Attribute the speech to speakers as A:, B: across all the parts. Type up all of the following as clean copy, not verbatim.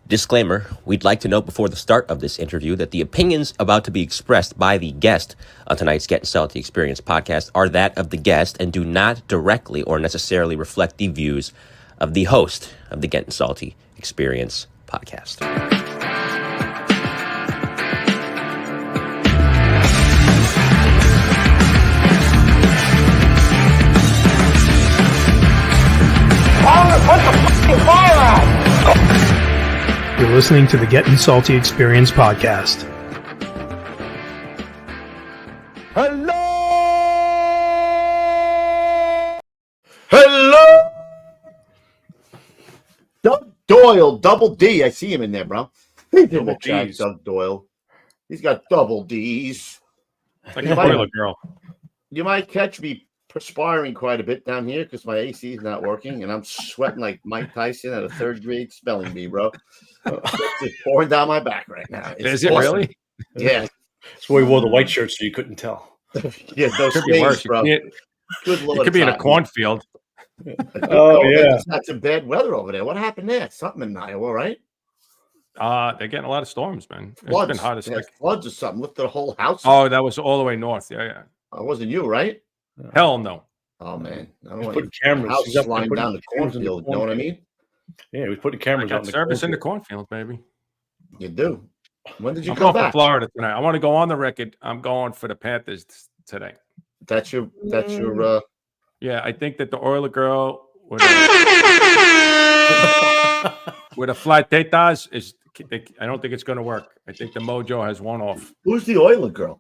A: Disclaimer, we'd like to note before the start of this interview that the opinions about to be expressed by the guest on tonight's Gettin Salty Experience podcast are that of the guest and do not directly or necessarily reflect the views of the host of the Gettin Salty Experience podcast.
B: Put the fucking fire out!
C: You're listening to the Gettin Salty Experience podcast.
D: Hello! Doug Doyle, double D. I see him in there, bro. Double D's. Doug Doyle. He's got double D's.
E: Like a boiler girl.
D: You might catch me perspiring quite a bit down here because my AC is not working and I'm sweating like Mike Tyson at a third grade spelling bee, bro. It's just pouring down my back right now.
E: Is it awesome. Really?
D: Yeah.
F: That's why he wore the white shirt so you couldn't tell.
D: Yeah, those things, bro. Good Lord.
E: It could be in a cornfield.
D: Oh, yeah. It's not some bad weather over there. What happened there? Something in Iowa, right?
E: They're getting a lot of storms, man.
D: Floods.
E: It's been hot as heck.
D: Floods or something. Lifted the whole house.
E: Oh, that was all the way north. Yeah.
D: It wasn't you, right?
E: Hell no.
D: Oh, man. I don't
F: He's
D: want
F: putting cameras.
D: house
F: He's up
D: flying
F: putting
D: down the
F: cameras in
D: cornfield. You know what I mean?
F: Yeah, he was putting cameras
E: I
F: on
E: got
F: the
E: service in the
F: cornfield.
E: cornfield, baby.
D: You do. When did you
E: I'm
D: come
E: going
D: back?
E: for Florida tonight. I want to go on the record. I'm going for the Panthers today.
D: That's your
E: Yeah, I think that the Oiler girl with a flat tetas is. I don't think it's going to work. I think the mojo has worn off.
D: Who's the Oiler girl?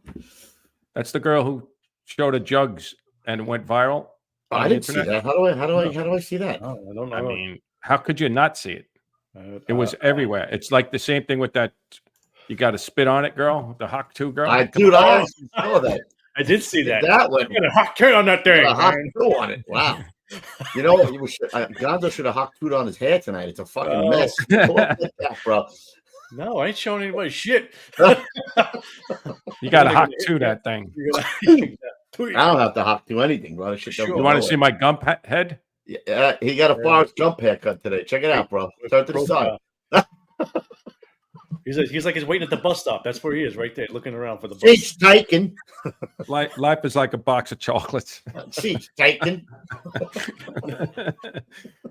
E: That's the girl who showed her jugs and went viral.
D: Oh, I didn't see that. How do I see that?
F: Oh, I don't know.
E: I mean, how could you not see it? It was everywhere. It's like the same thing with that. You got to spit on it, girl. The Hawk 2 girl.
D: I actually saw that.
F: I did see that.
D: That went.
F: You got a Hawk 2 on that thing.
D: A Hawk 2 on it. Wow. You know, Gonzo should have Hawk 2'd on his hair tonight. It's a fucking mess. Like that, bro.
F: No, I ain't showing anybody shit.
E: You got to Hawk 2 that thing.
D: I don't have to Hawk 2 anything, bro.
F: Sure.
E: You want to see my gump head?
D: Yeah, he got a Forrest Gump haircut today. Check it out, bro. Turn to the side.
F: He's like he's waiting at the bus stop. That's where he is, right there, looking around for the bus.
D: She's taken.
E: Life is like a box of chocolates.
D: She's taken.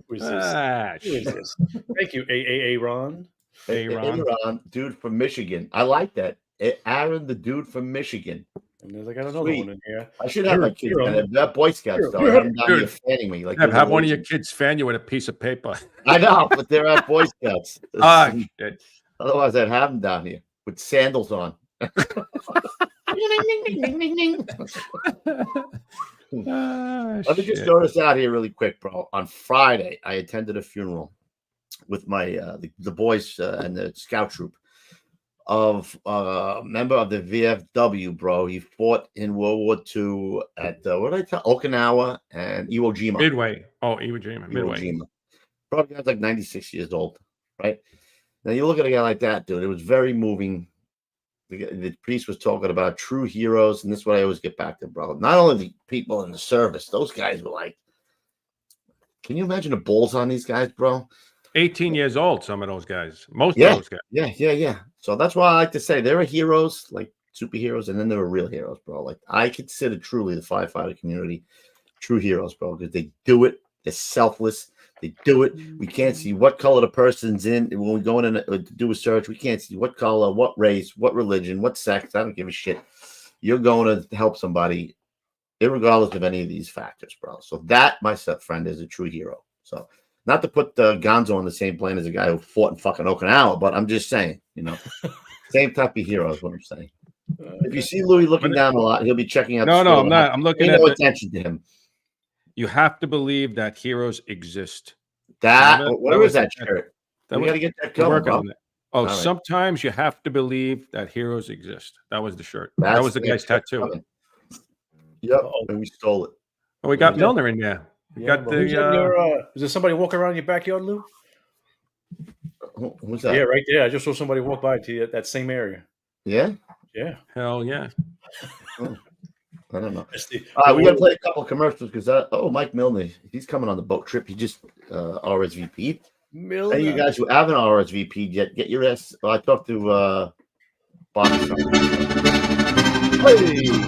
F: Who is this? Who is this? Thank you, Aaron.
D: Aaron, dude from Michigan. I like that. Aaron, the dude from Michigan.
F: And there's like another one in here.
D: I should have my kids. That Boy Scouts, though. I'm down here fanning me. Like
E: have one of your kids fan you with a piece of paper.
D: I know, but they're at Boy Scouts.
E: Shit.
D: Otherwise, I'd have them down here with sandals on. Let me just throw this out here really quick, bro. On Friday, I attended a funeral with my the boys and the scout troop of a member of the VFW, bro. He fought in World War II at Okinawa and Iwo Jima.
E: Midway. Oh, Iwo Jima. Midway.
D: Bro, the guy's like 96 years old, right? Now you look at a guy like that, dude. It was very moving. The priest was talking about true heroes, and this is what I always get back to, bro. Not only the people in the service, those guys were like, can you imagine the balls on these guys, bro?
E: 18 years old, some of those guys. Most of those guys.
D: Yeah. So that's why I like to say there are heroes, like superheroes, and then there are real heroes, bro. Like I consider truly the firefighter community true heroes, bro, because they do it. They're selfless. They do it. We can't see what color the person's in. When we go in to do a search, we can't see what color, what race, what religion, what sex. I don't give a shit. You're going to help somebody, irregardless of any of these factors, bro. So that, my friend, is a true hero. So not to put Gonzo on the same plane as a guy who fought in fucking Okinawa, but I'm just saying, same type of hero is what I'm saying. If you see Louis looking down a lot, he'll be checking out.
E: No, I'm not. I'm looking at
D: attention to him.
E: You have to believe that heroes exist.
D: Where was that shirt? We got to get that going, bro.
E: Oh, right. Sometimes you have to believe that heroes exist. That was the shirt. That was the guy's tattoo.
D: Yep, and we stole it.
E: Oh, we got Milner in there. Got
F: is there somebody walking around your backyard, Lou?
D: Who's that?
F: Yeah, right there. I just saw somebody walk by to that same area.
D: Yeah?
F: Yeah.
E: Hell yeah.
D: I don't know. We got to play a couple of commercials because Mike Milner, he's coming on the boat trip. He just RSVP'd. Hey, you guys who haven't RSVP'd yet, get your ass. Well, I talked to Bob. Hey.
F: There he is.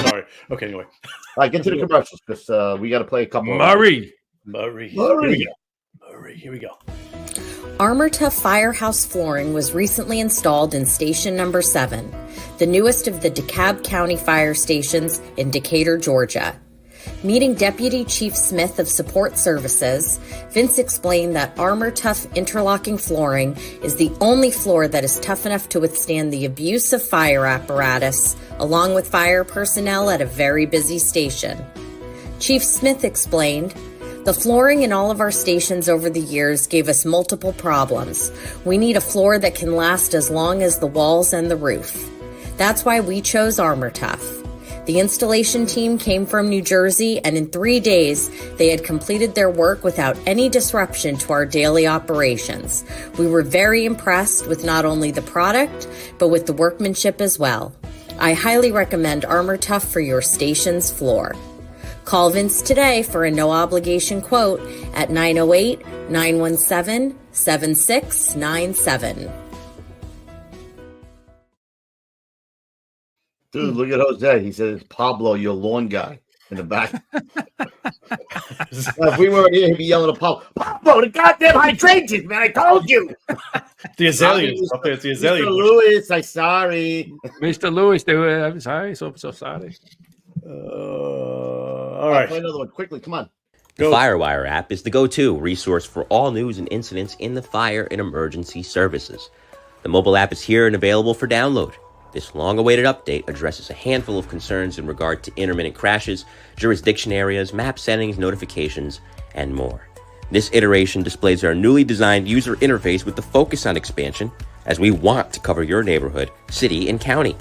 F: Sorry. Okay, anyway.
D: All right, get to the commercials because we got to play a couple.
E: Murray.
F: Here we go.
G: Armor Tough Firehouse flooring was recently installed in station number 7, the newest of the DeKalb County fire stations in Decatur, Georgia. Meeting Deputy Chief Smith of Support Services, Vince explained that Armor Tough interlocking flooring is the only floor that is tough enough to withstand the abuse of fire apparatus, along with fire personnel at a very busy station. Chief Smith explained, "The flooring in all of our stations over the years gave us multiple problems. We need a floor that can last as long as the walls and the roof. That's why we chose Armor Tough. The installation team came from New Jersey, and in 3 days, they had completed their work without any disruption to our daily operations. We were very impressed with not only the product, but with the workmanship as well. I highly recommend Armor Tough for your station's floor." Call Vince today for a no-obligation quote at 908-917-7697.
D: Dude, look at Jose. He says, "Pablo, your lawn guy," in the back. If we weren't here, he'd be yelling at Pablo, the goddamn hydrangeas, man. I told you.
F: The azaleas. Up there, it's the azaleas.
D: Mr. Lewis, I'm sorry.
E: Mr. Lewis, I'm sorry. So sorry.
F: All right.
D: Play another one quickly. Come on.
A: The FireWire app is the go-to resource for all news and incidents in the fire and emergency services. The mobile app is here and available for download. This long-awaited update addresses a handful of concerns in regard to intermittent crashes, jurisdiction areas, map settings, notifications, and more. This iteration displays our newly designed user interface with the focus on expansion, as we want to cover your neighborhood, city, and county.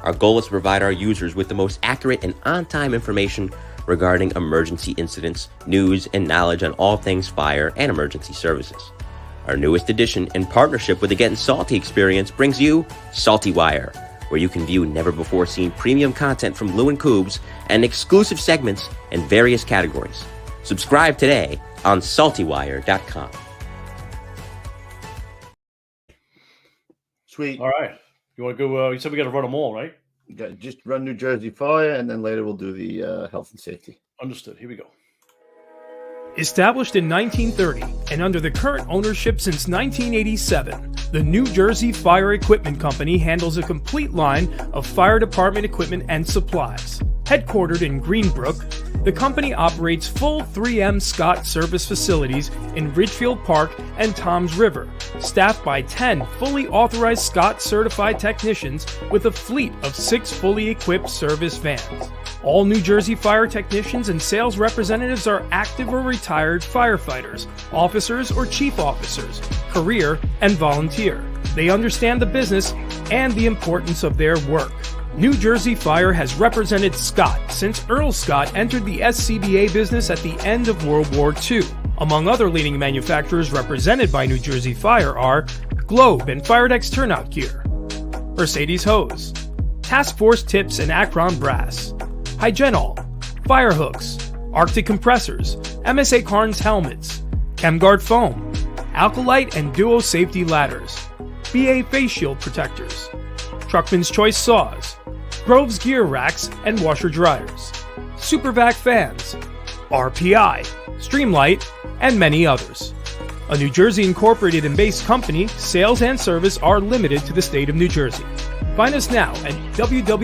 A: Our goal is to provide our users with the most accurate and on-time information regarding emergency incidents, news, and knowledge on all things fire and emergency services. Our newest addition, in partnership with the Gettin Salty experience, brings you Salty Wire, where you can view never-before-seen premium content from Lou and Coobs and exclusive segments in various categories. Subscribe today on saltywire.com.
D: Sweet.
F: All right. You want to go? You said we got to run them all, right?
D: Just run New Jersey Fire, and then later we'll do the health and safety.
F: Understood. Here we go.
C: Established in 1930 and under the current ownership since 1987, the New Jersey Fire Equipment Company handles a complete line of fire department equipment and supplies. Headquartered in Greenbrook, the company operates full 3M Scott service facilities in Ridgefield Park and Toms River, staffed by 10 fully authorized Scott certified technicians with a fleet of 6 fully equipped service vans. All New Jersey fire technicians and sales representatives are active or retired firefighters, officers or chief officers, career and volunteer. They understand the business and the importance of their work. New Jersey Fire has represented Scott since Earl Scott entered the SCBA business at the end of World War II. Among other leading manufacturers represented by New Jersey Fire are Globe and Firedex Turnout Gear, Mercedes Hose, Task Force Tips and Akron Brass, Hygenol, Firehooks, Arctic Compressors, MSA Carnes Helmets, ChemGuard Foam, Alkalite and Duo Safety Ladders, BA Face Shield Protectors, Truckman's Choice Saws, Grove's Gear Racks and Washer Dryers, Supervac Fans, RPI, Streamlight, and many others. A New Jersey incorporated and based company, sales and service are limited to the state of New Jersey. Find us now at www.njfe.com.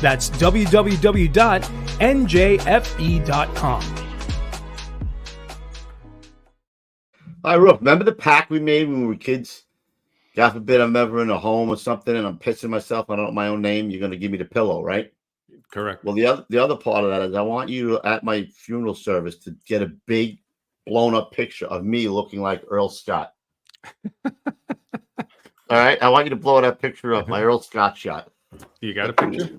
C: That's www.njfe.com.
D: Hi, Roof. Remember the pact we made when we were kids? God forbid I'm ever in a home or something and I'm pissing myself. I don't know my own name. You're going to give me the pillow, right?
E: Correct.
D: Well, the other part of that is I want you to, at my funeral service, to get a big blown up picture of me looking like Earl Scott. All right, I want you to blow that picture up, my Earl Scott shot.
E: You got a picture?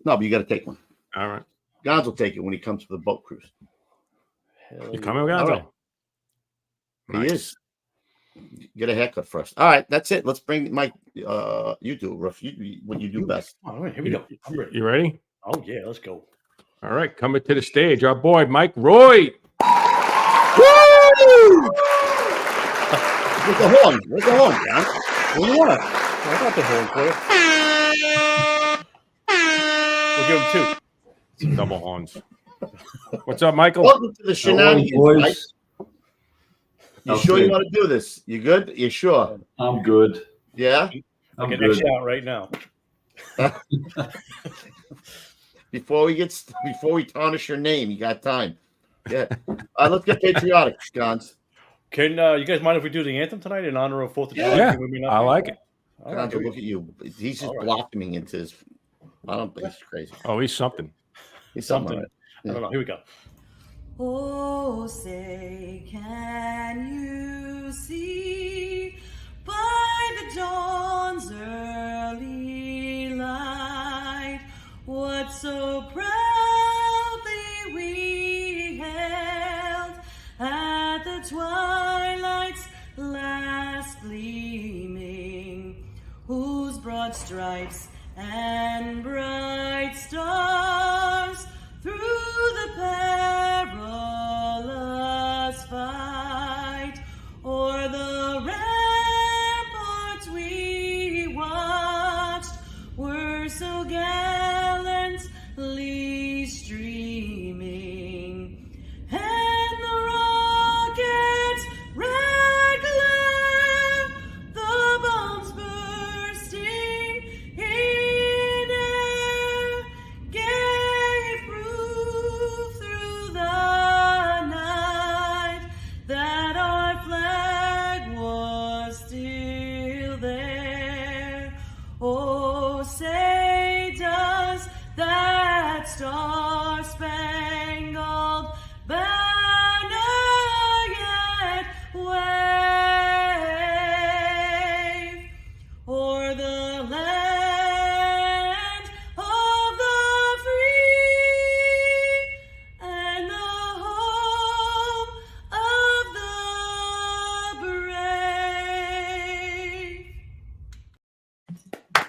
D: No, but you got to take one.
E: All right.
D: Gonz will take it when he comes for the boat cruise.
E: You coming, Gonzo?
D: Right.
E: Nice.
D: He is. Get a haircut first. All right, that's it. Let's bring Mike. You do, Ruff. What you do best.
F: All right, here we go. I'm ready.
E: You ready?
F: Oh yeah, let's go.
E: All right, coming to the stage, our boy Mike Roy.
D: With the horn. With the horn, John. What do you want?
F: I got the horn for you. We'll give him 2.
E: Some double horns. What's up, Michael?
D: Welcome to the shenanigans, Mike. You sure you
H: Okay.
D: want to do this? You good? You sure?
H: I'm good.
D: Yeah?
H: I'm
F: Get
H: good.
F: that out right now.
D: Before we tarnish your name, you got time. Yeah. Let's get patriotic, Gons.
F: Can you guys mind if we do the anthem tonight in honor of 4th of July?
E: Yeah,
F: We may not
E: I
F: be-
E: like it.
F: All right,
D: Gons, look at you. He's just
F: All right.
D: blocking me into his. I don't think he's crazy.
E: Oh, he's something.
D: He's
F: something.
D: something.
F: I don't know. Here we go.
I: Oh, say, can you see by the dawn's early light what so proudly we hailed at the twilight's last gleaming, whose broad stripes and bright stars through the perilous fight o'er the ramparts we watched were so gallantly streaming, and the rocket's red glare, the bombs bursting in air, gave proof through the night that our flag was still there. Oh, say does that star-spangled banner yet wave o'er the land of the free and the home of the brave?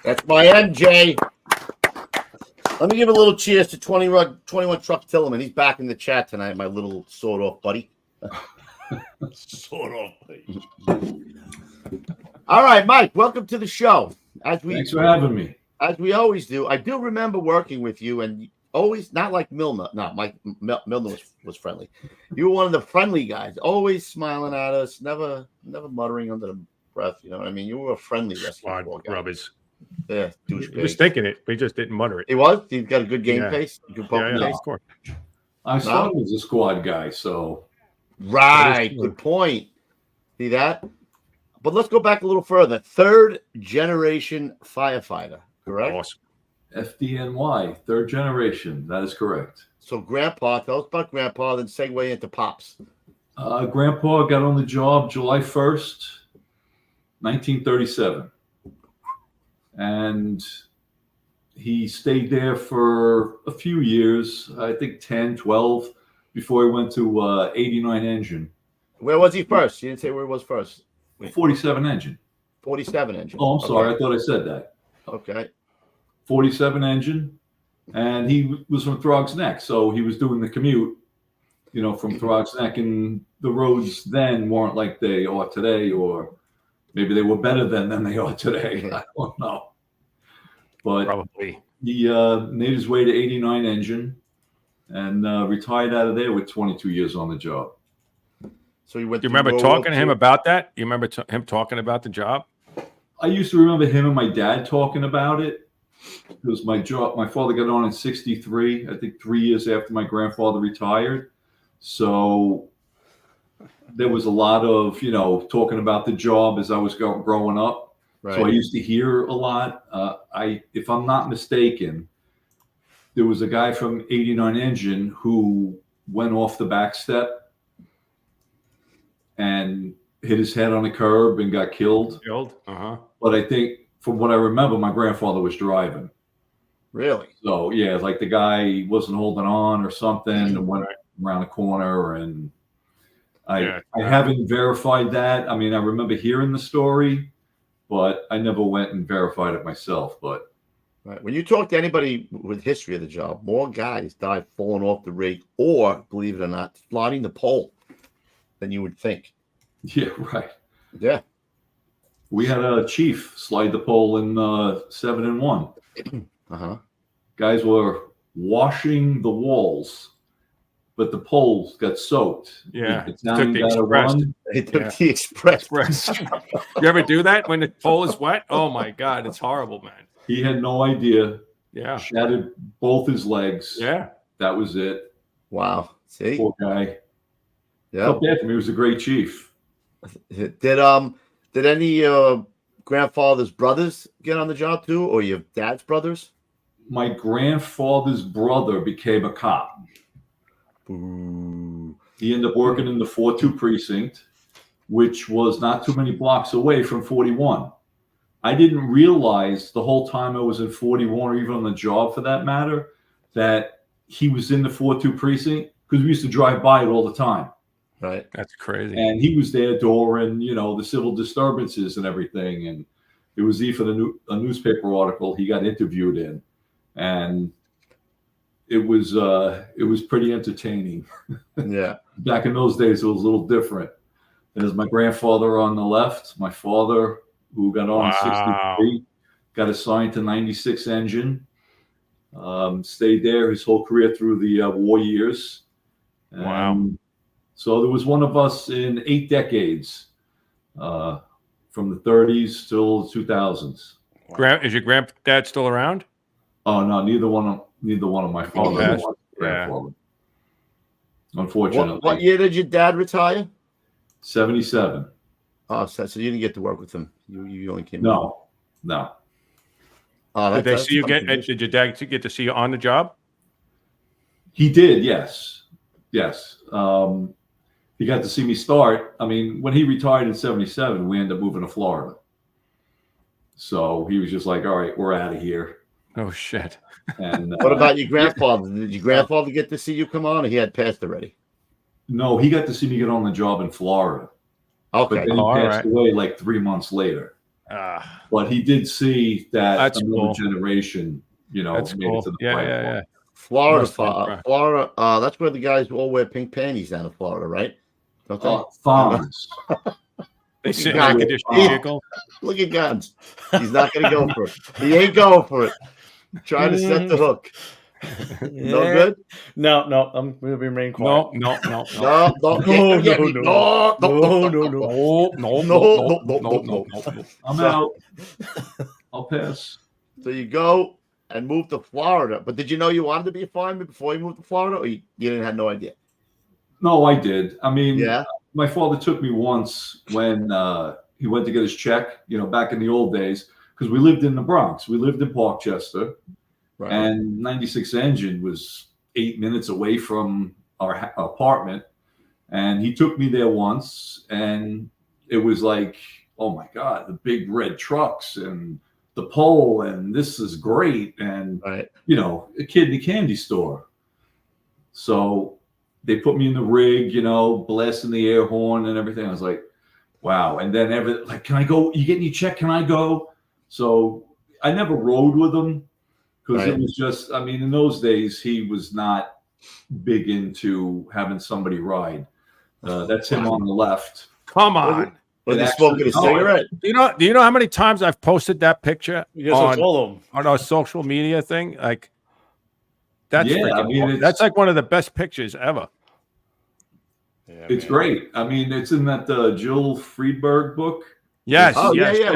D: That's my MJ. Let me give a little cheers to 21 Truck Tillman. He's back in the chat tonight, my little sawed off buddy.
F: Sort of.
D: All right, Mike, welcome to the show.
H: Thanks for having me.
D: As we always do, I do remember working with you, and always not like Milner. No, Milner was friendly. You were one of the friendly guys, always smiling at us, never muttering under the breath. You know what I mean? You were a friendly wrestling
E: Squad
D: guy.
E: rubbers.
D: Yeah,
E: He was
D: douchebag.
E: thinking it, but he just didn't mutter it.
D: He was. He's got a good game
E: Yeah.
D: face. Good poker
E: Yeah,
D: face.
E: of course.
H: I started as a squad guy, so
D: Right.
E: true.
D: Good point. See that? But let's go back a little further. 3rd generation firefighter, correct?
E: Awesome.
H: FDNY, 3rd generation. That is correct.
D: So, Grandpa, tell us about Grandpa, then segue into Pops.
H: Grandpa got on the job July 1st, 1937. And he stayed there for a few years, I think 10, 12, before he went to 89 engine.
D: Where was he first? You didn't say where he was first.
H: 47 engine.
D: 47 engine.
H: Oh, I'm sorry.
D: Okay.
H: I thought I said that.
D: Okay.
H: 47 engine. And he was from Throgs Neck. So he was doing the commute, from Throgs Neck. And the roads then weren't like they are today, or maybe they were better then than they are today. I don't know. But
E: Probably.
H: he made his way to 89 engine and retired out of there with 22 years on the job.
D: So you went.
E: Do you
D: through
E: remember
D: World War
E: talking to him
D: II?
E: about that? You remember him talking about the job?
H: I used to remember him and my dad talking about it. Because my father got on in 63, I think 3 years after my grandfather retired. So there was a lot of, talking about the job as I was growing up.
D: Right.
H: So I used to hear a lot. If I'm not mistaken, there was a guy from 89 engine who went off the back step and hit his head on a curb and got killed.
E: Uh-huh.
H: But I think from what I remember, my grandfather was driving.
D: Really?
H: So yeah, like the guy wasn't holding on or something and went around the corner. And I haven't verified that. I mean, I remember hearing the story, but I never went and verified it myself. But
D: Right. When you talk to anybody with history of the job, more guys die falling off the rig or, believe it or not, sliding the pole. than you would think.
H: Yeah, right.
D: Yeah.
H: We had a chief slide the pole in 7-1.
D: Uh-huh.
H: Guys were washing the walls, but the poles got soaked.
E: Yeah,
H: The
E: took
H: Italian
E: the
H: got to
E: express.
H: run.
D: They took the express.
E: You ever do that when the pole is wet? Oh my God, it's horrible, man.
H: He had no idea.
E: Yeah.
H: Shattered both his legs.
E: Yeah.
H: That was it.
D: Wow. See?
H: Poor guy.
D: Yeah.
H: Felt bad for him. He was a great chief.
D: Did any grandfather's brothers get on the job too, or your dad's brothers?
H: My grandfather's brother became a cop.
D: Ooh.
H: He ended up working in the 4-2 precinct, which was not too many blocks away from 41. I didn't realize the whole time I was in 41, or even on the job for that matter, that he was in the 4-2 precinct, because we used to drive by it all the time.
D: Right.
E: That's crazy.
H: And he was there during, the civil disturbances and everything. And it was even a newspaper article he got interviewed in. And it was pretty entertaining.
D: Yeah.
H: Back in those days, it was a little different. There's my grandfather on the left, my father, who got on in 63, got assigned to 96 engine, stayed there his whole career through the war years.
E: Wow.
H: So there was one of us in 8 decades, from the 30s till the 2000s.
E: Is your granddad still around?
H: Oh no, neither one of my father or grandfather. Unfortunately.
D: What year did your dad retire?
H: 77.
D: Oh, so you didn't get to work with him. You only came.
H: No.
D: Oh,
E: Did they see you did your dad get to see you on the job?
H: He did, yes. He got to see me start. I mean, when he retired in 77, we ended up moving to Florida. So he was just like, all right, we're out of here.
E: Oh, shit.
H: And
D: what about your grandfather? Did your grandfather get to see you come on, or he had passed already?
H: No, he got to see me get on the job in Florida.
D: Okay.
H: But then he passed away like 3 months later. But he did see that another generation,
E: That's
H: made
E: cool.
H: it to the
E: Yeah.
D: Florida. That's where the guys all wear pink panties down in Florida, right? Don't they?
H: Thongs.
E: They sit in air conditioned vehicle.
D: Look at Guns. He's not going to go for it. He ain't going for it. Trying to set the hook. No good?
F: No, I'm going to remain quiet.
E: No.
H: I'm out. I'll pass.
D: So you go and move to Florida. But did you know you wanted to be a fireman before you moved to Florida, or you didn't have no idea?
H: No, I did. I mean,
D: yeah.
H: My father took me once when he went to get his check, back in the old days, because we lived in the Bronx. We lived in Parkchester. Right. And 96 Engine was 8 minutes away from our apartment. And he took me there once, and it was like, oh my God, the big red trucks and the pole, and this is great. And, a kid in a candy store. So they put me in the rig, blasting the air horn and everything. I was like, wow. And then can I go? You getting your check? Can I go? So I never rode with him. Because it was just, in those days, he was not big into having somebody ride. That's him on the left.
E: Come on.
D: Was he smoking a cigarette?
E: Do you know how many times I've posted that picture
F: on
E: our social media thing? Like, that's
H: freaking,
E: that's like one of the best pictures ever.
H: Yeah, it's great. It's in that Jill Friedberg book.
E: Yes.
D: Oh,
E: yes,
D: yeah.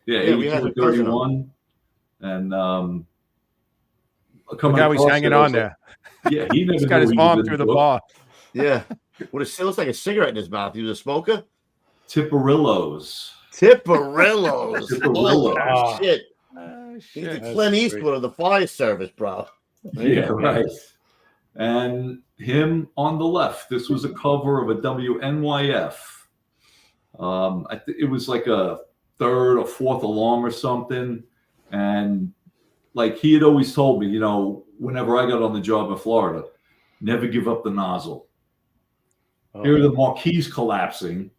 E: Yes,
D: we had
H: 31. And
E: look how he's hanging on there.
H: Yeah, he's
E: got his arm through the bar.
D: Yeah, it looks like a cigarette in his mouth. He was a smoker.
H: Tipperillos.
D: Oh, shit. He's the Clint Eastwood of the fire service, bro.
H: Yeah, right. And him on the left. This was a cover of a WNYF. It was like a third or fourth alarm or something. And like he had always told me, whenever I got on the job in Florida, never give up the nozzle. Here the marquee's collapsing.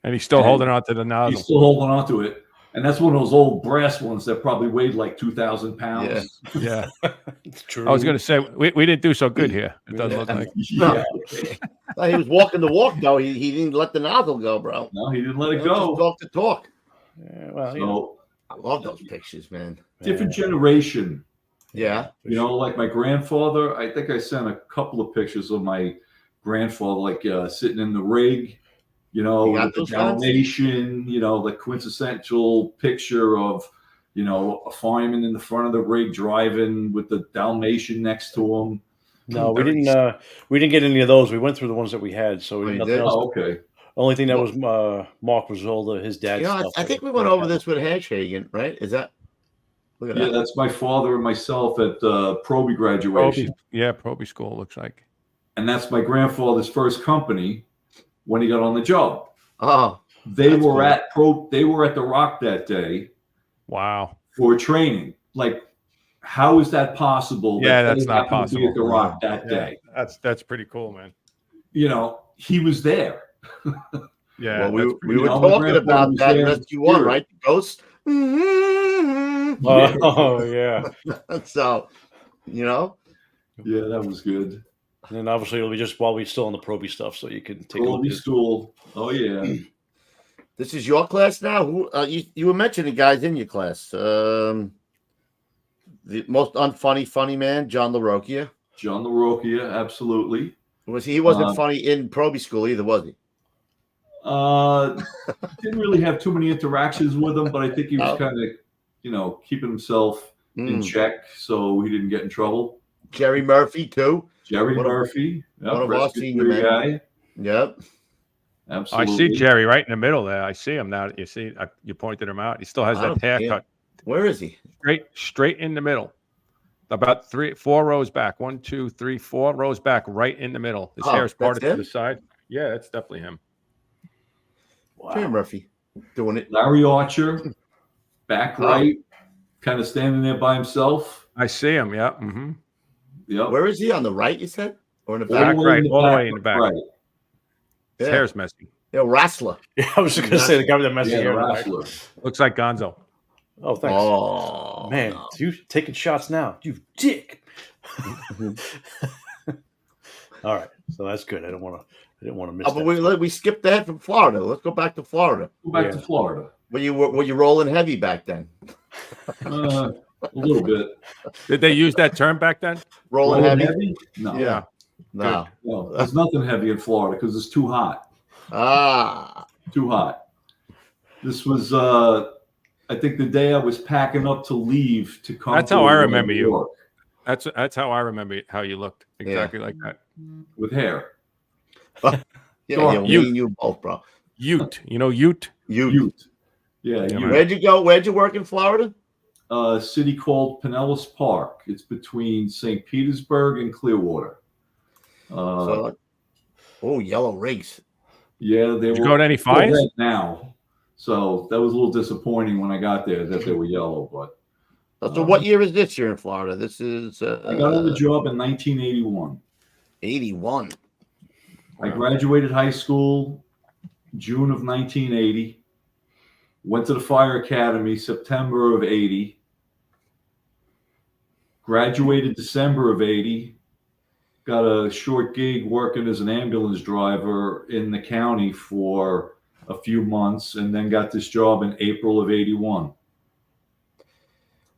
E: And he's still holding on to the nozzle.
H: He's still holding on to it. And that's one of those old brass ones that probably weighed like 2,000 pounds.
E: Yeah.
F: It's true.
E: I was going to say, we didn't do so good here. It doesn't look like.
H: Yeah.
D: He was walking the walk, though. He didn't let the nozzle go, bro.
H: No, he didn't let it
D: Just
H: go.
D: talk the talk.
F: Yeah, well,
H: So
D: I love those pictures, man.
H: different generation.
D: Yeah.
H: You know, like my grandfather, I think I sent a couple of pictures of my grandfather, like sitting in the rig, you know,
D: You got
H: with the
D: those guys?
H: Dalmatian, you know, the quintessential picture of, you know, a fireman in the front of the rig driving with the Dalmatian next to him.
F: no, we didn't get any of those. We went through the ones that we had. So
D: you
F: nothing
D: did?
F: else.
H: Oh, okay.
F: Only thing that was Mark was all his dad's
D: You know,
F: stuff.
D: I think we went over this with Hagen, right? Is that? Look at
H: Yeah,
D: that.
H: that's my father and myself at Proby graduation.
E: Proby school looks like.
H: And that's my grandfather's first company when he got on the job.
D: Oh,
H: They
D: That's
H: were
D: cool.
H: they were at the Rock that day
E: Wow.
H: for training. Like, how is that possible?
E: Yeah,
H: that
E: that's
H: they
E: not
H: happened to be at the
E: possible.
H: Rock that day.
E: That's pretty cool, man.
H: You know, he was there.
E: Yeah.
D: well, we
E: that's pretty
D: were
H: cool. My
D: talking
H: grandfather
D: about
H: was
D: that
H: there
D: in
H: in
D: Rescue One,
H: spirit.
D: right? The ghost.
F: Oh yeah.
D: So, you know,
H: Yeah, that was good.
F: And then obviously it'll be just while we're still on the Proby stuff, so you can take a look
H: Proby
F: at it.
H: school. Oh yeah.
D: this is your class now. Who you were mentioning guys in your class? The most funny man, John LaRocchia.
H: John LaRocchia, absolutely.
D: He wasn't funny in Proby school either, was he?
H: Didn't really have too many interactions with him, but I think he was kind of, you know, keeping himself in check so he didn't get in trouble.
D: Jerry Murphy too.
H: Jerry
D: One of-
H: Murphy,
D: one of our
H: rescue
D: senior
H: crew
D: men.
H: guy.
D: Yep.
E: I
H: Absolutely.
E: see Jerry right in the middle there. I see him now. You see, you pointed him out. He still has
D: I
E: that
D: don't see him.
E: haircut.
D: Where is he?
E: Straight in the middle. About 4 rows back. 1, 2, 3, 4 rows back, right in the middle. His hair is parted
D: that's
E: to the side. Yeah, that's definitely him.
D: Jerry Murphy doing it.
H: Larry Archer, back right, kind of standing there by himself.
E: I see him. Yeah. Mm-hmm.
H: Yep.
D: Where is he? On the right, you said, or in the
H: All
D: back?
H: the way
E: right,
H: in the
E: all the
H: back,
E: way in the back.
H: Right.
E: His
D: Yeah.
E: hair's messy.
D: Yeah, wrestler.
F: Yeah, I was just gonna say the guy with the messy
H: Yeah,
F: hair.
H: the
F: in the back.
H: wrestler.
E: Looks like Gonzo.
F: Oh, thanks.
D: Oh
F: Man,
D: no.
F: you taking shots now, you dick. All right, so that's good. I didn't want to miss.
D: Oh, but
F: that.
D: we skipped that from Florida. Let's go back to Florida.
H: Go back to Florida.
D: Were you rolling heavy back then?
H: A little bit.
E: Did they use that term back then?
D: Rolling
H: Rolling
D: heavy?
H: heavy? No.
D: Yeah. No.
H: No, there's nothing heavy in Florida because it's too hot. Too hot. This was, I think, the day I was packing up to leave to come.
E: That's
H: to
E: how I
H: New
E: remember you.
H: York
E: That's how I remember how you looked. Exactly like that.
H: with hair.
D: Yeah,
E: You-
D: me and you both, bro.
E: Ute. You know Ute?
H: Ute. Yeah,
E: Yeah,
H: Ute.
E: man.
D: Where'd you go? Where'd you work in Florida?
H: A city called Pinellas Park. It's between St. Petersburg and Clearwater.
D: Yellow rigs.
H: Yeah, they
E: Did you
H: were
E: go to any
H: they're
E: fires?
H: red now. So that was a little disappointing when I got there that they were yellow. But
D: So what year is this year in Florida? This is
H: I got on the job in 1981.
D: 81.
H: I graduated high school June of 1980. Went to the fire academy September of 80. Graduated December of 80. Got a short gig working as an ambulance driver in the county for a few months, and then got this job in April of 81.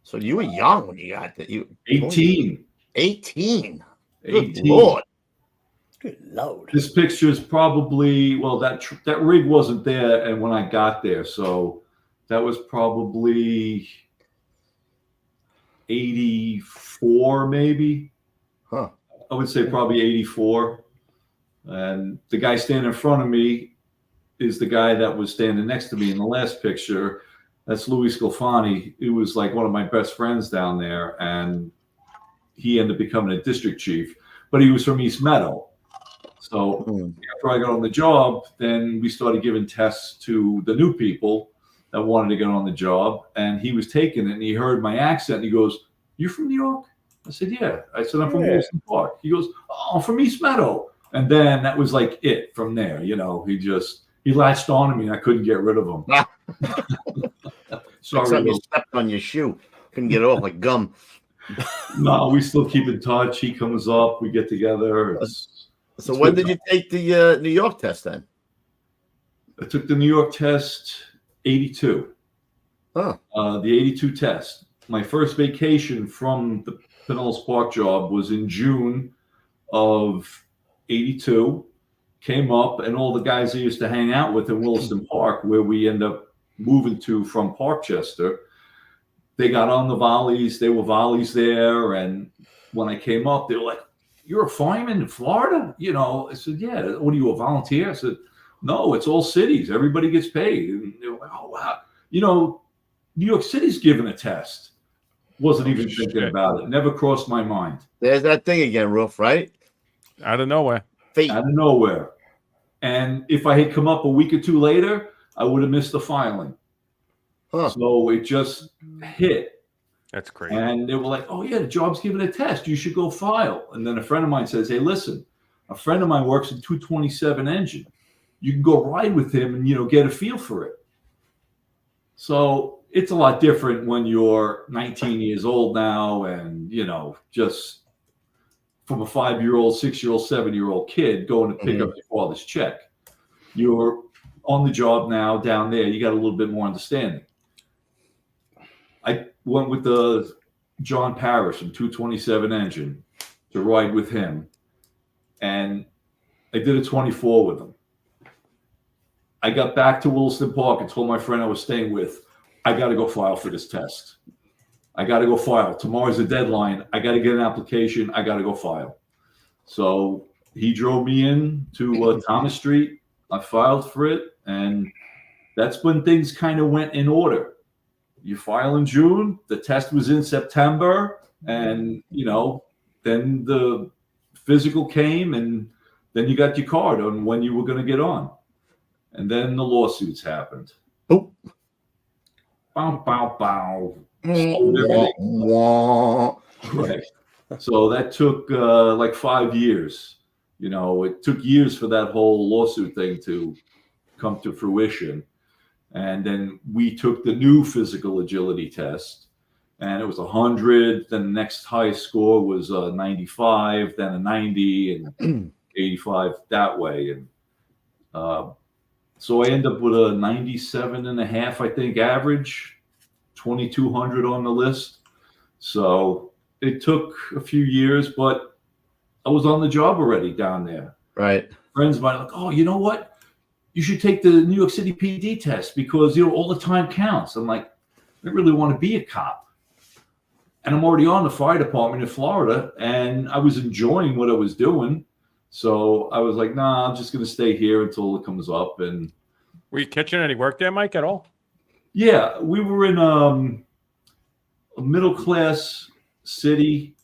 D: So you were young when you got that.
H: 18.
D: 18.
H: 18.
D: Good Lord.
F: Good Lord.
H: This picture is probably, well, that rig wasn't there and when I got there, so that was probably 84 maybe.
D: Huh.
H: I would say probably 84. And the guy standing in front of me is the guy that was standing next to me in the last picture. That's Louis Scalfani. He was like one of my best friends down there, and he ended up becoming a district chief, but he was from East Meadow. So after I got on the job, then we started giving tests to the new people that wanted to get on the job, and he was taking it, and he heard my accent, and he goes, "You from New York?" I said, "Yeah." I said, "I'm from Wilson Park." He goes, "Oh, I'm from East Meadow." And then that was like it from there. You know, he latched on to me, and I couldn't get rid of him.
D: Like
H: Sorry,
D: something you
H: Will.
D: stepped on your shoe. Couldn't get it off like gum.
H: No, we still keep in touch. He comes up, we get together.
D: So when did you take the New York test then?
H: I took the New York test 82.
D: Huh.
H: The 82 test. My first vacation from the Pinellas Park job was in June of 82. Came up, and all the guys I used to hang out with in Williston Park, where we end up moving to from Parkchester, they got on the volleys. There were volleys there. And when I came up, they were like, "You're a fireman in Florida?" You know, I said, "Yeah." "What are you, a volunteer?" I said, "No, it's all cities. Everybody gets paid." And they were like, "Oh, wow." You know, New York City's given a test. Wasn't even thinking about it. Never crossed my mind.
D: There's that thing again, Roof, right?
E: Out of nowhere.
D: Fate.
H: Out of nowhere. And if I had come up a week or two later, I would have missed the filing.
D: Huh.
H: So it just hit.
E: That's crazy.
H: And they were like, "Oh, yeah, the job's giving a test. You should go file." And then a friend of mine says, "Hey, listen, a friend of mine works in 227 engine. You can go ride with him and, you know, get a feel for it." So it's a lot different when you're 19 years old now and, you know, just from a 5-year-old, 6-year-old, 7-year-old kid going to pick up your father's check. You're on the job now down there. You got a little bit more understanding. I went with the John Parrish from 227 engine to ride with him. And I did a 24 with him. I got back to Williston Park and told my friend I was staying with, "I got to go file for this test. I got to go file. Tomorrow's the deadline. I got to get an application. I got to go file." So he drove me in to Thomas Street. I filed for it. And that's when things kind of went in order. You file in June. The test was in September. And, you know, then the physical came, and then you got your card on when you were going to get on. And then the lawsuits happened.
D: Oh.
H: Bow, bow, bow. Right. So that took like 5 years. You know, it took years for that whole lawsuit thing to come to fruition. And then we took the new physical agility test, and it was 100. Then the next highest score was 95, then a 90, and 85 that way. And so I end up with a 97.5, I think, average, 2,200 on the list. So it took a few years, but I was on the job already down there.
D: Right.
H: Friends of mine are like, "Oh, you know what? You should take the New York City PD test because, you know, all the time counts." I'm like, I really want to be a cop. And I'm already on the fire department in Florida, and I was enjoying what I was doing. So I was like, "Nah, I'm just going to stay here until it comes up." And
E: were you catching any work there, Mike, at all?
H: yeah, we were in a middle class city,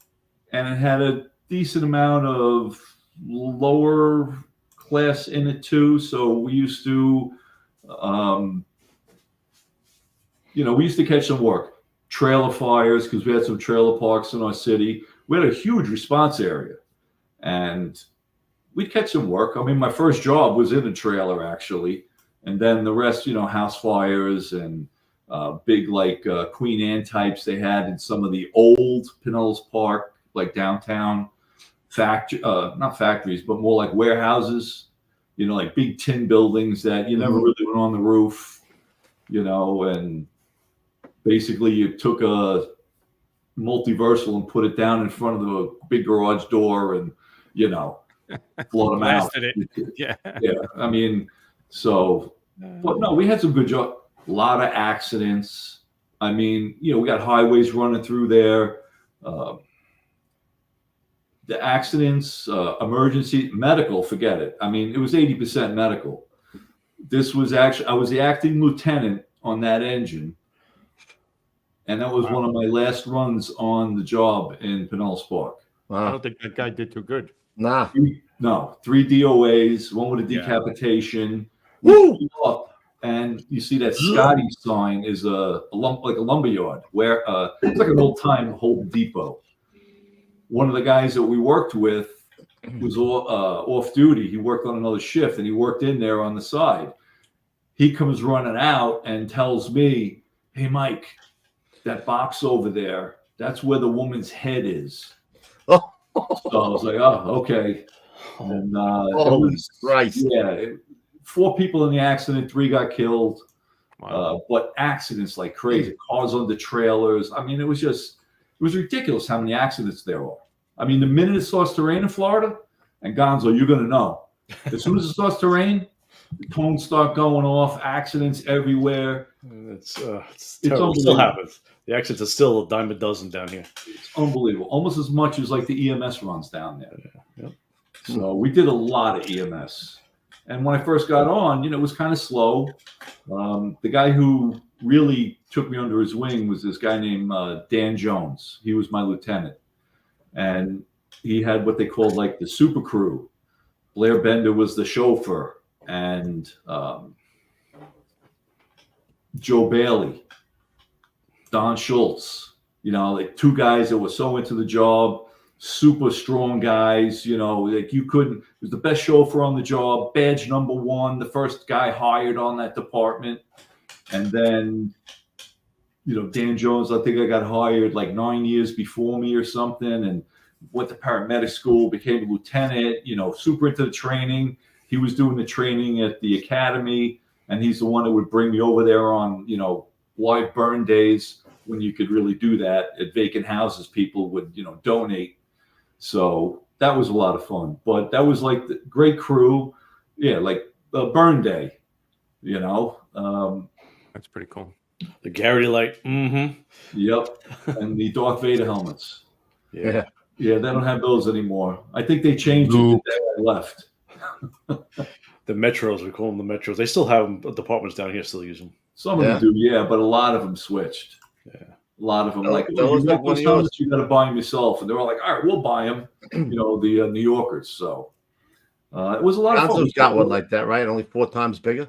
H: and it had a decent amount of lower class in it too. So we used to, you know, we used to catch some work, trailer fires, because we had some trailer parks in our city. We had a huge response area, and we'd catch some work. I mean, my first job was in a trailer, actually. And then the rest, you know, house fires and big, like, Queen Anne types they had in some of the old Pinellas Park, like downtown not factories, but more like warehouses, you know, like big tin buildings that you never really went on the roof, you know, and basically you took a multiversal and put it down in front of the big garage door and, you know, float them out.
E: Yeah.
H: Yeah. I mean, so, but no, we had some good job. A lot of accidents. I mean, you know, we got highways running through there. The accidents, emergency, medical, forget it. I mean, it was 80% medical. This was actually, I was the acting lieutenant on that engine. And that was one of my last runs on the job in Pinellas Park.
E: I don't think that guy did too good.
D: Nah.
H: No, 3 DOAs, one with a decapitation.
D: Woo!
H: And you see that Scotty sign is like a lumberyard where it's like an old time Home Depot. One of the guys that we worked with was off duty. He worked on another shift, and he worked in there on the side. He comes running out and tells me, hey, Mike, that box over there, that's where the woman's head is.
D: Oh,
H: So I was like, oh, okay. And
D: holy Christ.
H: Yeah, 4 people in the accident, 3 got killed.
E: Wow.
H: But accidents like crazy, cars under trailers. I mean, it was ridiculous how many accidents there are. I mean, the minute it starts to rain in Florida, and Gonzo, you're going to know. As soon as it starts to rain, the cones start going off, accidents everywhere.
F: It's terrible. It still happens. The accidents are still a dime a dozen down here.
H: It's unbelievable. Almost as much as like the EMS runs down there.
F: Yep.
H: So we did a lot of EMS. And when I first got on, it was kind of slow. The guy who really took me under his wing was this guy named Dan Jones. He was my lieutenant. And he had what they called like the super crew. Blair Bender was the chauffeur. And Joe Bailey, Don Schultz, like 2 guys that were so into the job. Super strong guys, like you couldn't. It was the best chauffeur on the job, badge number 1, the first guy hired on that department. And then, Dan Jones, I think I got hired like 9 years before me or something, and went to paramedic school, became a lieutenant, super into the training. He was doing the training at the academy, and he's the one that would bring me over there on, live burn days when you could really do that at vacant houses. People would, donate. So that was a lot of fun, but that was like the great crew. Yeah. Like a burn day,
E: That's pretty cool.
F: The Garrity light. Mm-hmm.
H: Yep. And the Darth Vader helmets.
F: Yeah.
H: Yeah. They don't have those anymore. I think they changed it the day I left.
F: The Metros, we call them the Metros. They still have them. Departments down here still use them.
H: Some of them do. Yeah. But a lot of them switched.
F: Yeah.
H: A lot of them,
D: you got
H: to buy them yourself, and they were like, "All right, we'll buy them." The New Yorkers. So it was a lot of fun.
D: Gonzo's got one like that, right? Only 4 times bigger.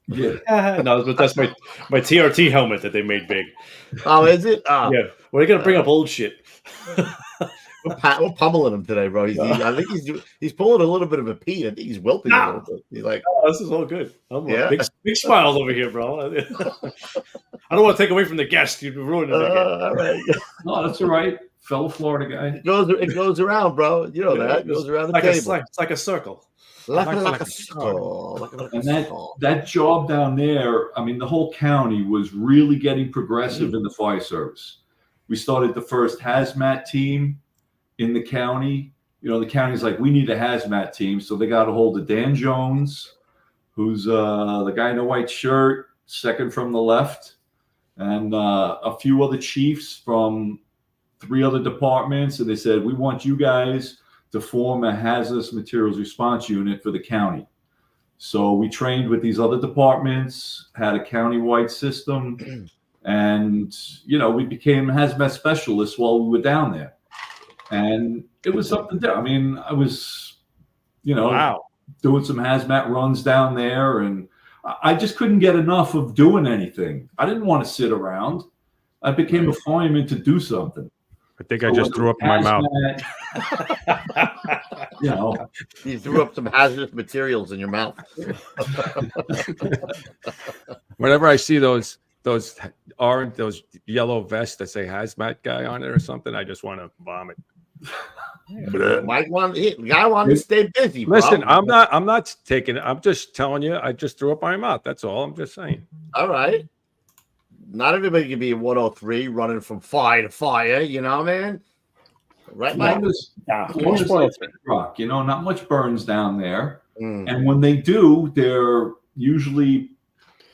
H: Yeah.
F: No, but that's my TRT helmet that they made big.
D: Oh, is it? Oh.
F: Yeah. Well, they got to bring up old shit.
D: We're pummeling him today, bro. I think he's pulling a little bit of a Pete. I think he's wilting a little bit. He's like,
F: oh, this is all good. Big smiles over here, bro. I don't want to take away from the guest. You'd ruin it again.
D: All right.
H: No, that's all right. Fellow Florida guy.
D: It goes around, bro. You know that. It goes around the table.
F: It's like a circle.
D: Like a skull.
H: And that job down there, I mean, the whole county was really getting progressive in the fire service. We started the first hazmat team in the county. The county's like, we need a hazmat team. So they got a hold of Dan Jones, who's the guy in the white shirt, second from the left, and a few other chiefs from 3 other departments. And they said, we want you guys to form a hazardous materials response unit for the county. So we trained with these other departments, had a county-wide system, and, we became hazmat specialists while we were down there. And it was something there. I mean, I was, doing some hazmat runs down there, and I just couldn't get enough of doing anything. I didn't want to sit around. I became a fireman to do something.
E: I think I just threw up in my mouth.
D: You threw up some hazardous materials in your mouth.
E: Whenever I see those yellow vests that say hazmat guy on it or something, I just want to vomit.
D: Mike guy wanted to stay busy.
E: Listen, bro. I'm not taking it. I'm just telling you, I just threw up my mouth. That's all. I'm just saying.
D: All right. Not everybody can be a 103 running from fire to fire, man. Right, Mike?
H: Rock, not much burns down there. And when they do, they're usually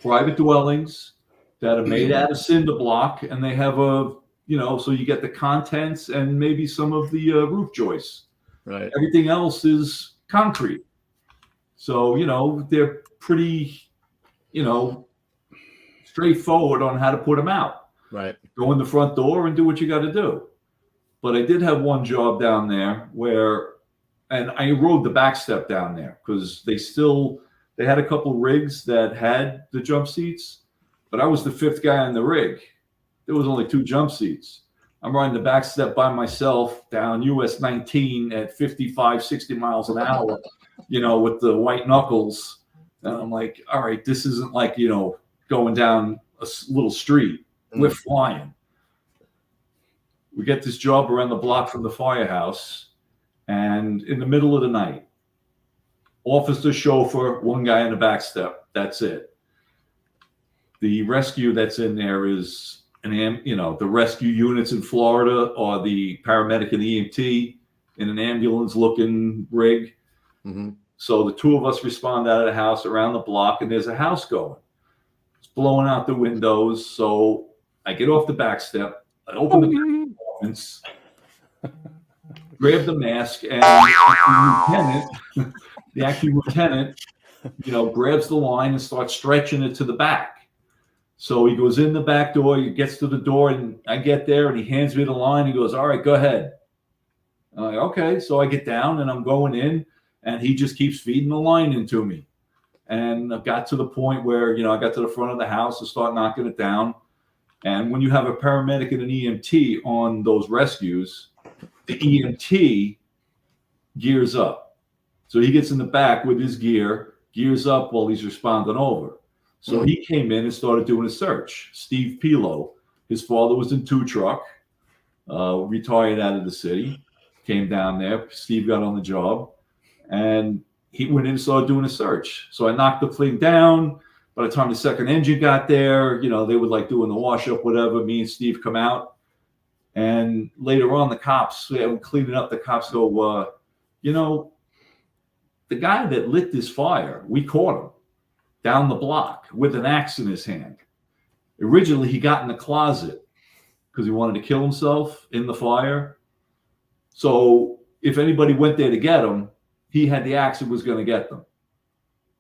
H: private dwellings that are made out of cinder block, and they have so you get the contents and maybe some of the roof joists.
D: Right.
H: Everything else is concrete. So, they're pretty, straightforward on how to put them out.
D: Right.
H: Go in the front door and do what you got to do. But I did have one job down there and I rode the back step down there because they had a couple rigs that had the jump seats, but I was the 5th guy on the rig. There was only 2 jump seats. I'm riding the back step by myself down US 19 at 55, 60 miles an hour, with the white knuckles. And I'm like, all right, this isn't like, going down little street. We're flying. We get this job around the block from the firehouse, and in the middle of the night, officer, chauffeur, one guy in the back step. That's it. The rescue that's in there is the rescue units in Florida are the paramedic and EMT in an ambulance-looking rig.
D: Mm-hmm.
H: So the two of us respond out of the house around the block, and there's a house going. It's blowing out the windows. So I get off the back step. I open the compartments, grab the mask, and the acting lieutenant, grabs the line and starts stretching it to the back. So he goes in the back door, he gets to the door, and I get there, and he hands me the line. He goes, "All right, go ahead." I'm like, "Okay." So I get down, and I'm going in, and he just keeps feeding the line into me. And I got to the point where, I got to the front of the house and start knocking it down. And when you have a paramedic and an EMT on those rescues, the EMT gears up. So he gets in the back with his gears up while he's responding over. So he came in and started doing a search. Steve Pilo, his father was in 2 truck, retired out of the city, came down there. Steve got on the job, and he went in and started doing a search. So I knocked the thing down. By the time the second engine got there, they would like doing the wash up, whatever. Me and Steve come out. And later on, the cops, cleaning up, the cops go, the guy that lit this fire, we caught him down the block with an axe in his hand. Originally, he got in the closet because he wanted to kill himself in the fire. So if anybody went there to get him, he had the axe and was going to get them.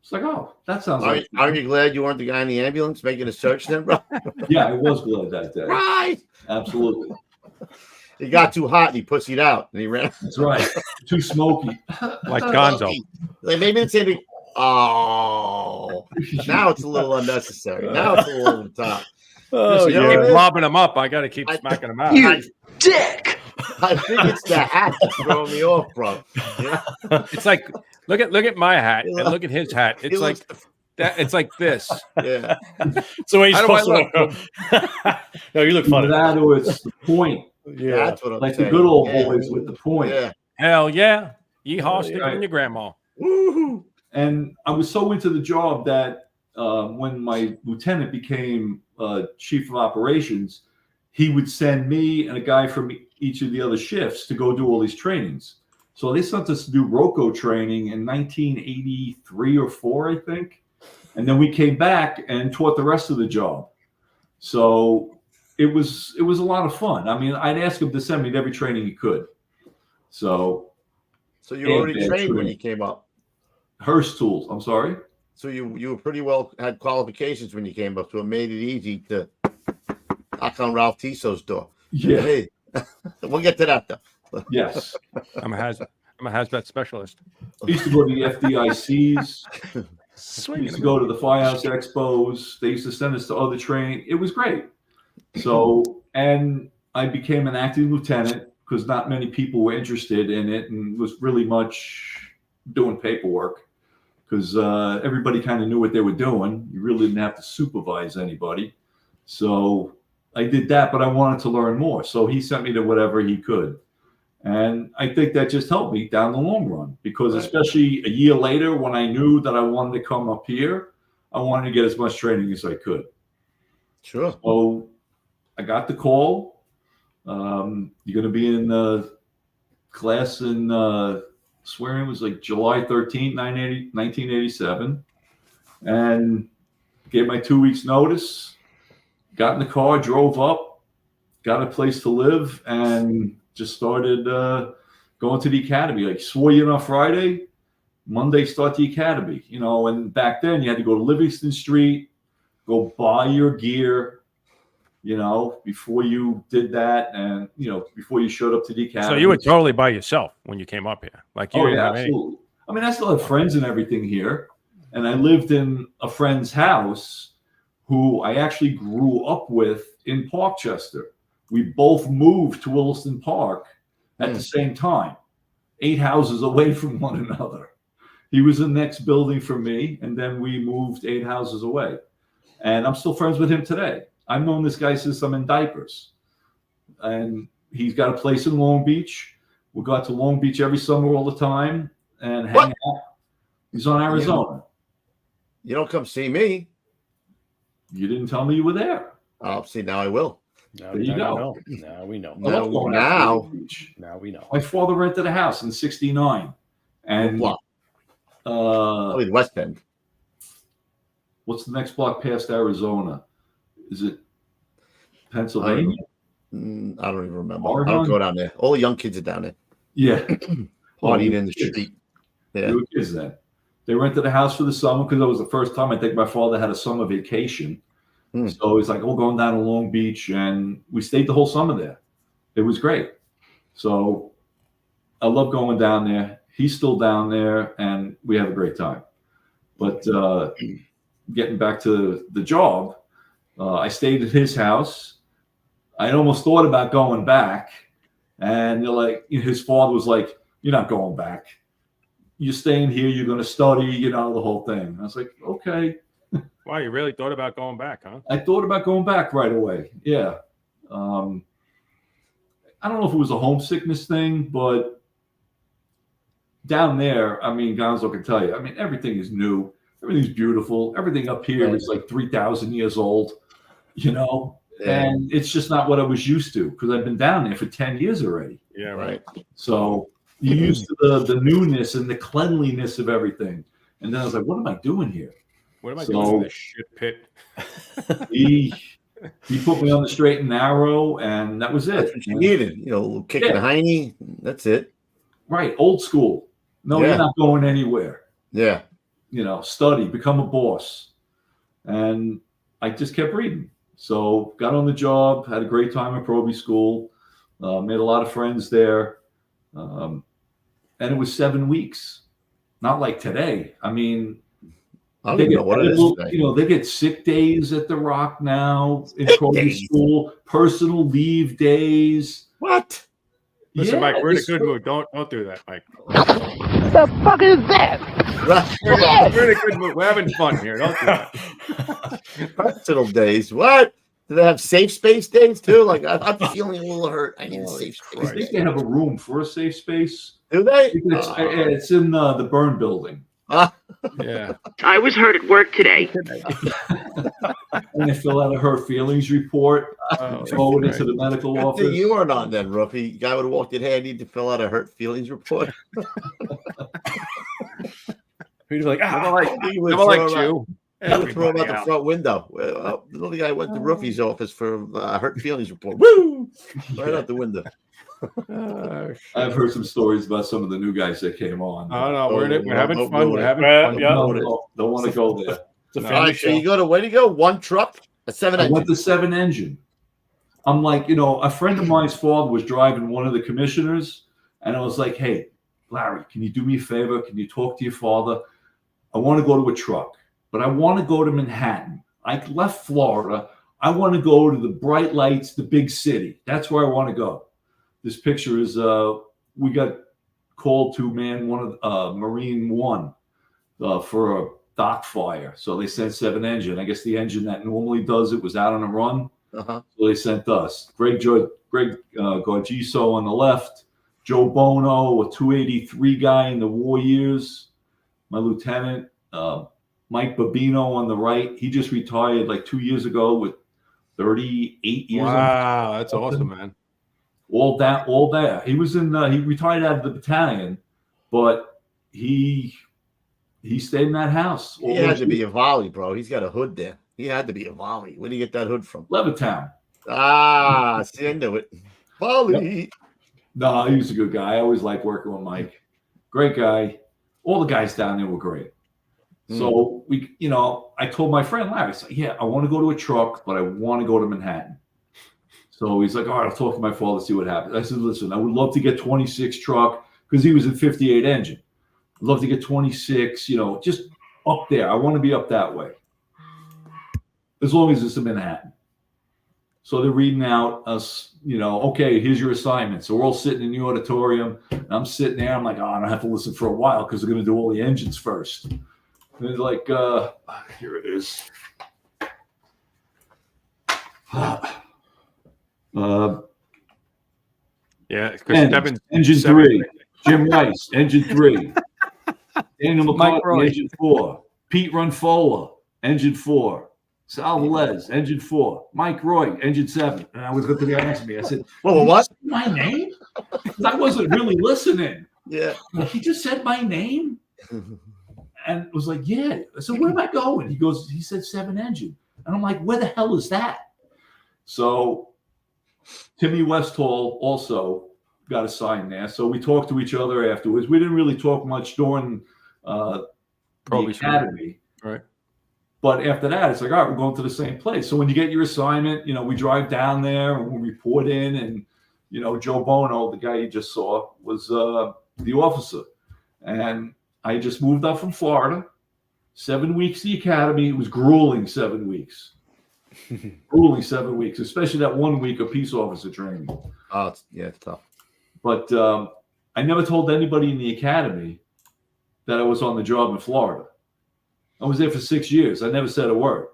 H: It's like, oh, that sounds like...
D: Aren't you glad you weren't the guy in the ambulance making a search then, bro?
H: Yeah, I was glad that day.
D: Right.
H: Absolutely.
D: It got too hot and he pussied out and he ran.
H: That's right. Too smoky.
E: Like Gonzo.
D: Like maybe it's in the... Oh. Now it's a little unnecessary. Now it's a little over the top.
E: Oh, you keep lobbing them up. I got to keep smacking them out.
D: You dick! I think it's the hat that's throwing me off, bro. Yeah.
E: It's like look at my hat and look at his hat. It's like that. It's like this.
D: Yeah.
F: So he's supposed to. No, you look funny.
H: That or it's the point.
F: Yeah,
D: that's what I'm
H: like
D: saying.
H: the good old boys with the point.
D: Yeah.
E: Hell yeah! Yeehaw, stick in your grandma.
D: Woo-hoo.
H: And I was so into the job that when my lieutenant became chief of operations, he would send me and a guy from each of the other shifts to go do all these trainings. So they sent us to do ROCO training in 1983 or 4, I think. And then we came back and taught the rest of the job. So it was a lot of fun. I mean, I'd ask him to send me to every training he could. So
D: you were already trained when you came up.
H: Hearst Tools. I'm sorry.
D: So you were pretty well had qualifications when you came up, so it made it easy to knock on Ralph Tisso's door.
H: Yeah.
D: Hey, we'll get to that though.
H: Yes.
E: I'm a hazmat specialist.
H: I used to go to the FDICs. I used to go to the Firehouse Expos. They used to send us to other training. It was great. So, and I became an acting lieutenant because not many people were interested in it and was really much doing paperwork because everybody kind of knew what they were doing. You really didn't have to supervise anybody. So I did that, but I wanted to learn more. So he sent me to whatever he could. And I think that just helped me down the long run because especially a year later when I knew that I wanted to come up here, I wanted to get as much training as I could.
D: Sure.
H: So I got the call. You're going to be in the class in swearing was like July 13th, 1987. And gave my 2 weeks notice, got in the car, drove up, got a place to live, and just started going to the academy. Like swore in on Friday, Monday start the academy. And back then you had to go to Livingston Street, go buy your gear, before you did that, and before you showed up to the academy.
E: So you were totally by yourself when you came up here. Like you
H: yeah, absolutely. I mean, I still have friends and everything here, and I lived in a friend's house who I actually grew up with in Parkchester. We both moved to Williston Park at the same time, 8 houses away from one another. He was the next building from me, and then we moved 8 houses away. And I'm still friends with him today. I've known this guy since I'm in diapers. And he's got a place in Long Beach. We go out to Long Beach every summer all the time and hang out. He's on Arizona.
D: You don't come see me.
H: You didn't tell me you were there.
D: Oh, see, now I will.
H: There you go.
F: Now we know.
D: Now
F: we know.
H: My father rented a house in '69, and
D: what? West End.
H: What's the next block past Arizona? Is it Pennsylvania?
D: I don't even remember.
H: Oregon?
D: I don't go down there. All the young kids are down there.
H: Yeah,
D: Partying in the street. Yeah,
H: we were kids then. They rented a house for the summer because it was the first time I think my father had a summer vacation. So he's like, "Oh, going down to Long Beach," and we stayed the whole summer there. It was great. So I love going down there. He's still down there, and we have a great time. But getting back to the job, I stayed at his house. I almost thought about going back, and his father was like, "You're not going back. You're staying here. You're going to study. The whole thing." I was like, "Okay."
E: Wow, you really thought about going back, huh?
H: I thought about going back right away. Yeah. I don't know if it was a homesickness thing, but down there, I mean, Gonzo can tell you, I mean, everything is new. Everything's beautiful. Everything up here is like 3,000 years old, and it's just not what I was used to because I've been down there for 10 years already.
E: Yeah, right.
H: So you're used to the newness and the cleanliness of everything. And then I was like, what am I doing here?
E: What am I doing in this shit pit?
H: He put me on the straight and narrow, and that was it.
D: That's what you needed. A little kick in the hiney. That's it.
H: Right. Old school. No, you're not going anywhere.
D: Yeah.
H: Study, become a boss. And I just kept reading. So got on the job, had a great time at Proby School, made a lot of friends there. And it was 7 weeks. Not like today. I mean,
D: I don't even know what it is today.
H: They get sick days at the Rock now in Proby School, personal leave days.
D: What?
E: Listen, Mike, we're in a good mood. Don't do that, Mike.
B: The fuck is that?
E: We're in a good mood. We're having fun here. Don't do that.
D: Personal days. What? Do they have safe space days too? Like I'm feeling a little hurt. I need a safe space.
H: I think they have a room for a safe space.
D: Do they?
H: It's in the burn building.
E: Yeah.
J: I was hurt at work today.
H: And they fill out a her feelings report, forward into the medical office.
D: You weren't on then, Ruffy. Guy would have walked in here. I need to fill out a hurt feelings report.
F: He'd be like,
D: he would throw him out the front window. The other guy went to Ruffy's office for a hurt feelings report. Woo! Right out the window.
H: I've heard some stories about some of the new guys that came on.
E: No, we're having fun. We're having fun.
H: Don't want to go there.
F: It's a
D: All right, so you go to where do you go? One truck, a 7-engine.
H: I went to 7-engine. I'm like, a friend of mine's father was driving one of the commissioners, and I was like, hey, Larry, can you do me a favor? Can you talk to your father? I want to go to a truck, but I want to go to Manhattan. I left Florida. I want to go to the bright lights, the big city. That's where I want to go. This picture is we got called to man one of Marine One for a dock fire. So they sent 7-engine. I guess the engine that normally does it was out on a run. So they sent us. Greg Gargiso on the left, Joe Bono, a 283 guy in the war years, my lieutenant, Mike Babino on the right. He just retired like 2 years ago with 38 years.
E: Wow, that's awesome, man.
H: All that. He was in. He retired out of the battalion, but he stayed in that house.
D: He had to be a volley, bro. He's got a hood there. He had to be a volley. Where do you get that hood from?
H: Levittown.
D: See, I knew it. Volley.
H: Yep. No, he was a good guy. I always liked working with Mike. Great guy. All the guys down there were great. So I told my friend Larry, I said, yeah, I want to go to a truck, but I want to go to Manhattan. So he's like, all right, I'll talk to my father, see what happens. I said, listen, I would love to get 26 truck because he was in 58 engine. I'd love to get 26, just up there. I want to be up that way. As long as it's in Manhattan. So they're reading out us, okay, here's your assignment. So we're all sitting in the auditorium. And I'm sitting there. I'm like, I don't have to listen for a while because they're going to do all the engines first. And they're like, here it is.
E: Yeah, because
H: engine 3. Jim Rice, engine 3. Daniel
E: Mike
H: McCarthy,
E: Roy.
H: engine 4. Pete Runfola, engine 4. Sal Velez, engine 4. Mike Roy, engine 7. And I was looking at the guy next to me. I said,
D: Well, what?
H: My name? Because I wasn't really listening.
D: Yeah.
H: He just said my name. And it was like, yeah. I said, where am I going? He said 7 engine. And I'm like, where the hell is that? So Timmy Westall also got assigned there. So we talked to each other afterwards. We didn't really talk much during the academy.
E: Right.
H: But after that, it's like, all right, we're going to the same place. So when you get your assignment, we drive down there and we report in. And, Joe Bono, the guy you just saw, was the officer. And I just moved up from Florida. 7 weeks the academy. It was grueling 7 weeks. Grueling 7 weeks, especially that 1 week of peace officer training.
D: Oh, it's tough.
H: But I never told anybody in the academy that I was on the job in Florida. I was there for 6 years. I never said a word.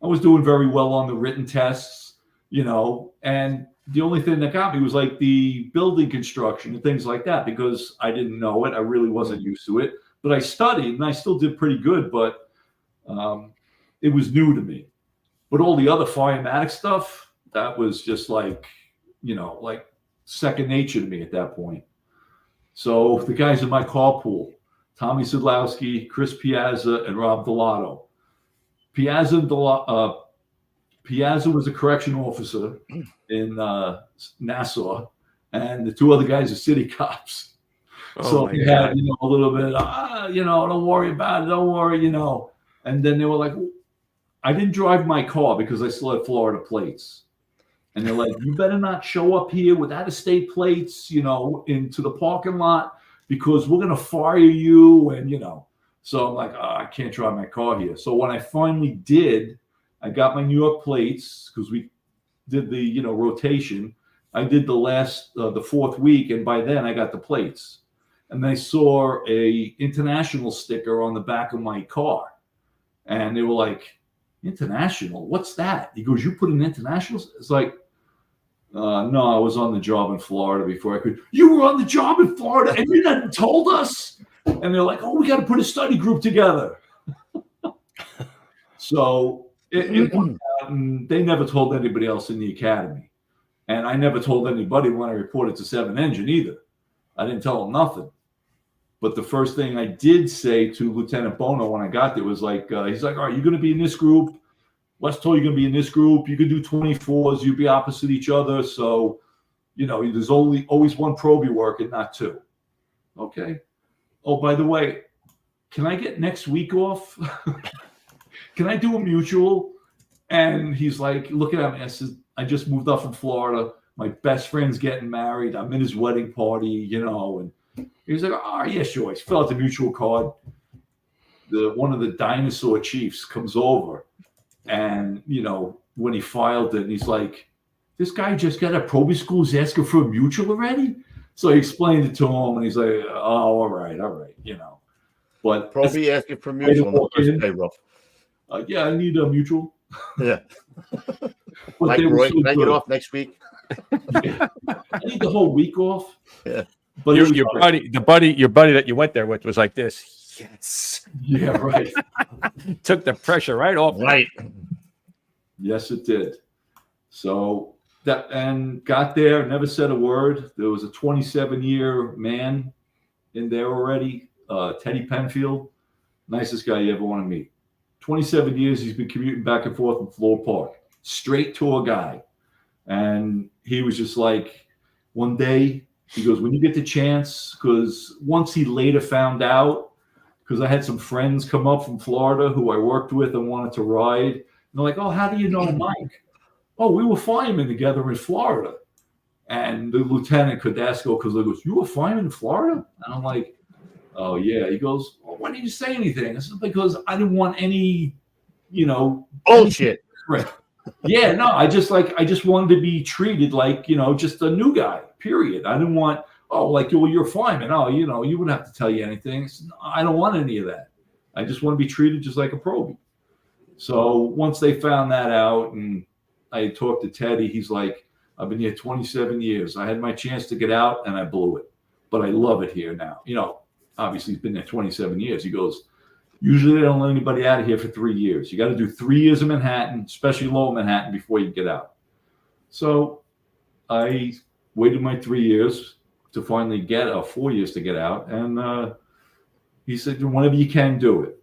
H: I was doing very well on the written tests, and the only thing that got me was like the building construction and things like that, because I didn't know it. I really wasn't used to it, but I studied and I still did pretty good, but it was new to me. But all the other firematic stuff, that was just like second nature to me at that point. So the guys in my carpool, Tommy Sidlowski, Chris Piazza, and Rob Delato. Piazza was a correction officer in Nassau, and the 2 other guys are city cops. So they had, a little bit, don't worry about it, don't worry, And then they were like, I didn't drive my car because I still had Florida plates. And they're like, you better not show up here with out-of-state plates, into the parking lot, because we're going to fire you. And, so I'm like, I can't drive my car here. So when I finally did, I got my New York plates because we did the, rotation. I did the 4th week. And by then I got the plates. And I saw a international sticker on the back of my car. And they were like, international? What's that? He goes, you put an international? It's like, no, I was on the job in Florida before I could. You were on the job in Florida and you hadn't told us? And they're like, oh, we got to put a study group together. So it went out, and they never told anybody else in the academy. And I never told anybody when I reported to 7 engine either. I didn't tell them nothing. But the first thing I did say to Lieutenant Bono when I got there was like, he's like, all right, you're going to be in this group. Wes told you going to be in this group. You can do 24s. You'll be opposite each other. So, there's always one probe you work and not 2. Okay. Oh, by the way, can I get next week off? Can I do a mutual? And he's like, looking at me. I said, I just moved up from Florida. My best friend's getting married. I'm in his wedding party, and he was like, oh, yeah, sure. He filled out the mutual card. One of the dinosaur chiefs comes over. And, when he filed it, and he's like, this guy just got a probie school. He's asking for a mutual already? So he explained it to him, and he's like, oh, all right. But
D: probie asking for mutual.
H: Yeah, I need a mutual.
D: Yeah.
H: Like
D: Roy, can I get off next week?
H: Yeah. I need the whole week off.
D: Yeah.
E: But your buddy that you went there with was like this. Yes.
H: Yeah, right.
E: Took the pressure right off.
D: Right.
H: Yes, it did. So and got there, never said a word. There was a 27-year man in there already, Teddy Penfield, nicest guy you ever want to meet. 27 years he's been commuting back and forth from Floor Park, straight tour guy. And he was just like, one day, he goes, when you get the chance, because once he later found out, because I had some friends come up from Florida who I worked with and wanted to ride. And they're like, oh, how do you know Mike? Oh, we were firemen together in Florida. And the lieutenant Cadasco, because he goes, you were fireman in Florida? And I'm like, oh, yeah. He goes, well, why didn't you say anything? I said, because I didn't want any,
D: bullshit.
H: Yeah, no, I just wanted to be treated like, just a new guy, period. I didn't want, you're a fireman. Oh, you wouldn't have to tell you anything. I said, no, I don't want any of that. I just want to be treated just like a probie. So once they found that out, and I talked to Teddy. He's like, I've been here 27 years. I had my chance to get out and I blew it, but I love it here now. You know, obviously he's been there 27 years. He goes, usually they don't let anybody out of here for 3 years. You got to do 3 years in Manhattan, especially lower Manhattan, before you get out. So I waited my 3 years to finally get 4 years to get out. And he said, whenever you can, do it.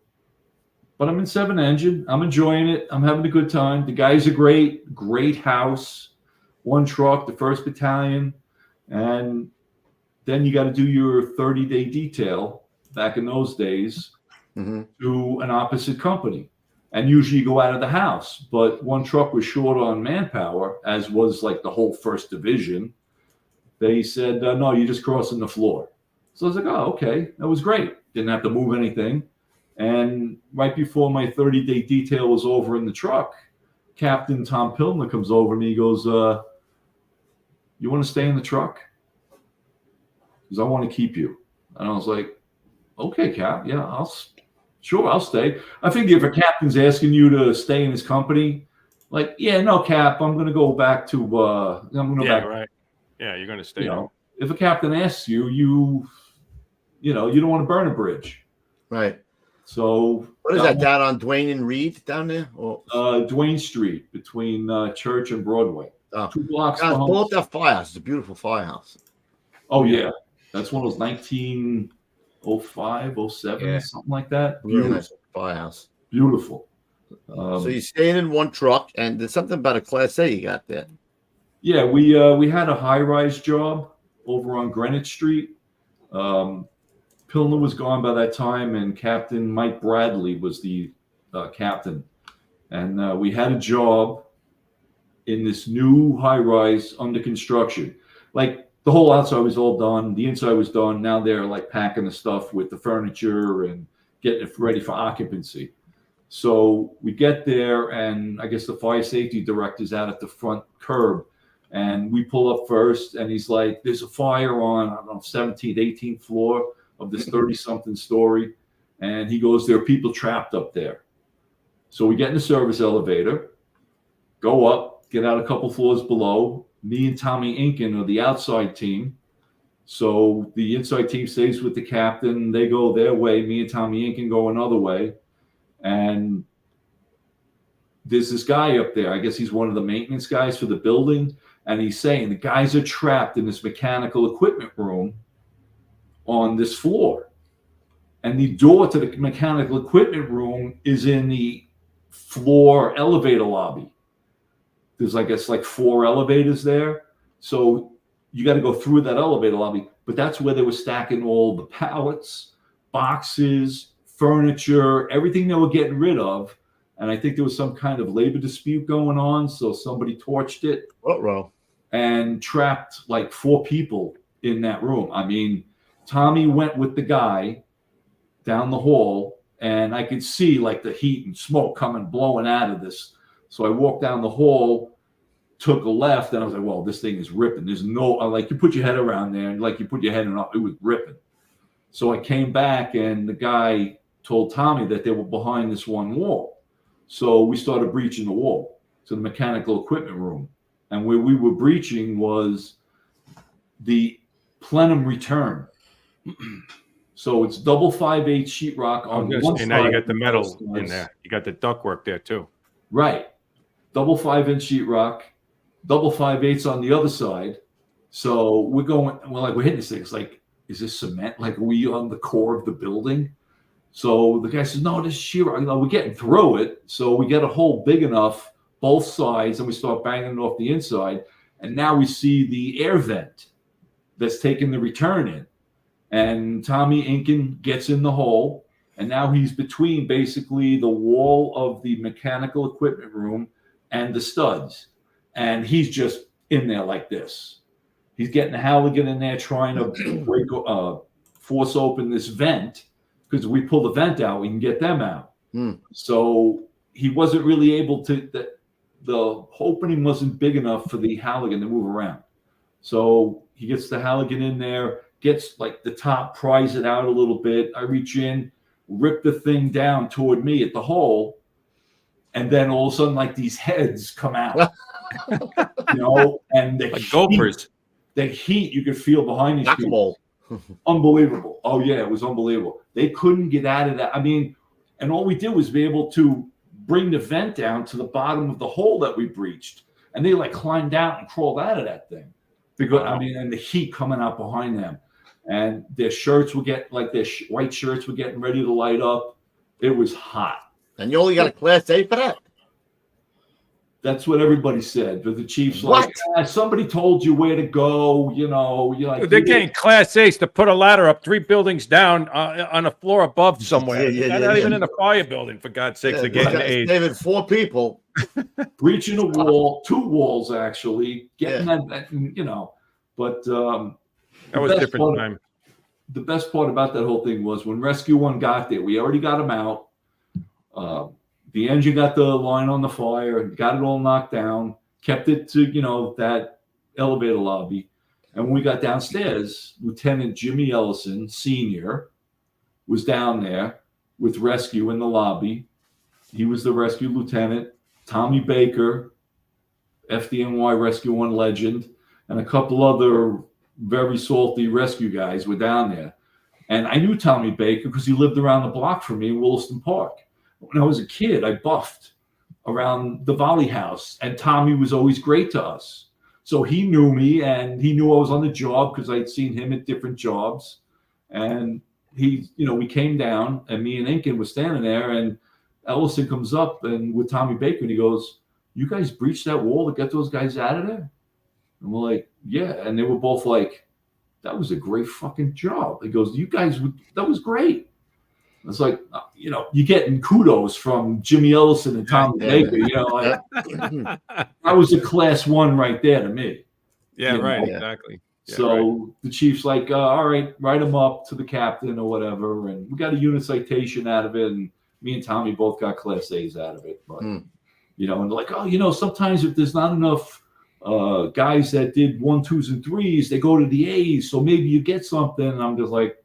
H: But I'm in 7 Engine. I'm enjoying it. I'm having a good time. The guys are great house, 1 truck, the 1st Battalion. And then you got to do your 30-day detail back in those days to an opposite company. And usually you go out of the house. But 1 truck was short on manpower, as was like the whole 1st Division. They said, no, you're just crossing the floor. So I was like, oh, okay. That was great. Didn't have to move anything. And right before my 30-day detail was over in the truck, Captain Tom Pilner comes over and he goes, you want to stay in the truck? Because I want to keep you. And I was like, okay, Cap. Yeah, I'll stay. I think if a captain's asking you to stay in his company, like, yeah, no, Cap, I'm going to go back to,
E: right. Yeah, you're going to stay.
H: You know, if a captain asks you, you don't want to burn a bridge.
D: Right.
H: So
D: what is that down on Duane and Reed down there? Or
H: Duane Street between Church and Broadway. 2 blocks.
D: Both that firehouse. It's a beautiful firehouse.
H: Oh yeah, that's one of those 1905, 07, something like that.
D: Really nice firehouse.
H: Beautiful.
D: So you're staying in 1 truck, and there's something about a Class A you got there.
H: Yeah, we had a high-rise job over on Greenwich Street. Pilner was gone by that time, and Captain Mike Bradley was the captain. And we had a job in this new high-rise under construction. Like, the whole outside was all done. The inside was done. Now they're, like, packing the stuff with the furniture and getting it ready for occupancy. So we get there, and I guess the fire safety director's out at the front curb. And we pull up first, and he's like, there's a fire on, I don't know, 17th, 18th floor of this 30-something story. And he goes, there are people trapped up there. So we get in the service elevator, go up, get out a couple floors below. Me and Tommy Inkin are the outside team. So the inside team stays with the captain. They go their way. Me and Tommy Inkin go another way. And there's this guy up there. I guess he's one of the maintenance guys for the building. And he's saying the guys are trapped in this mechanical equipment room on this floor. And the door to the mechanical equipment room is in the floor elevator lobby. There's, I guess, like 4 elevators there. So you got to go through that elevator lobby. But that's where they were stacking all the pallets, boxes, furniture, everything they were getting rid of. And I think there was some kind of labor dispute going on. So somebody torched it.
D: Uh-oh.
H: And trapped like 4 people in that room. I mean, Tommy went with the guy down the hall, and I could see like the heat and smoke blowing out of this. So I walked down the hall, took a left, and I was like, well, this thing is ripping. There's no, like, you put your head around there, and like you put your head in, it was ripping. So I came back, and the guy told Tommy that they were behind this one wall. So we started breaching the wall to the mechanical equipment room. And where we were breaching was the plenum return. So it's double 5/8 sheetrock on one side.
E: And now you got the metal in there. You got the ductwork there too.
H: Right. Double 5-inch sheetrock, double 5/8 on the other side. So we're hitting this thing. It's like, is this cement? Like, are we on the core of the building? So the guy says, no, this is sheetrock. We're getting through it. So we get a hole big enough, both sides, and we start banging it off the inside. And now we see the air vent that's taking the return in. And Tommy Inkin gets in the hole, and now he's between basically the wall of the mechanical equipment room and the studs. And he's just in there like this. He's getting the Halligan in there trying to force open this vent, because if we pull the vent out, we can get them out. So he wasn't really able to, the opening wasn't big enough for the Halligan to move around. So he gets the Halligan in there, gets like the top, pries it out a little bit. I reach in, rip the thing down toward me at the hole, and then all of a sudden, like, these heads come out. And the
E: Like gophers.
H: The heat you could feel behind these people. Unbelievable. Oh, yeah, it was unbelievable. They couldn't get out of that. I mean, and all we did was be able to bring the vent down to the bottom of the hole that we breached. And they like climbed out and crawled out of that thing. Because, I mean, and the heat coming out behind them. And their shirts would get, like their white shirts were getting ready to light up. It was hot.
D: And you only got a Class A for that?
H: That's what everybody said. But the Chiefs like, somebody told you where to go, You're like,
E: they're getting Class A's to put a ladder up 3 buildings down on a floor above somewhere. Not even in a fire building, for God's sakes. They're getting A's.
D: David, 4 people.
H: Breaching a wall, 2 walls, actually. Getting that, But
E: that was a different time.
H: The best part about that whole thing was when Rescue 1 got there, we already got them out. The engine got the line on the fire, got it all knocked down, kept it to, that elevator lobby. And when we got downstairs, Lieutenant Jimmy Ellison, Sr., was down there with rescue in the lobby. He was the rescue lieutenant. Tommy Baker, FDNY Rescue 1 legend, and a couple other very salty rescue guys were down there. And I knew Tommy Baker because he lived around the block from me in Williston Park. When I was a kid, I buffed around the Volley House, and Tommy was always great to us. So he knew me, and he knew I was on the job because I'd seen him at different jobs. And we came down, and me and Inkin was standing there, and Ellison comes up and with Tommy Baker, and he goes, "You guys breached that wall to get those guys out of there?" And we're like, "Yeah." And they were both like, "That was a great fucking job." He goes, "You guys, that was great." It's like, you're getting kudos from Jimmy Ellison and Tommy Baker. That was a Class 1 right there to me.
E: Yeah, right, exactly. Yeah,
H: so the Chief's like, all right, write him up to the captain or whatever. And we got a unit citation out of it. And me and Tommy both got Class A's out of it. But, and they're like, sometimes if there's not enough guys that did 1, 2s, and 3s, they go to the A's. So maybe you get something. And I'm just like,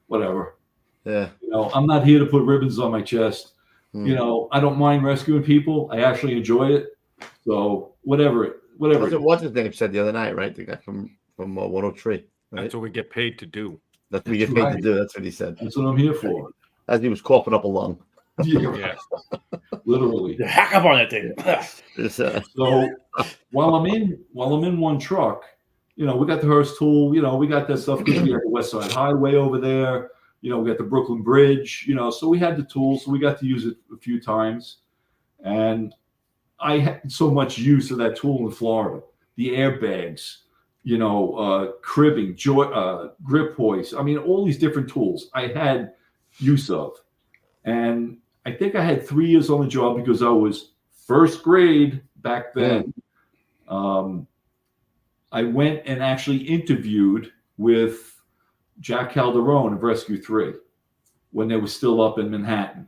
H: whatever.
D: Yeah.
H: I'm not here to put ribbons on my chest. I don't mind rescuing people. I actually enjoy it. So whatever.
D: What's his name said the other night, right? The guy from 103. Right?
E: That's what we get paid to do.
D: That's what we get paid to do. That's what he said.
H: That's what I'm here for.
D: As he was coughing up a lung.
H: Yeah. Literally.
F: Hack up on that thing.
H: So while I'm in one truck, we got the Hearst tool. We got that stuff because we got the West Side Highway over there. We got the Brooklyn Bridge, so we had the tools, so we got to use it a few times. And I had so much use of that tool in Florida. The airbags, cribbing, grip hoist. I mean, all these different tools I had use of. And I think I had 3 years on the job because I was first grade back then. I went and actually interviewed with Jack Calderon of Rescue 3 when they were still up in Manhattan.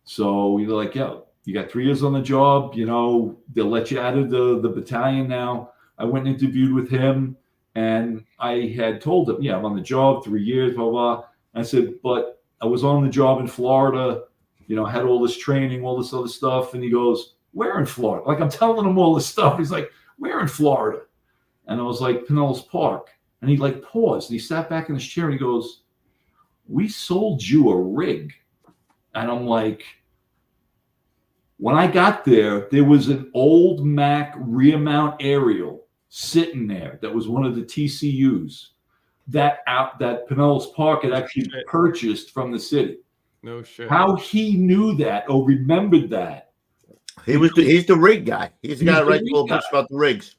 H: So we were like, yo, you got 3 years on the job, they'll let you out of the battalion now. I went and interviewed with him, and I had told him, I'm on the job, 3 years, blah, blah. I said, but I was on the job in Florida, I had all this training, all this other stuff. And he goes, where in Florida? Like, I'm telling him all this stuff. He's like, where in Florida? And I was like, Pinellas Park. And he like paused and he sat back in his chair and he goes, we sold you a rig. And I'm like, when I got there, there was an old Mac rear mount aerial sitting there that was one of the TCUs that Pinellas Park had actually purchased from the city.
E: No shit.
H: How he knew that or remembered that.
D: He's the rig guy. He's the guy that writes a little books about the rigs.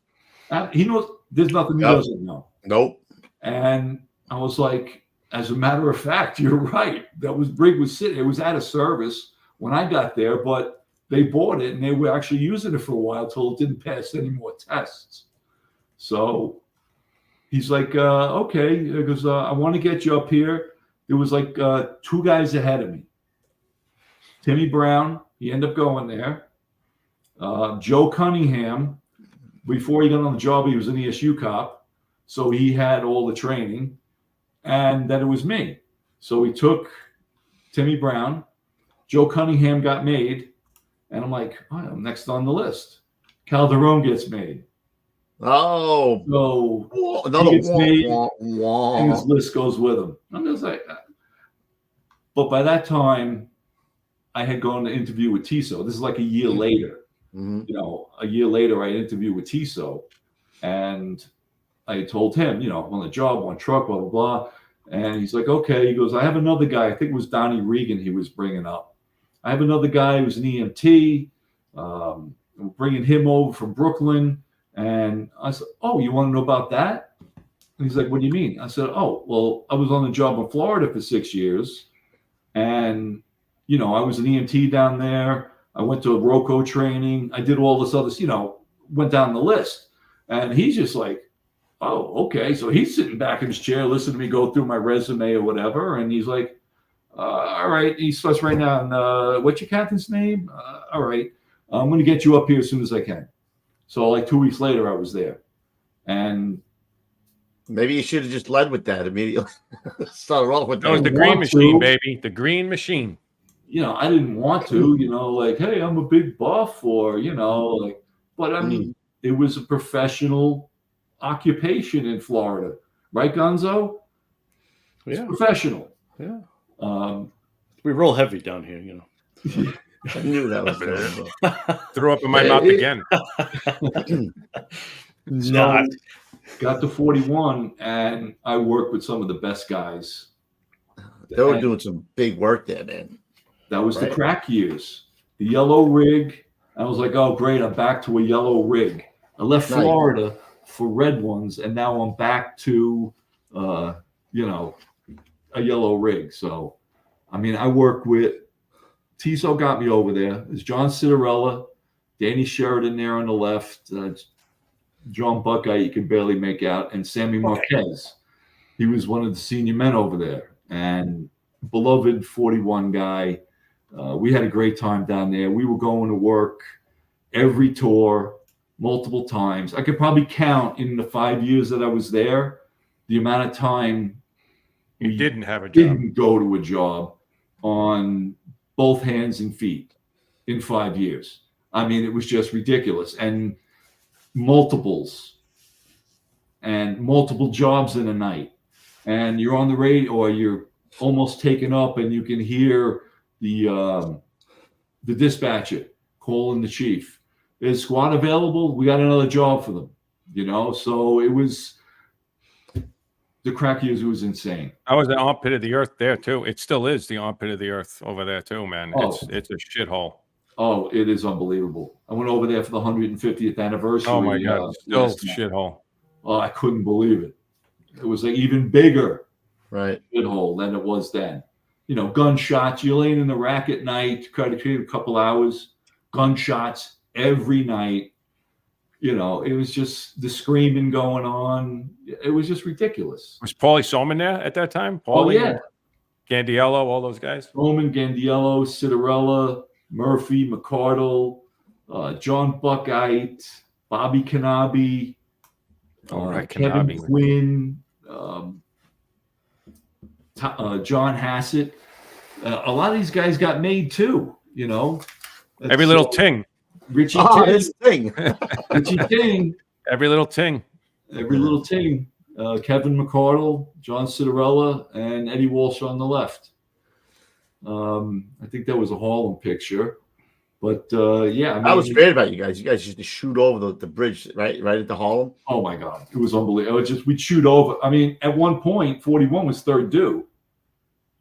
H: He knows there's nothing he doesn't know.
D: Nope.
H: And I was like, as a matter of fact, you're right. That rig was sitting. It was out of service when I got there, but they bought it and they were actually using it for a while till it didn't pass any more tests. So he's like, okay, because I want to get you up here. There was like 2 guys ahead of me. Timmy Brown, he ended up going there. Joe Cunningham, before he got on the job, he was an ESU cop. So he had all the training, and then it was me. So we took Timmy Brown, Joe Cunningham got made, and I'm like, I'm next on the list. Calderon gets made.
D: Oh,
H: So
D: another
H: he gets made,
D: wah.
H: and his list goes with him. I'm just like, but by that time, I had gone to interview with Tiso. This is like a year later.
D: Mm-hmm.
H: You know, a year later, I interviewed with Tiso, and I told him, you know, on the job, on truck, blah, blah, blah. And he's like, okay. He goes, I have another guy. I think it was Donnie Regan he was bringing up. I have another guy who's an EMT. We're bringing him over from Brooklyn. And I said, oh, you want to know about that? And he's like, what do you mean? I said, oh, well, I was on the job in Florida for 6 years. And, you know, I was an EMT down there. I went to a ROCO training. I did all this other, you know, went down the list. And he's just like, oh, okay. So he's sitting back in his chair, listening to me go through my resume or whatever. And he's like, all right. He starts right now. What's your captain's name? All right. I'm going to get you up here as soon as I can. So like 2 weeks later, I was there. And
D: maybe you should have just led with that immediately. Started off with
E: that. Was the green machine, baby. The green machine.
H: You know, I didn't want to, you know, like, hey, I'm a big buff, or, you know, like, but I mean, it was a professional occupation in Florida, right, Gonzo? It's professional.
F: Yeah. We roll heavy down here, you know.
D: I knew that was there.
E: Threw up in my mouth again.
H: So, got to 41, and I worked with some of the best guys.
D: They were doing some big work there, man.
H: That was the crack years. The yellow rig. I was like, oh, great, I'm back to a yellow rig. I left Florida for red ones, and now I'm back to, you know, a yellow rig. So, I mean, I work with Tiso got me over there. There's John Citarella, Danny Sheridan there on the left, John Buckeye, you can barely make out, and Sammy Marquez. He was one of the senior men over there, and beloved 41 guy. We had a great time down there. We were going to work every tour multiple times. I could probably count in the 5 years that I was there the amount of time
E: you didn't have a job,
H: didn't go to a job on both hands and feet in 5 years. I mean, it was just ridiculous. And multiples and multiple jobs in a night. And you're on the radio, or you're almost taken up, and you can hear the dispatcher calling the chief. Is squad available? We got another job for them. You know, so it was the crack years. It was insane.
E: I was the armpit of the earth there too. It still is the armpit of the earth over there too, man. It's a shithole.
H: Oh, it is unbelievable. I went over there for the 150th anniversary.
E: Oh my God, still shithole.
H: Oh, I couldn't believe it. It was like even bigger
D: shithole
H: than it was then. You know, gunshots. You're laying in the rack at night, try to take a couple hours. Gunshots every night. You know, it was just the screaming going on. It was just ridiculous.
E: Was Paulie Soman there at that time? Paulie, Gandiello, all those guys?
H: Soman, Gandiello, Citarella, Murphy, McCardle, John Buckite, Bobby Kanabe, Kevin Quinn, John Hassett. A lot of these guys got made too, you know.
E: Every little ting.
H: Richie
D: Ting.
H: Richie Ting.
E: Every little ting.
H: Every little ting. Kevin McCardle, John Citarella, and Eddie Walsh on the left. I think that was a Harlem picture. But yeah, I mean,
D: that was great about you guys. You guys used to shoot over the bridge, right at the Harlem.
H: Oh my God, it was unbelievable. It was just we'd shoot over. I mean, at one point, 41 was third due,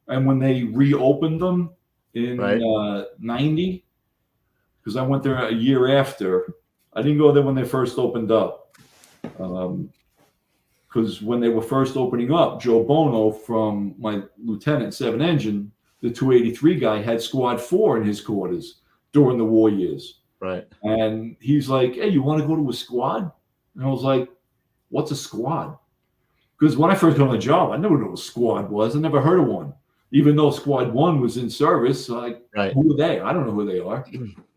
H: and when they reopened them in 90, because I went there a year after. I didn't go there when they first opened up, because when they were first opening up, Joe Bono from my lieutenant 7 Engine, the 283 guy, had Squad 4 in his quarters during the war years.
D: Right.
H: And he's like, hey, you want to go to a squad? And I was like, what's a squad? Because when I first got on the job, I never knew what a squad was. I never heard of one. Even though Squad 1 was in service, like, who are they? I don't know who they are.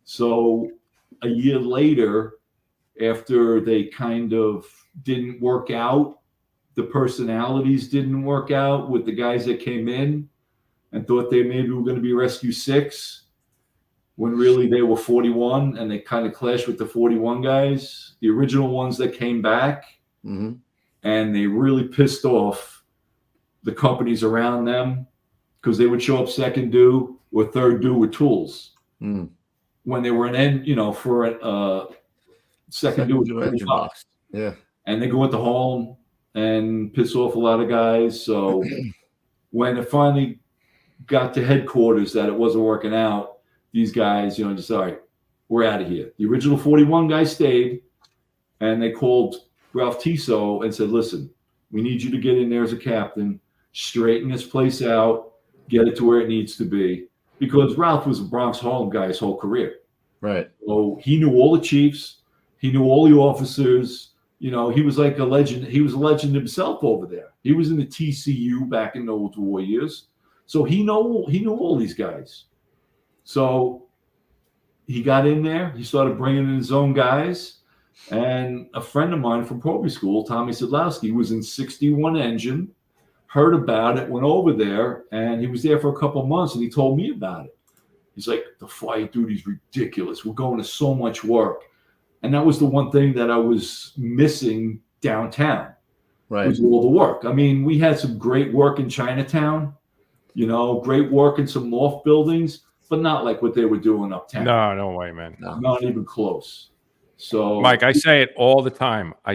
H: So a year later, after they kind of didn't work out, the personalities didn't work out with the guys that came in and thought they maybe were going to be Rescue 6, when really they were 41, and they kind of clashed with the 41 guys, the original ones that came back,
D: Mm-hmm.
H: and they really pissed off the companies around them because they would show up second due or third due with tools when they were for a second due
D: engine box. Yeah.
H: And they go into home and piss off a lot of guys. So when it finally got to headquarters that it wasn't working out, these guys, just, all right, we're out of here. The original 41 guys stayed, and they called Ralph Tiso and said, listen, we need you to get in there as a captain, straighten this place out, get it to where it needs to be. Because Ralph was a Bronx Harlem guy his whole career.
D: Right.
H: So he knew all the chiefs. He knew all the officers. He was like a legend. He was a legend himself over there. He was in the TCU back in those war years. So he knew all these guys. So he got in there. He started bringing in his own guys. And a friend of mine from Proby School, Tommy Sedlowski, was in 61 engine, heard about it, went over there, and he was there for a couple months, and he told me about it. He's like, the flight duty's ridiculous. We're going to so much work. And that was the one thing that I was missing downtown.
D: Right.
H: Was all the work. I mean, we had some great work in Chinatown, great work in some loft buildings, but not like what they were doing uptown.
E: No way, man.
H: No. Not even close. So,
E: Mike, I say it all the time. I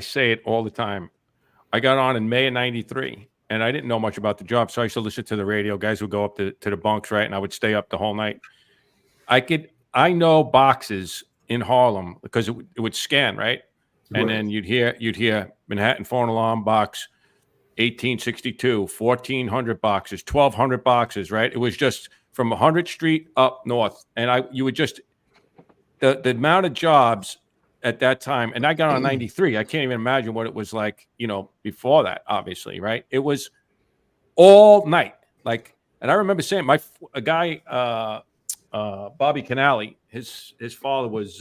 E: got on in May of '93, and I didn't know much about the job, so I used to listen to the radio. Guys would go up to the bunks, right, and I would stay up the whole night. I know boxes in Harlem because it would scan, right? And then you'd hear Manhattan phone alarm box 1862, 1400 boxes, 1200 boxes, right? It was just from 100th Street up north, and you would just the amount of jobs at that time, and I got on 93. I can't even imagine what it was like, before that, obviously, right? It was all night, and I remember saying a guy, Bobby Canali, his father was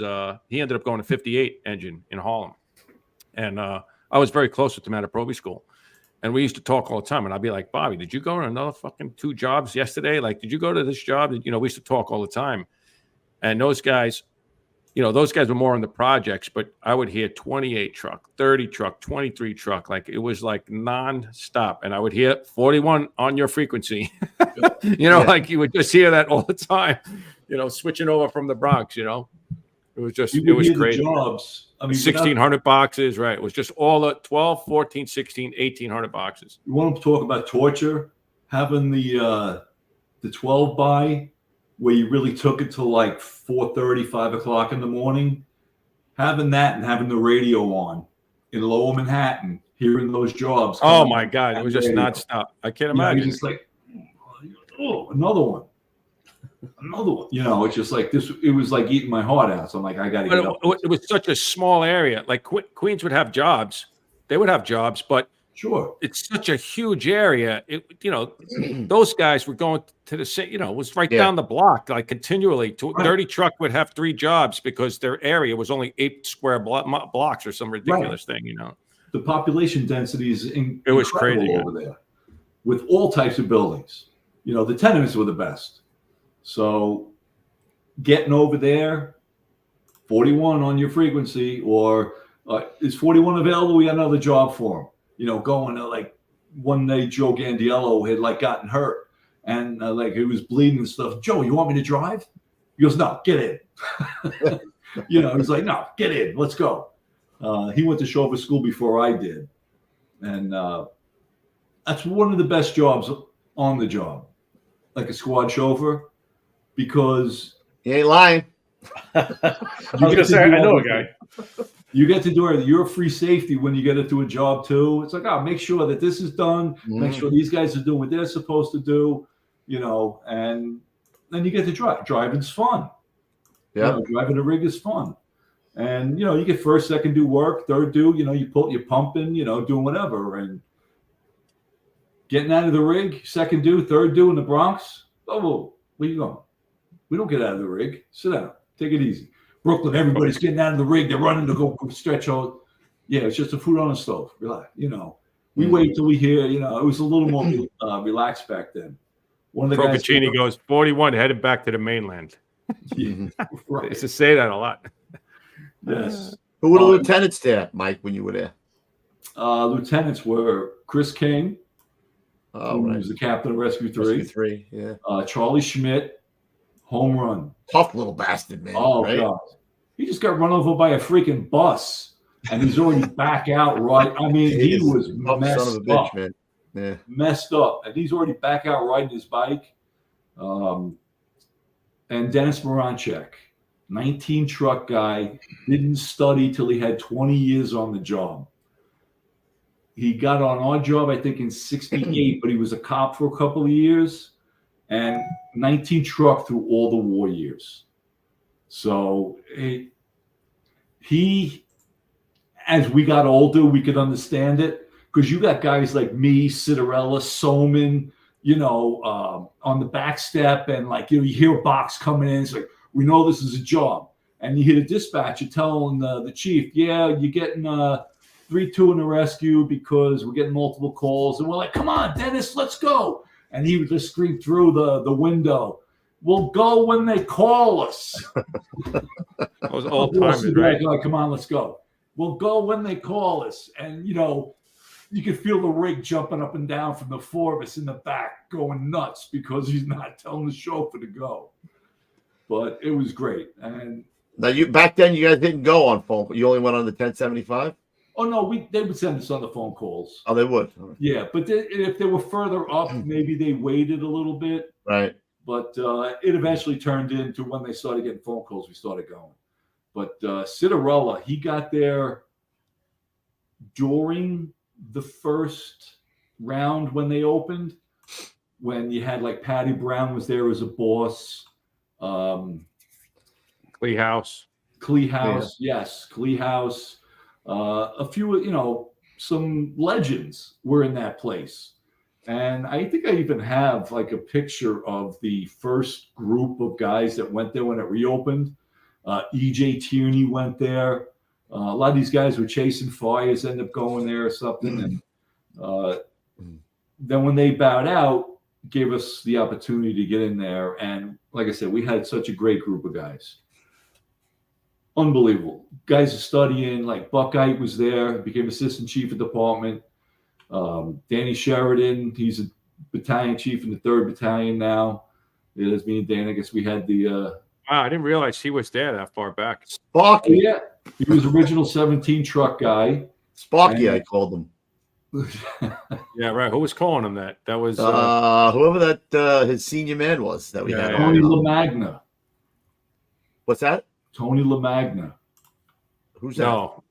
E: he ended up going to 58 engine in Harlem, and I was very close with him at a Proby School, and we used to talk all the time. And I'd be like, Bobby, did you go to another fucking 2 jobs yesterday? Like, did you go to this job? We used to talk all the time, and those guys were more on the projects, but I would hear 28 truck, 30 truck, 23 truck. Like, it was like nonstop. And I would hear 41 on your frequency. Like you would just hear that all the time, switching over from the Bronx, It was just, it was crazy.
H: Jobs. I mean,
E: 1,600 boxes, right? It was just all the 12, 14, 16, 1,800 boxes.
H: You want to talk about torture? Having the 12 by, where you really took it to like 4:30, 5 o'clock in the morning, having that and having the radio on in Lower Manhattan, hearing those jobs.
E: Oh my God, it was just nonstop. I can't imagine.
H: It's like, oh, another one. It's just like this. It was like eating my heart out. So I'm like, I got to get up.
E: It was such a small area. Like Queens would have jobs. They would have jobs, but
H: sure,
E: it's such a huge area. Those guys were going to the same. It was right down the block, like continually. 30 truck would have 3 jobs because their area was only 8 square blocks or some ridiculous thing.
H: The population density is
E: it was crazy
H: over there, with all types of buildings. The tenements were the best. So getting over there, 41 on your frequency, or is 41 available? We got another job for him. Going to like one day, Joe Gandiello had gotten hurt and he was bleeding and stuff. Joe, you want me to drive? He goes, no, get in. He's like, no, get in. Let's go. He went to chauffeur school before I did. And that's one of the best jobs on the job, like a squad chauffeur, because
D: he ain't lying.
F: I was going to say, I know a guy.
H: You get to do it. You're a free safety when you get into a job too. It's like, make sure that this is done. Make sure these guys are doing what they're supposed to do, and then you get to drive. Driving's fun.
D: Yeah.
H: Driving a rig is fun. And, you get first, second do work, third do, you're pumping, doing whatever. And getting out of the rig, second do, third do in the Bronx. Oh, where you going? We don't get out of the rig. Sit down. Take it easy. Brooklyn, everybody's getting out of the rig. They're running to go stretch out. Yeah, it's just a food on the stove. Relax. We wait till we hear, it was a little more relaxed back then. One of the
E: Procaccini goes 41 headed back to the mainland.
H: Yeah,
E: I
H: right.
E: used to say that a lot.
H: Yes.
D: Who were the lieutenants there, Mike, when you were there?
H: Lieutenants were Chris King, who was the captain of Rescue 3.
D: Rescue 3, yeah.
H: Charlie Schmidt, home run.
D: Tough little bastard, man.
H: Oh,
D: right?
H: God. He just got run over by a freaking bus, and he's already back out, right? I mean, he was messed
D: son of a bitch,
H: up.
D: man. Yeah.
H: Messed up. And he's already back out riding his bike. And Dennis Moranchek, 19 truck guy, didn't study till he had 20 years on the job. He got on our job, I think, in 68, but he was a cop for a couple of years, and 19 truck through all the war years. So he, as we got older, we could understand it, because you got guys like me, Citarella, Soman, on the back step, and you hear a box coming in. It's like, we know this is a job. And you hear the dispatcher telling the chief, yeah, you're getting 3-2 in the rescue because we're getting multiple calls. And we're like, come on, Dennis, let's go. And he would just scream through the window, we'll go when they call us.
E: Those old timers, right?
H: Like, come on, let's go. We'll go when they call us. And, you could feel the rig jumping up and down from the four of us in the back going nuts because he's not telling the chauffeur to go. But it was great. And
D: now, back then, you guys didn't go on phone. You only went on the 1075?
H: Oh, no, they would send us on the phone calls.
D: Oh, they would?
H: Yeah, but if they were further up, maybe they waited a little bit.
D: Right.
H: But it eventually turned into when they started getting phone calls, we started going. But Citarella, he got there during the first round when they opened, when you had Patty Brown was there as a boss.
E: Clee House.
H: Yes, Clee House. A few, some legends were in that place. And I think I even have a picture of the first group of guys that went there when it reopened. E.J. Tierney went there. A lot of these guys were chasing fires, ended up going there or something. And then when they bowed out, gave us the opportunity to get in there. And like I said, we had such a great group of guys. Unbelievable. Guys are studying, Buckeye was there, became assistant chief of department. Danny Sheridan, he's a battalion chief in the 3rd Battalion now. Yeah, that's me and Dan. I guess we had the...
E: Wow, I didn't realize he was there that far back.
D: Sparky.
H: Yeah, he was original 17 truck guy.
D: Sparky, I called him.
E: Yeah, right. Who was calling him that? That was...
D: whoever that his senior man was that we had on.
H: Tony LaMagna.
D: What's that?
H: Tony LaMagna.
D: Who's that?
E: No.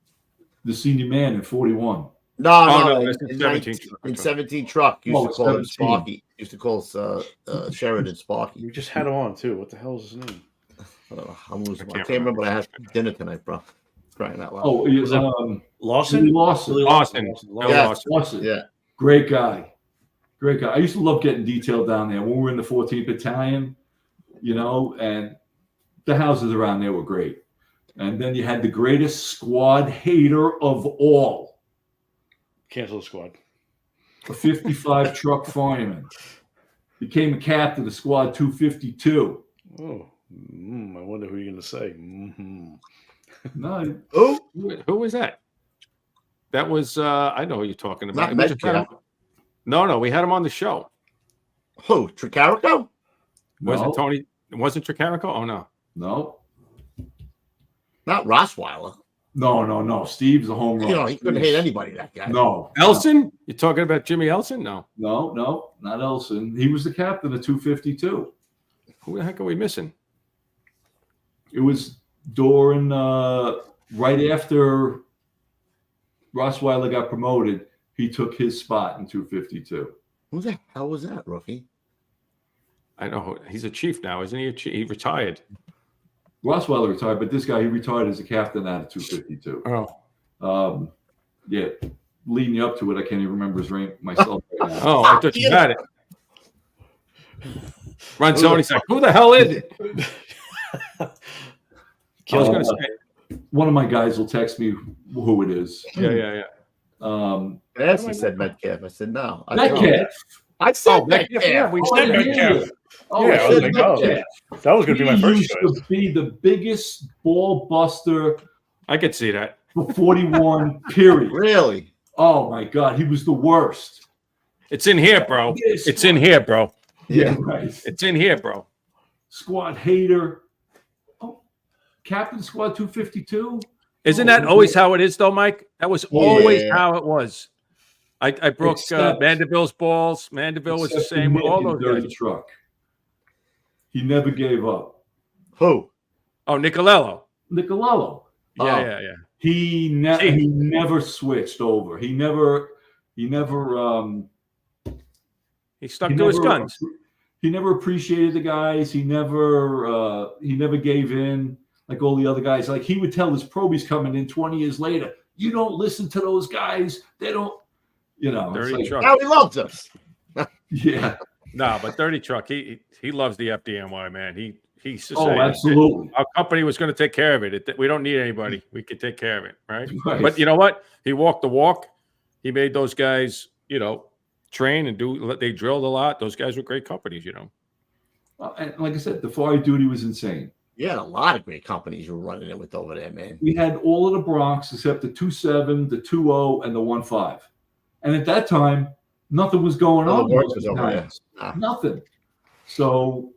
H: The senior man in 41.
D: No,
E: that's in 17 truck.
D: In 17 truck, used to call
H: 17.
D: him Sparky. Used to call us Sheridan Sparky.
F: You just had him on too. What the hell is his name?
D: I can't remember what I had for dinner tonight, bro. Crying out loud.
H: Oh, it was
F: Lawson?
E: Lawson.
H: Lawson.
D: Yeah.
H: Great guy. I used to love getting detailed down there when we were in the 14th Battalion, and the houses around there were great. And then you had the greatest squad hater of all.
F: Cancel the squad.
H: A 55 truck fireman. Became a captain of squad 252.
F: Oh, I wonder who you're going to say. Mm-hmm.
H: No.
D: Oh,
E: who was that? That was, I know who you're talking about.
D: Not Metcalf.
E: No, we had him on the show.
D: Who? Tricarico?
E: Wasn't Tony? Wasn't Tricarico? Oh, no.
H: No.
D: Not Rossweiler.
H: No. Steve's a home run.
D: He couldn't hate anybody, that guy.
H: No.
E: Elson? You're talking about Jimmy Elson? No,
H: not Elson. He was the captain of 252.
E: Who the heck are we missing?
H: It was during right after Rossweiler got promoted, he took his spot in 252.
D: Who the hell was that, rookie?
E: I know. He's a chief now, isn't he? He retired.
H: Rossweiler retired, but this guy, he retired as a captain out of 252.
E: Oh.
H: Yeah. Leading you up to it, I can't even remember his rank myself right now.
E: Oh, I thought you had it. Ronzoni's like, who the hell is it? I was going to say.
H: One of my guys will text me who it is.
E: Yeah.
D: I asked, he said Metcalf. I said, no.
H: Metcalf.
D: I said
E: Back
D: that.
E: there. We said
H: yeah.
E: Metcalf.
H: Oh,
F: Yeah,
H: I
F: I was
H: said
F: like, oh,
H: Metcalf.
F: that was going to be my
H: He
F: first
H: used
F: choice.
H: to be the biggest ball buster
E: I could see that.
H: for 41, period.
D: Really?
H: Oh, my God. He was the worst.
E: It's in here, bro.
H: Yes.
E: It's in here, bro.
H: Yeah, right.
E: It's in here, bro.
H: Squad hater. Oh, Captain Squad 252.
E: Isn't that always how it is, though, Mike? That was always
D: Yeah.
E: how it was. I broke
H: Except-
E: Mandeville's balls. Mandeville was the
H: Except
E: same with all
H: in
E: those
H: dirty
E: guys.
H: truck. He never gave up.
D: Who?
E: Oh, Nicolello.
H: Nicolello.
E: Yeah.
H: He never switched over. He never
E: He stuck to his guns.
H: He never appreciated the guys. He never gave in like all the other guys. Like he would tell his probies coming in 20 years later, you don't listen to those guys. They don't,
E: Dirty
H: it's like,
E: truck.
D: Now he loves us.
H: yeah.
E: No, but Dirty Truck, he loves the FDNY, man. He's just
H: Oh,
E: saying,
H: absolutely.
E: our company was going to take care of it. We don't need anybody. We could take care of it, right?
H: Right.
E: But you know what? He walked the walk. He made those guys, train and do. They drilled a lot. Those guys were great companies,
H: And like I said, the fire duty was insane.
D: You had a lot of great companies you were running it with over there, man.
H: We had all of the Bronx except the 27, the 20, and the 15. And at that time, nothing was going on.
D: The work was over there. Nah.
H: Nothing. So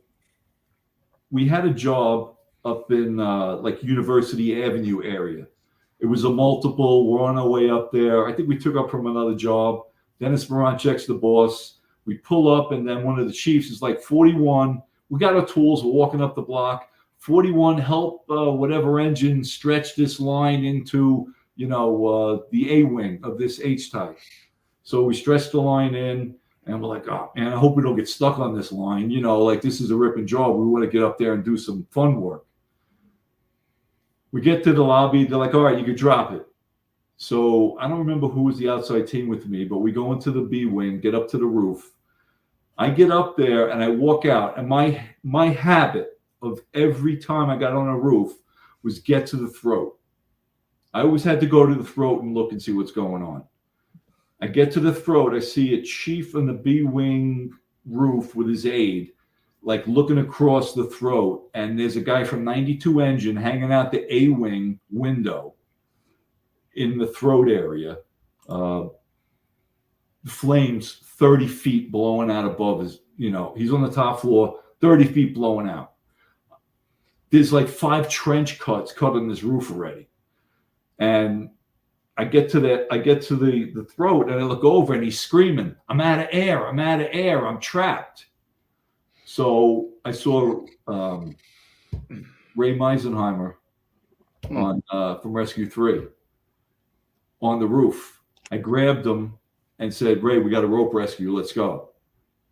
H: we had a job up in like University Avenue area. It was a multiple. We're on our way up there. I think we took up from another job. Dennis Moranchek's the boss. We pull up, and then one of the chiefs is like, 41. We got our tools. We're walking up the block. 41, help whatever engine stretch this line into, the A wing of this H type. So we stretch the line in, and we're like, oh man, I hope we don't get stuck on this line. Like this is a ripping job. We want to get up there and do some fun work. We get to the lobby. They're like, all right, you can drop it. So I don't remember who was the outside team with me, but we go into the B wing, get up to the roof. I get up there and I walk out, and my habit of every time I got on a roof was get to the throat. I always had to go to the throat and look and see what's going on. I get to the throat. I see a chief on the B wing roof with his aide, like looking across the throat. And there's a guy from 92 engine hanging out the A wing window in the throat area. The flames 30 feet blowing out above his, he's on the top floor, 30 feet blowing out. There's like 5 trench cuts cut on this roof already. And I get to the throat, and I look over, and he's screaming, I'm out of air, I'm trapped. So I saw Ray Meisenheimer on from Rescue 3 on the roof. I grabbed him and said, Ray, we got a rope rescue, let's go.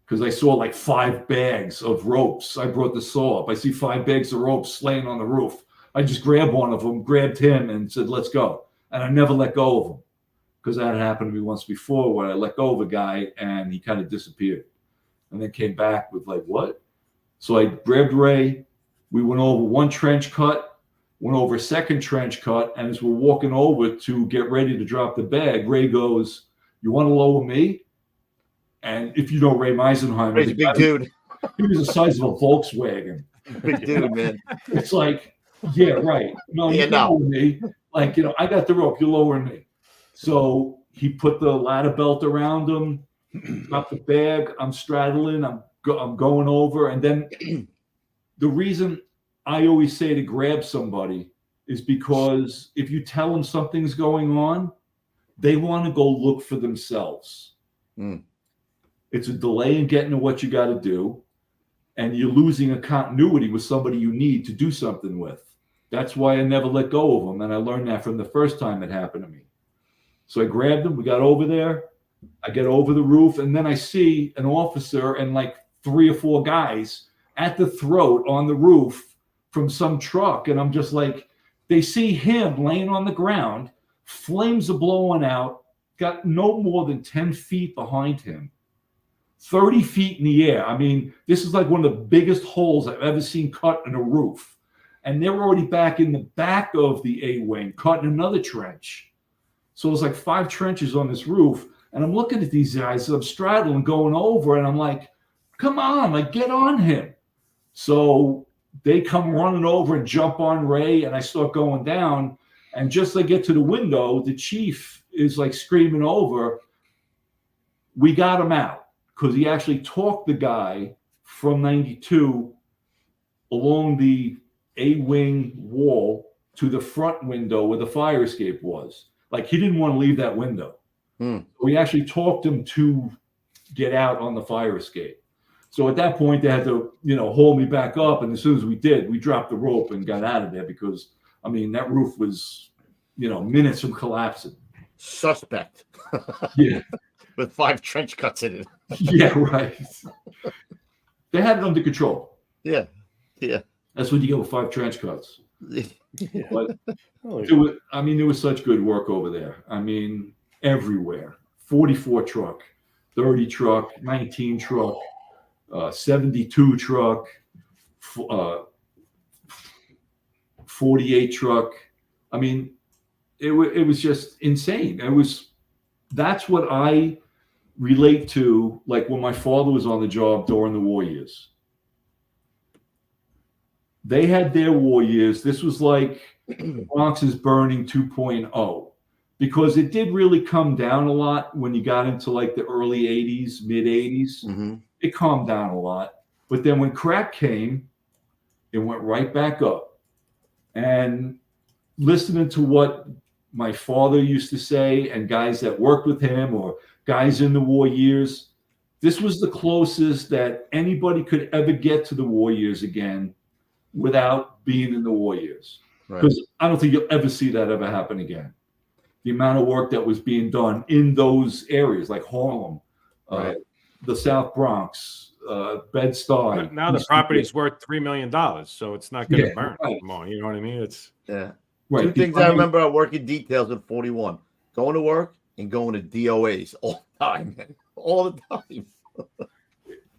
H: Because I saw like 5 bags of ropes. I brought the saw up. I see 5 bags of ropes laying on the roof. I just grabbed one of them, grabbed him, and said, let's go. And I never let go of him, because that had happened to me once before where I let go of a guy and he kind of disappeared and then came back with like, what? So I grabbed Ray. We went over 1 trench cut, went over a 2nd trench cut. And as we're walking over to get ready to drop the bag, Ray goes, you want to lower me? And if you know Ray Meisenheimer,
D: Ray's a big dude.
H: He was the size of a Volkswagen.
D: Big dude, man.
H: It's like, yeah, right. No, you lower me. Like, I got the rope. You're lowering me. So he put the ladder belt around him, dropped the bag. I'm straddling. I'm going over. And then the reason I always say to grab somebody is because if you tell them something's going on, they want to go look for themselves. It's a delay in getting to what you got to do, and you're losing a continuity with somebody you need to do something with. That's why I never let go of them, and I learned that from the first time it happened to me. So I grabbed him. We got over there. I get over the roof, and then I see an officer and like 3 or 4 guys at the throat on the roof from some truck, and I'm just like, they see him laying on the ground, flames are blowing out, got no more than 10 feet behind him. 30 feet in the air. I mean, this is like one of the biggest holes I've ever seen cut in a roof. And they're already back in the back of the A wing, cutting another trench. So there's like 5 trenches on this roof. And I'm looking at these guys, I'm straddling, going over, and I'm like, come on, like, get on him. So they come running over and jump on Ray, and I start going down. And just as I get to the window, the chief is like screaming over, we got him out, because he actually talked the guy from 92 along the A-wing wall to the front window where the fire escape was. Like, he didn't want to leave that window. We actually talked him to get out on the fire escape. So at that point, they had to, haul me back up. And as soon as we did, we dropped the rope and got out of there because, I mean, that roof was, minutes from collapsing.
D: Suspect.
H: Yeah.
D: With 5 trench cuts in it.
H: Yeah, right. They had it under control.
D: Yeah. Yeah.
H: That's what you get with 5 trench cuts.
F: Yeah.
H: But there was such good work over there. I mean, everywhere. 44 truck, 30 truck, 19 truck, 72 truck, 48 truck. I mean, it was just insane. That's what I relate to, like when my father was on the job during the war years. They had their war years. This was like Bronx is Burning 2.0, because it did really come down a lot when you got into like the early 80s, mid 80s. Mm-hmm. It calmed down a lot. But then when crack came, it went right back up. And listening to what my father used to say and guys that worked with him or guys in the war years, this was the closest that anybody could ever get to the war years again without being in the war years. Because I don't think you'll ever see that ever happen again. The amount of work that was being done in those areas like Harlem, the South Bronx, Bed-Stuy.
E: Now the property's worth $3 million, so it's not going to burn anymore. You know what I mean? It's
D: Two things I remember about working details at 41: going to work and going to DOAs all the time, man. All the time.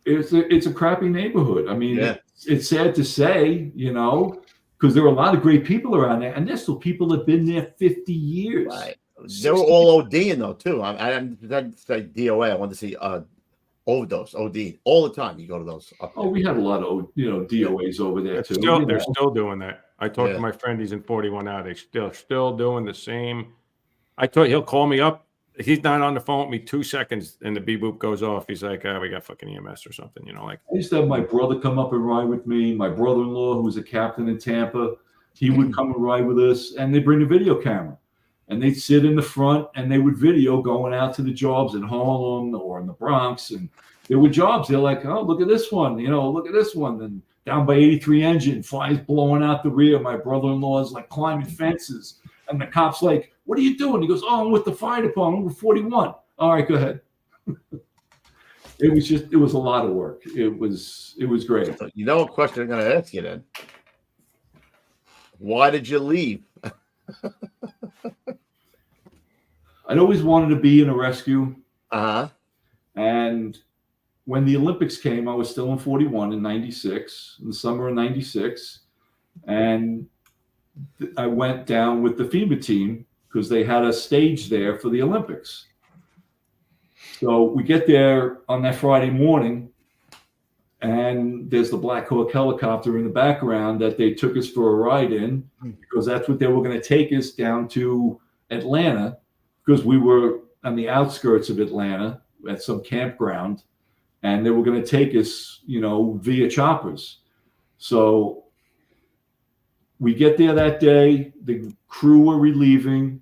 H: It's a crappy neighborhood. I mean, it's sad to say, because there are a lot of great people around there, and there's still people that have been there 50 years.
D: Right. They were all ODing though too. I didn't say DOA. I wanted to see overdose, OD all the time. You go to those.
H: We had a lot of DOAs over there too.
E: They're still doing that. I talked to my friend. He's in 41 now. They're still doing the same. He'll call me up. He's not on the phone with me 2 seconds, and the beep boop goes off. He's like, we got fucking EMS or something, like.
H: I used to have my brother come up and ride with me. My brother-in-law, who was a captain in Tampa, he would come and ride with us, and they'd bring a video camera. And they'd sit in the front, and they would video going out to the jobs in Harlem or in the Bronx. And there were jobs. They're like, oh, look at this one. Look at this one. And down by 83 engine, flies blowing out the rear. My brother-in-law is like climbing fences. And the cop's like, what are you doing? He goes, oh, I'm with the fire department. We're 41. All right, go ahead. It was a lot of work. It was great.
D: You know what question I'm going to ask you then? Why did you leave?
H: I'd always wanted to be in a rescue.
D: Uh-huh.
H: And when the Olympics came, I was still in 41 in 96, in the summer of 96. And I went down with the FEMA team because they had a stage there for the Olympics. So we get there on that Friday morning, and there's the Black Hawk helicopter in the background that they took us for a ride in, because that's what they were going to take us down to Atlanta, because we were on the outskirts of Atlanta at some campground, and they were going to take us, via choppers. So we get there that day. The crew were relieving.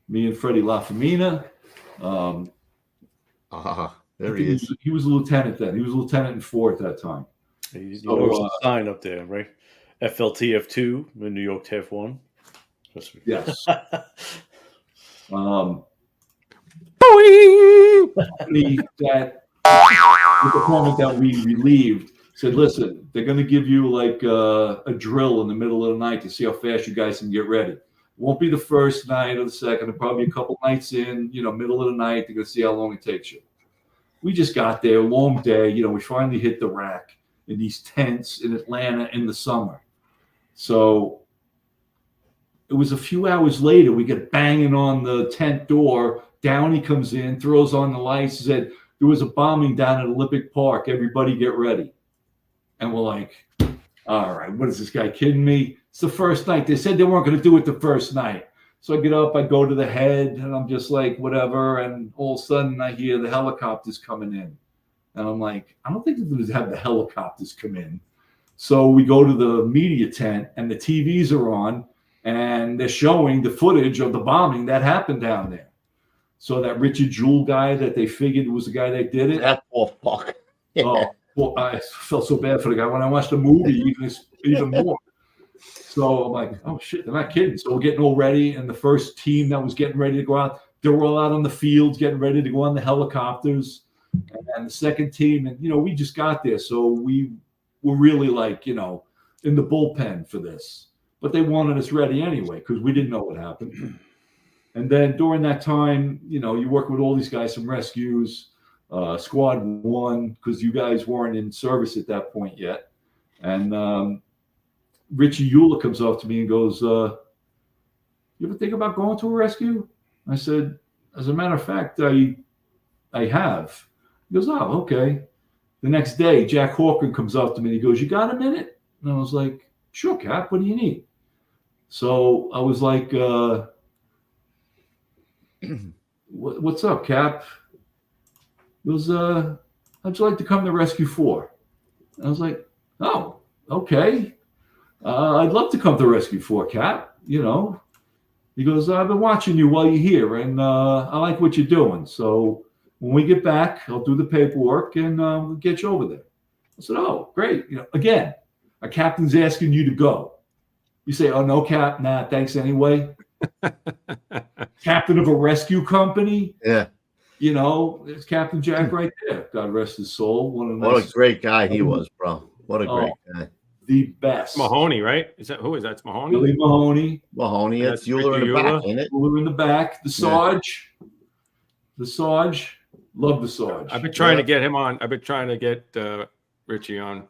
H: Me and Freddie LaFemina.
D: There he is.
H: He was a lieutenant then. He was a lieutenant in 4 at that time.
F: You notice the sign up there, right? FLTF2, the New York TF1.
H: Yes. The department that we relieved said, listen, they're going to give you like a drill in the middle of the night to see how fast you guys can get ready. It won't be the first night or the second. It'll probably be a couple nights in, middle of the night. They're going to see how long it takes you. We just got there, long day. We finally hit the rack in these tents in Atlanta in the summer. So it was a few hours later, we get banging on the tent door. Downey comes in, throws on the lights, said, there was a bombing down at Olympic Park. Everybody get ready. And we're like, all right, what is this guy kidding me? It's the first night. They said they weren't going to do it the first night. So I get up, I go to the head, and I'm just like, whatever. And all of a sudden I hear the helicopters coming in. And I'm like, I don't think they're going to have the helicopters come in. So we go to the media tent, and the TVs are on, and they're showing the footage of the bombing that happened down there. So that Richard Jewell guy that they figured was the guy that did it.
D: That poor fuck.
H: Oh, well, I felt so bad for the guy when I watched the movie, even more. So I'm like, oh shit, they're not kidding. So we're getting all ready, and the first team that was getting ready to go out, they were all out on the fields getting ready to go on the helicopters. And the second team, and we just got there, so we were really like, in the bullpen for this. But they wanted us ready anyway because we didn't know what happened. And then during that time, you work with all these guys from rescues, Squad 1, because you guys weren't in service at that point yet. And Richie Euler comes up to me and goes, you ever think about going to a rescue? I said, as a matter of fact, I have. He goes, oh, okay. The next day, Jack Hawken comes up to me and he goes, you got a minute? And I was like, sure, Cap, what do you need? So I was like, what's up, Cap? He goes, how'd you like to come to Rescue 4? And I was like, oh, okay. I'd love to come to Rescue 4, Cap. He goes, I've been watching you while you're here, and I like what you're doing. So when we get back, I'll do the paperwork, and we'll get you over there. I said, oh, great. Again, a captain's asking you to go. You say, oh, no, Cap, nah, thanks anyway. Captain of a rescue company.
D: Yeah.
H: There's Captain Jack right there. God rest his soul.
D: What a great guy he was, bro. What a great guy.
H: The best.
E: Mahoney, right? Who is that? It's Mahoney?
H: Billy Mahoney.
D: Mahoney. That's Euler in the back, ain't it?
H: Euler in the back. The Sarge. The Sarge. Love the Sarge.
E: I've been trying to get him on. I've been trying to get Richie on.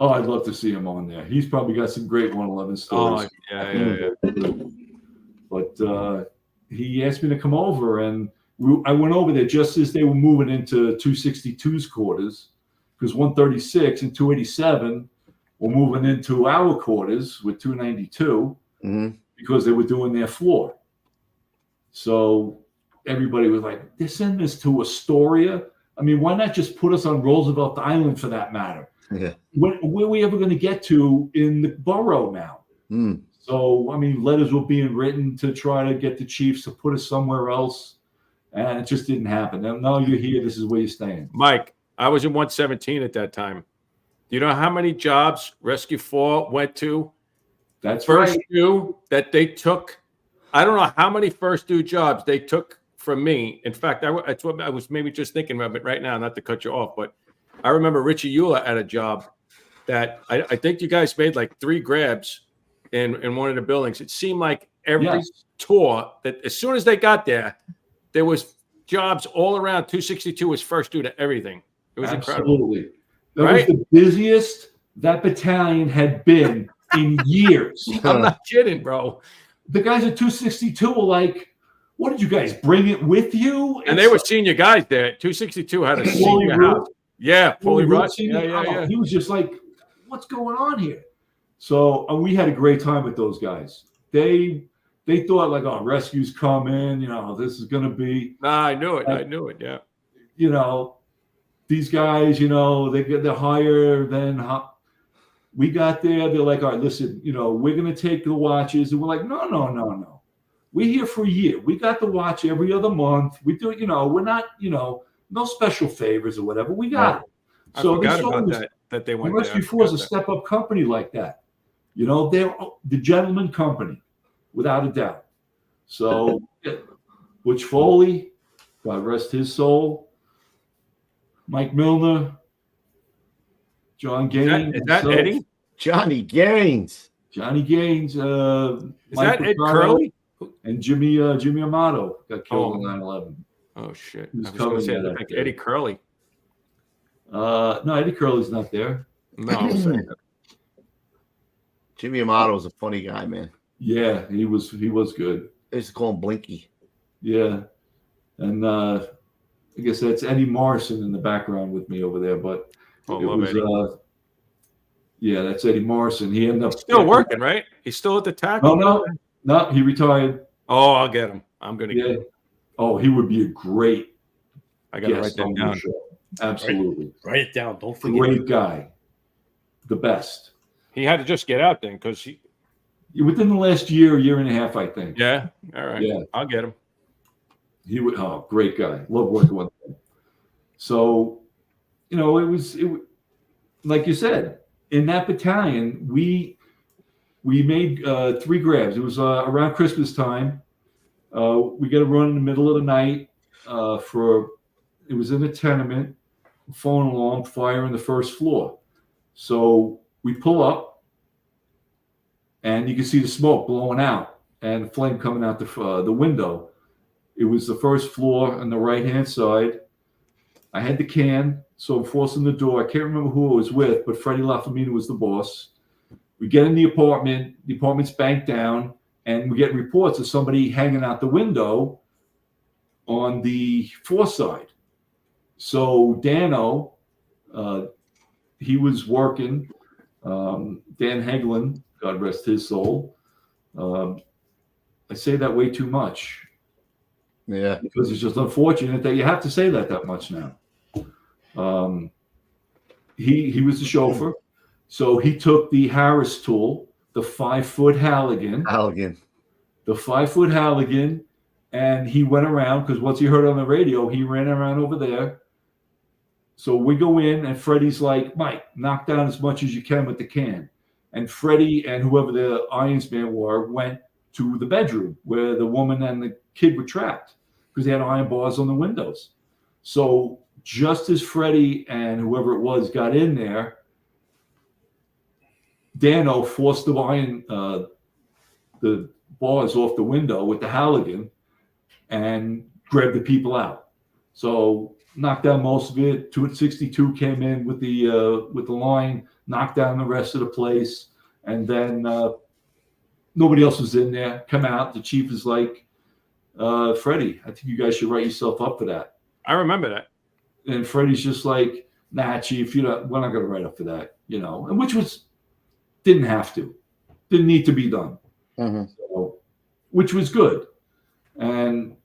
H: Oh, I'd love to see him on there. He's probably got some great 111 stories.
E: Oh, yeah.
H: But he asked me to come over, and I went over there just as they were moving into 262's quarters, because 136 and 287 were moving into our quarters with 292 because they were doing their floor. So everybody was like, they're sending us to Astoria. I mean, why not just put us on Roosevelt Island for that matter?
D: Yeah.
H: Where are we ever going to get to in the borough now? So, I mean, letters were being written to try to get the chiefs to put us somewhere else, and it just didn't happen. And now you're here. This is where you're staying.
E: Mike, I was in 117 at that time. Do you know how many jobs Rescue 4 went to?
H: That's
E: first
H: right.
E: due that they took. I don't know how many first due jobs they took from me. In fact, that's what I was maybe just thinking about it right now, not to cut you off, but I remember Richie Euler at a job that I think you guys made like 3 grabs in one of the buildings. It seemed like every tour that as soon as they got there was jobs all around. 262 was first due to everything. It was incredible.
H: Absolutely. That was the busiest that battalion had been in years.
E: I'm not kidding, bro.
H: The guys at 262 were like, what did you guys bring it with you?
E: And they were senior guys there. 262 had a senior house. Yeah, fully rut. Yeah.
H: He was just like, what's going on here? So we had a great time with those guys. They thought like, oh, rescues come in, this is going to be.
E: Nah, I knew it. Yeah.
H: These guys, they're higher than we got there. They're like, all right, listen, we're going to take the watches. And we're like, no. We're here for a year. We got the watch every other month. We do, we're not, no special favors or whatever. We got it.
E: So I forgot about that they went there.
H: Rescue 4 is a step-up company like that. They're the gentleman company, without a doubt. So Butch Foley, God rest his soul, Mike Milner, John Gaines.
E: Is that Eddie?
D: Johnny Gaines.
H: Johnny Gaines.
E: Is that Ed Curley?
H: And Jimmy Amato got killed in 9/11.
E: Oh, shit. I was going to say like Eddie Curley.
H: No, Eddie Curley's not there.
E: No, I'm saying that.
D: Jimmy Amato is a funny guy, man.
H: Yeah, he was good.
D: They used to call him Blinky.
H: Yeah. And I guess that's Eddie Morrison in the background with me over there. But
E: Oh,
H: it
E: love
H: was,
E: Eddie.
H: yeah, that's Eddie Morrison. He ended up
E: Still working, right? He's still at the tackle.
H: No, he retired.
E: Oh, I'll get him. I'm gonna get him.
H: Oh, he would be a great
E: I gotta write
H: guest
E: that
H: on your
E: down.
H: show. Absolutely.
F: Write it down. Don't forget.
H: Great guy. The best.
E: He had to just get out then because he.
H: Within the last year and a half, I think.
E: Yeah. All right.
H: Yeah.
E: I'll get him.
H: He would. Oh, great guy. Love working with him. So, it was like you said, in that battalion, we made 3 grabs. It was around Christmas time. We got to run in the middle of the night it was in a tenement, phone alarm, fire on the first floor. So we pull up, and you can see the smoke blowing out and the flame coming out the window. It was the first floor on the right-hand side. I had the can, so I'm forcing the door. I can't remember who I was with, but Freddie LaFamina was the boss. We get in the apartment. The apartment's banked down, and we get reports of somebody hanging out the window on the fourth side. So Dano, he was working. Dan Heglin, God rest his soul. I say that way too much.
D: Yeah.
H: Because it's just unfortunate that you have to say that much now. He was the chauffeur. So he took the Harris tool, the 5-foot Halligan. The 5-foot Halligan. And he went around, because once he heard on the radio, he ran around over there. So we go in, and Freddie's like, Mike, knock down as much as you can with the can. And Freddie and whoever the ironsman were went to the bedroom where the woman and the kid were trapped because they had iron bars on the windows. So just as Freddie and whoever it was got in there, Dano forced the bars off the window with the Halligan and grabbed the people out. So knocked down most of it. 262 came in with the line, knocked down the rest of the place, and then nobody else was in there. Come out. The chief is like, Freddie, I think you guys should write yourself up for that.
E: I remember that.
H: And Freddie's just like, nah, chief, we're not going to write up for that, and which didn't have to, didn't need to be done, so, which was good. And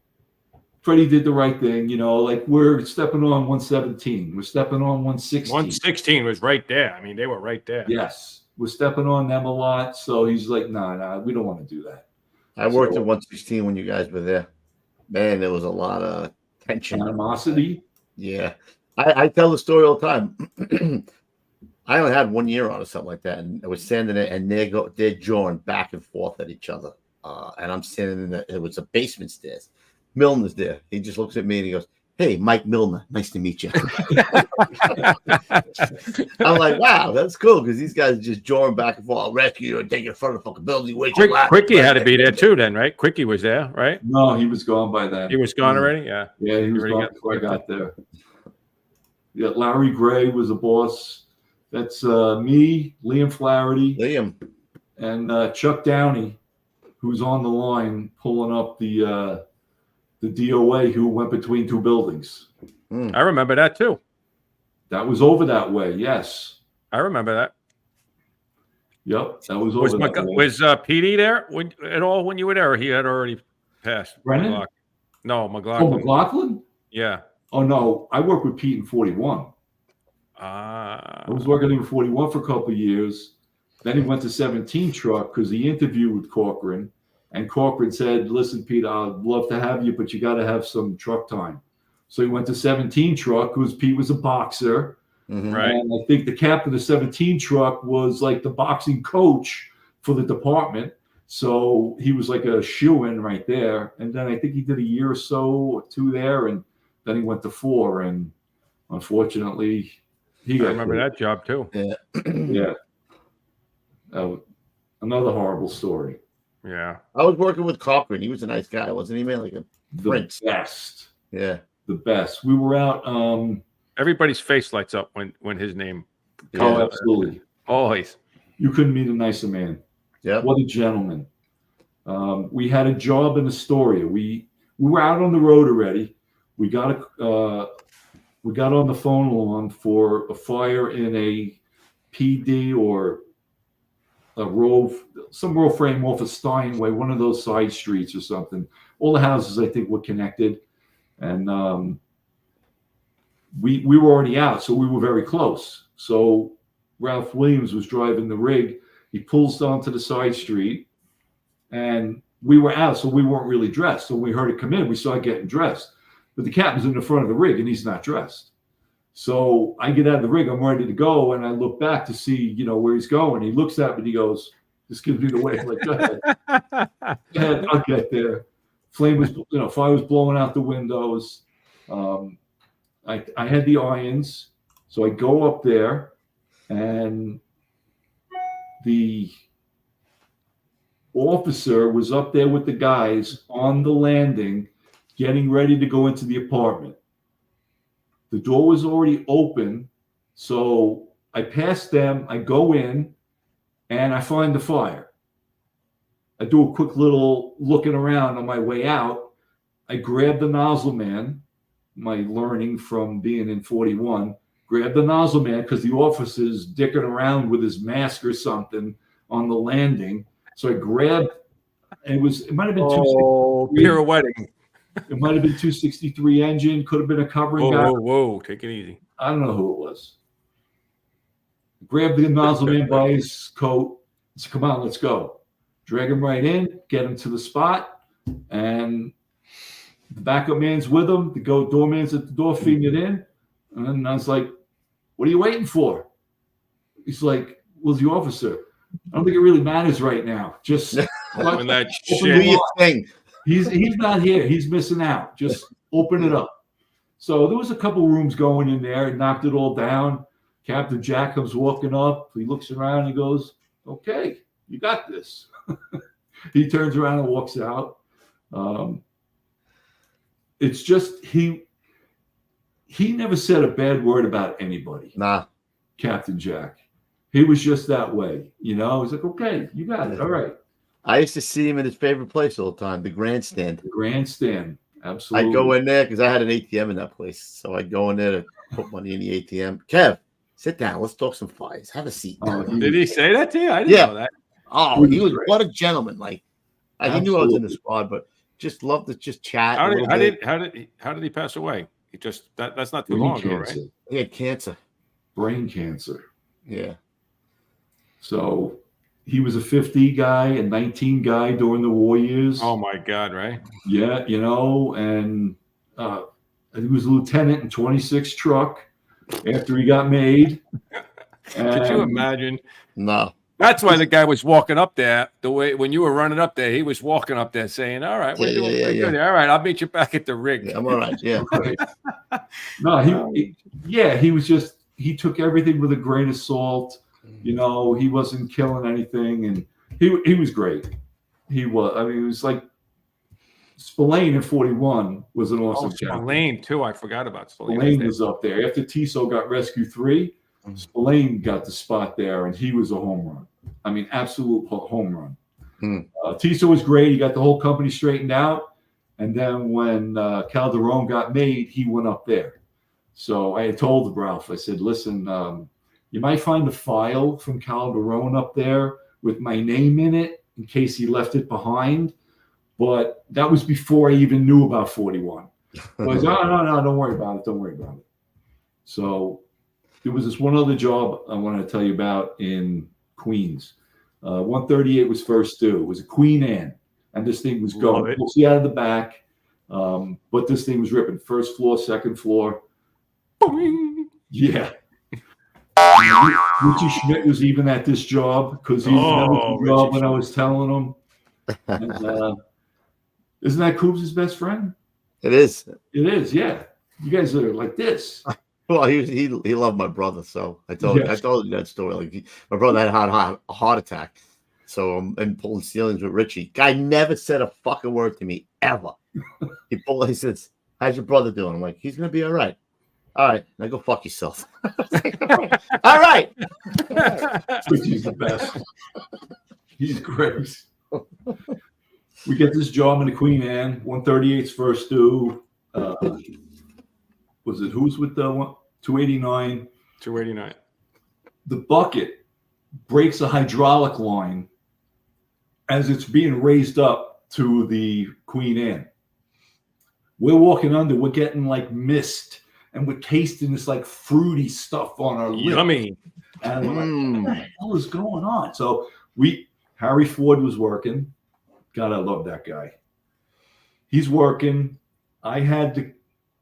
H: Freddie did the right thing, like we're stepping on 117, we're stepping on 116.
E: 116 was right there. I mean, they were right there.
H: Yes, we're stepping on them a lot. So he's like, nah, we don't want to do that.
D: I worked at 116 when you guys were there. Man, there was a lot of tension.
H: Animosity.
D: Yeah. I tell the story all the time. I only had 1 year on or something like that. And I was standing there, and they're jawing back and forth at each other. And I'm standing it was a basement stairs. Milner's there. He just looks at me and he goes, "Hey, Mike Milner, nice to meet you." I'm like, wow, that's cool, because these guys are just jawing back and forth. I'll rescue you and take you in front of the fucking building.
E: Quickie had to be there too, then, right? Quickie was there, right?
H: No, he was gone by then.
E: He was gone already? Yeah.
H: Yeah, he was gone before I got there. Yeah, Larry Gray was a boss. That's me, Liam Flaherty, and Chuck Downey, who's on the line pulling up the DOA who went between 2 buildings.
E: I remember that too.
H: That was over that way. Yes,
E: I remember that.
H: Yep, that was over that way.
E: Was PD there at all when you were there, or he had already passed?
H: Brennan?
E: McLaughlin.
H: Oh, McLaughlin?
E: Yeah.
H: Oh no, I worked with Pete in 41. I was working in 41 for a couple of years. Then he went to 17 truck because he interviewed with Corcoran. And Corcoran said, "Listen, Pete, I'd love to have you, but you got to have some truck time." So he went to 17 truck because Pete was a boxer.
E: Right.
H: And I think the captain of 17 truck was like the boxing coach for the department. So he was like a shoo-in right there. And then I think he did a year or so or 2 there. And then he went to 4. And unfortunately, he got
E: remember that job too.
D: Yeah.
H: Yeah. Another horrible story.
E: Yeah.
D: I was working with Cochran. He was a nice guy, wasn't he, man? Like a prince.
H: The best.
D: Yeah.
H: The best. We were out.
E: Everybody's face lights up when his name comes
H: Oh,
E: up.
H: absolutely.
E: Always.
H: You couldn't meet a nicer man.
D: Yeah.
H: What a gentleman. We had a job in Astoria. We were out on the road already. We got on the phone alarm for a fire in a PD or some row frame off of Steinway, one of those side streets or something. All the houses, I think, were connected. And we were already out, so we were very close. So Ralph Williams was driving the rig. He pulls onto the side street, and we were out, so we weren't really dressed. So when we heard it come in, we started getting dressed. But the captain's in the front of the rig, and he's not dressed. So I get out of the rig, I'm ready to go, and I look back to see, where he's going. He looks at me and he goes, "This gives me the way." I'm like, "Go ahead, go ahead, I'll get there." Fire was blowing out the windows. I had the irons, so I go up there, and the officer was up there with the guys on the landing, getting ready to go into the apartment. The door was already open, so I pass them, I go in, and I find the fire. I do a quick little looking around on my way out. I grab the nozzle man, my learning from being in 41, grab the nozzle man because the officer's dicking around with his mask or something on the landing. So I grabbed, it might have been 263.
E: Pirouetting.
H: It might have been 263 engine, could have been a covering guy.
E: Whoa, take it easy.
H: I don't know who it was. Grabbed the nozzle man by his coat. Said, "Come on, let's go." Drag him right in, get him to the spot, and the backup man's with him. The doorman's at the door feeding it in. And I was like, "What are you waiting for?" He's like, "Well, the officer. I don't think it really matters right now. Just
E: Open that
D: Do
E: shit.
D: your thing.
H: He's not here. He's missing out. Just open it up." So there was a couple rooms going in there. He knocked it all down. Captain Jack comes walking up. He looks around and he goes, "Okay, you got this." He turns around and walks out. It's just he never said a bad word about anybody.
D: Nah.
H: Captain Jack. He was just that way. He's like, "Okay, you got it. All right."
D: I used to see him in his favorite place all the time, the grandstand.
H: The grandstand. Absolutely.
D: I'd go in there because I had an ATM in that place. So I'd go in there to put money in the ATM. "Kev, sit down. Let's talk some fires. Have a seat."
E: Did he say that to you? I didn't know that.
D: Oh, he was what a gentleman. Like, he knew I was in the squad, but just loved to just chat.
E: How did he pass away? He just that's not too long ago, right?
D: He had cancer.
H: Brain cancer.
D: Yeah.
H: So he was a 50 guy, a 19 guy during the war years.
E: Oh my God, right?
H: Yeah, and he was a lieutenant in 26 truck after he got made.
E: Could you imagine?
D: No.
E: That's why the guy was walking up there the way when you were running up there. He was walking up there saying, "All right, we're doing pretty good. All right, I'll meet you back at the rig."
D: Yeah, I'm all right. Yeah.
H: No, he was just he took everything with a grain of salt. He wasn't killing anything, and he was great. He was. I mean, it was like Spillane in 41 was an awesome captain.
E: Spillane too. I forgot about Spillane.
H: Spillane was up there after Tissot got Rescue 3. Spillane got the spot there, and he was a home run. I mean, absolute home run. Tissot was great. He got the whole company straightened out, and then when Calderon got made, he went up there. So I had told Ralph, I said, "Listen, you might find a file from Calderon up there with my name in it in case he left it behind." But that was before I even knew about 41. I was, no, don't worry about it. Don't worry about it. So there was this one other job I wanted to tell you about in Queens. 138 was first due. It was a Queen Anne, and this thing was going. We'll see out of the back, but this thing was ripping. First floor, second floor. Boing. Yeah. Richie Schmidt was even at this job because he was at the job when I was telling him. And, isn't that Coop's best friend?
D: It is.
H: It is, yeah. You guys are like this.
D: Well, he loved my brother, so I told you that story. Like my brother had a heart attack, so I'm pulling ceilings with Richie. Guy never said a fucking word to me ever. He says, "How's your brother doing?" I'm like, "He's gonna be all right." "All right, now go fuck yourself." All right.
H: Richie's the best. He's great. We get this job in the Queen Anne. 138's first due. was it who's with the 289?
E: 289.
H: The bucket breaks a hydraulic line as it's being raised up to the Queen Anne. We're walking under, we're getting like mist, and we're tasting this like fruity stuff on our lips.
E: Yummy.
H: And we're like, what the hell is going on? So Harry Ford was working. God, I love that guy. He's working. I had the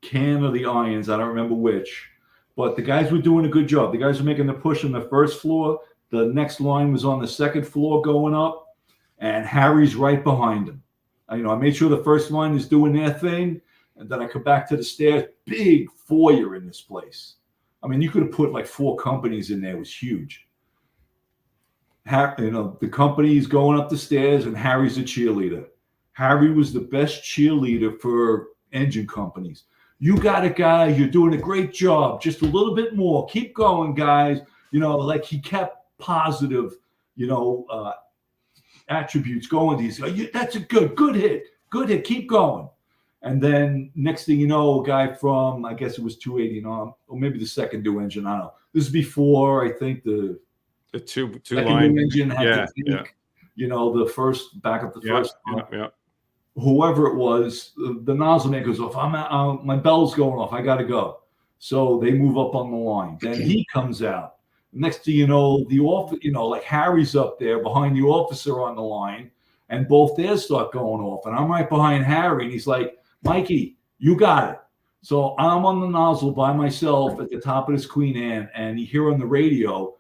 H: can of the irons. I don't remember which, but the guys were doing a good job. The guys were making the push on the first floor. The next line was on the second floor going up, and Harry's right behind him. I made sure the first line is doing their thing, and then I come back to the stairs. Big foyer in this place. I mean, you could have put like 4 companies in there. It was huge. The company's going up the stairs, and Harry's a cheerleader. Harry was the best cheerleader for engine companies. You got it, guys. You're doing a great job. Just a little bit more. Keep going, guys. Like he kept positive, attributes going. These, that's a good hit. Good hit. Keep going. And then next thing you know, a guy from, I guess it was 289, or maybe the second new engine. I don't know. This is before, I think, the
E: two
H: line engine had to take, the first back up the first.
E: Yeah.
H: Whoever it was, the nozzle man goes off. My bell's going off. I got to go. So they move up on the line. Then he comes out. Next thing you know, like Harry's up there behind the officer on the line, and both theirs start going off. And I'm right behind Harry, and he's like, Mikey, you got it. So I'm on the nozzle by myself at the top of this Queen Anne, and you hear on the radio,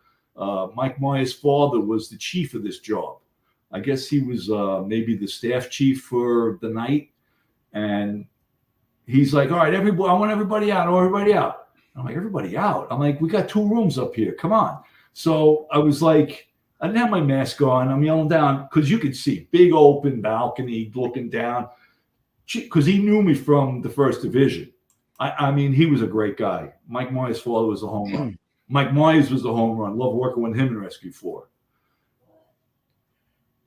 H: Mike Meyer's father was the chief of this job. I guess he was maybe the staff chief for the night. And he's like, all right, everybody, I want everybody out. I'm like, everybody out? I'm like, we got 2 rooms up here. Come on. So I was like, I didn't have my mask on. I'm yelling down because you could see big open balcony looking down because he knew me from the first division. I mean, he was a great guy. Mike Myers' father was a home run. Mike Myers was the home run. Love working with him in Rescue 4.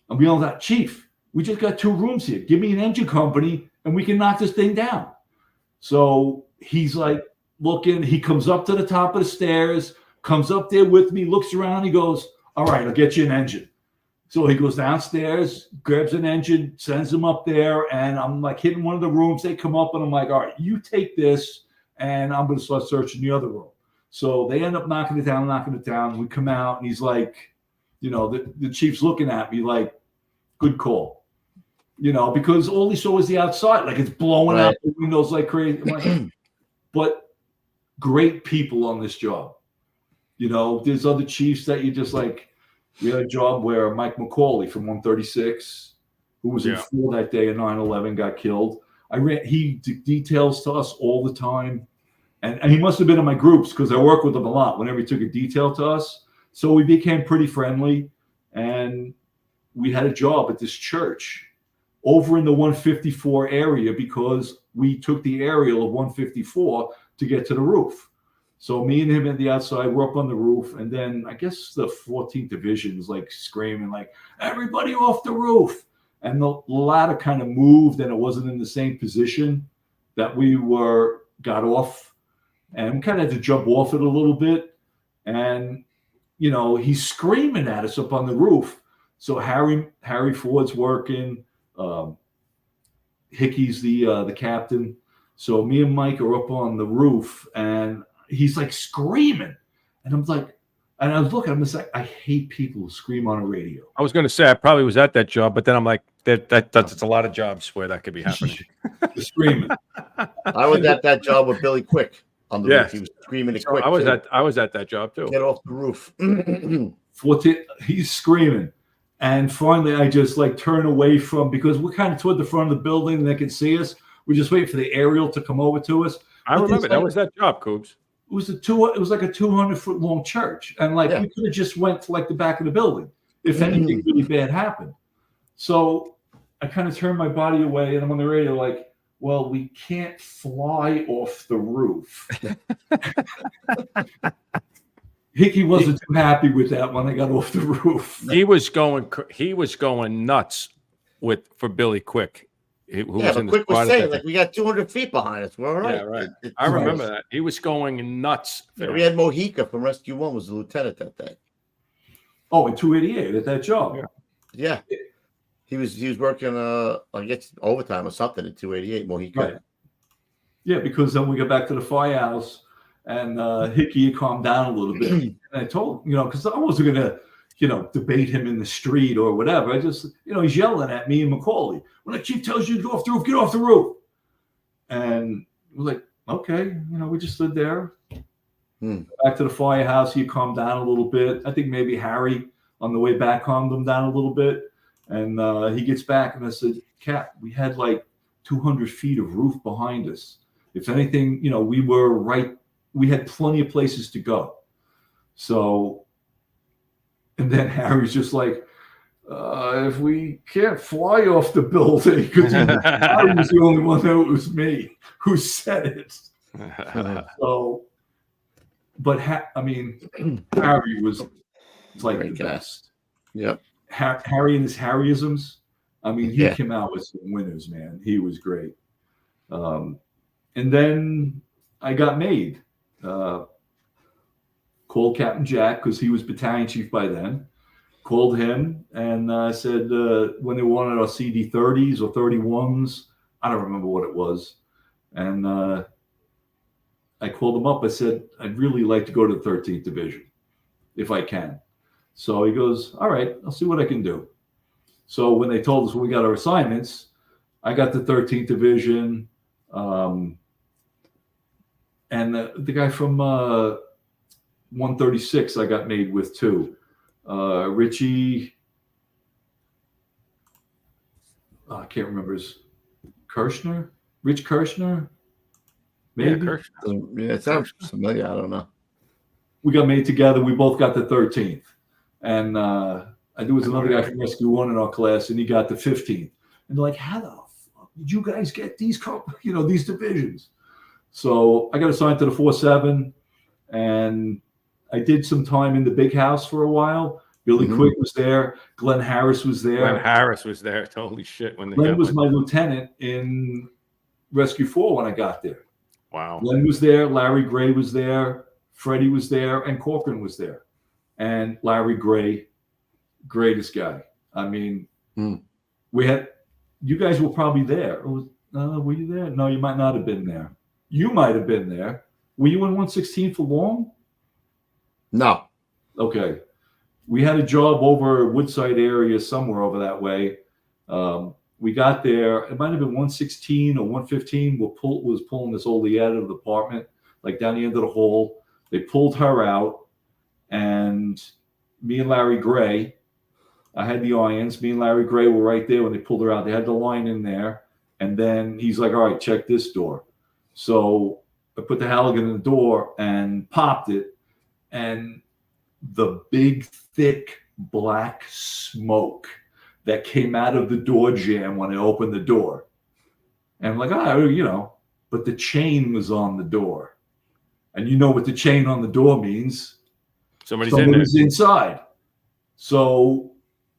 H: I'm yelling out, Chief, we just got 2 rooms here. Give me an engine company and we can knock this thing down. So he's like looking. He comes up to the top of the stairs, comes up there with me, looks around. He goes, all right, I'll get you an engine. So he goes downstairs, grabs an engine, sends them up there. And I'm like hitting one of the rooms. They come up and I'm like, all right, you take this and I'm going to start searching the other room. So they end up knocking it down. We come out and he's like, the chief's looking at me like, good call, because all he saw was the outside, like it's blowing out the windows like crazy. Like, but great people on this job. There's other chiefs that you just like. We had a job where Mike McCauley from 136, who was in 4 that day in 9/11, got killed. He details to us all the time. And he must have been in my groups because I work with him a lot whenever he took a detail to us. So we became pretty friendly, and we had a job at this church over in the 154 area because we took the aerial of 154 to get to the roof. So me and him at the outside, we're up on the roof, and then I guess the 14th Division is like screaming like, everybody off the roof. And the ladder kind of moved, and it wasn't in the same position that we got off. And we kind of had to jump off it a little bit. And he's screaming at us up on the roof. So Harry Ford's working. Hickey's the captain. So me and Mike are up on the roof, and he's like screaming. And I'm like, and I was looking, I'm just like, I hate people who scream on a radio.
E: I was going to say I probably was at that job, but then I'm like, that's a lot of jobs where that could be happening.
H: Screaming.
D: I was at that job with Billy Quick. On the roof. He was screaming it quick.
E: I was at that job too.
D: Get off the roof.
H: 14, he's screaming. And finally I just like turn away because we're kind of toward the front of the building and they can see us. We just wait for the aerial to come over to us.
E: I remember that was that job, Coobs.
H: It was like a 200-foot long church. And we could have just went to like the back of the building if anything really bad happened. So I kind of turned my body away and I'm on the radio like, well, we can't fly off the roof. Hickey wasn't too happy with that when I got off the roof.
E: He was going nuts for Billy Quick. who
D: Yeah,
E: was
D: but
E: in the
D: Quick was
E: squad at
D: saying,
E: that
D: like,
E: time.
D: we got 200 feet behind us. We're all right.
E: Yeah, right. I remember that. He was going nuts.
D: Yeah, we had Mojica from Rescue 1 was the lieutenant that day.
H: Oh, in 288 at that job.
D: Yeah. He was working I guess overtime or something at 288 Mojica.
H: Right. Yeah, because then we got back to the firehouse and Hickey had calmed down a little bit. And I told, because I wasn't gonna, debate him in the street or whatever. I just, he's yelling at me and Macaulay. When the chief tells you to go off the roof, get off the roof. And we're like, okay, we just stood there. Back to the firehouse, he calmed down a little bit. I think maybe Harry on the way back calmed him down a little bit. And he gets back and I said, Cap, we had like 200 feet of roof behind us. If anything, we were right. We had plenty of places to go. So, and then Harry's just like, if we can't fly off the building, because Harry was the only one that it was me who said it. So, but Harry was like the best.
D: Yep.
H: Harry and his Harryisms. He came out with some winners, man. He was great. And then I got made. Called Captain Jack because he was battalion chief by then. Called him and said when they wanted our CD 30s or 31s, I don't remember what it was. And I called him up. I said, I'd really like to go to the 13th Division if I can. So he goes, all right, I'll see what I can do. So when they told us when we got our assignments, I got the 13th Division. And the guy from 136 I got made with too. Richie, I can't remember his Kirshner? Rich Kirshner? Maybe?
E: Yeah, Kirshner.
D: Yeah, it sounds familiar. I don't know.
H: We got made together. We both got the 13th. And there was another guy from Rescue 1 in our class, and he got the 15th. And they're like, how the fuck did you guys get these divisions? So I got assigned to the 4-7, and I did some time in the big house for a while. Billy Quick was there. Glenn Harris was there.
E: Glenn Harris was there. Holy shit.
H: Glenn was my lieutenant in Rescue 4 when I got there.
E: Wow.
H: Glenn was there. Larry Gray was there. Freddie was there. And Corcoran was there. And Larry Gray, greatest guy. We had, you guys were probably there. Were you there? No, you might not have been there. You might have been there. Were you in 116 for long?
D: No.
H: Okay. We had a job over Woodside area somewhere over that way. We got there. It might have been 116 or 115 was pulling this old lady out of the apartment, like down the end of the hall. They pulled her out. And me and Larry Gray, I had the irons. Me and Larry Gray were right there when they pulled her out. They had the line in there. And then he's like, all right, check this door. So I put the Halligan in the door and popped it. And the big, thick, black smoke that came out of the door jamb when I opened the door. And I'm like, but the chain was on the door. And you know what the chain on the door means. Somebody's inside. So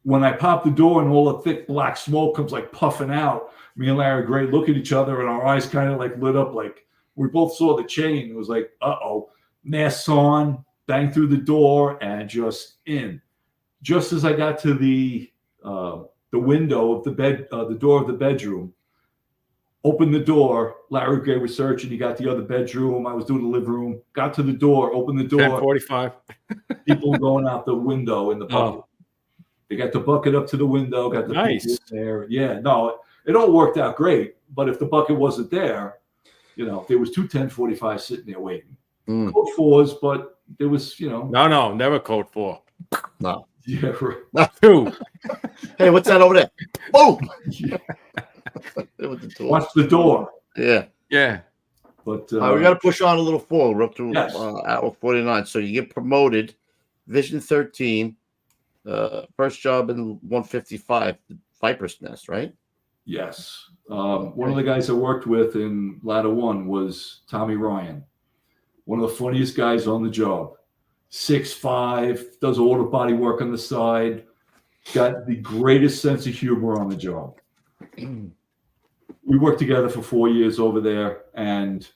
H: when I pop the door and all the thick black smoke comes like puffing out, me and Larry Gray look at each other and our eyes kind of like lit up, like we both saw the chain. It was like, uh-oh, masks on, bang through the door and just in. Just as I got to the window of the bed, the door of the bedroom, opened the door. Larry Gray was searching. He got the other bedroom. I was doing the living room. Got to the door. Opened the door.
E: 10:45.
H: People going out the window in the bucket. They got the bucket up to the window. Got the people there. Yeah, no, it all worked out great. But if the bucket wasn't there, there was 2 1045s sitting there waiting. Code 4s, but there was,
E: No, never code 4.
D: No.
H: Yeah, right.
E: 2.
D: Hey, what's that over there? Boom.
H: Yeah. Watch the door.
D: Yeah.
H: But
D: we got to push on a little forward. We're up to hour 49. So you get promoted, Division 13, first job in 155, Viper's Nest, right?
H: Yes. One of the guys I worked with in Ladder 1 was Tommy Ryan, one of the funniest guys on the job. 6'5", does all the body work on the side, got the greatest sense of humor on the job. we worked together for 4 years over there, and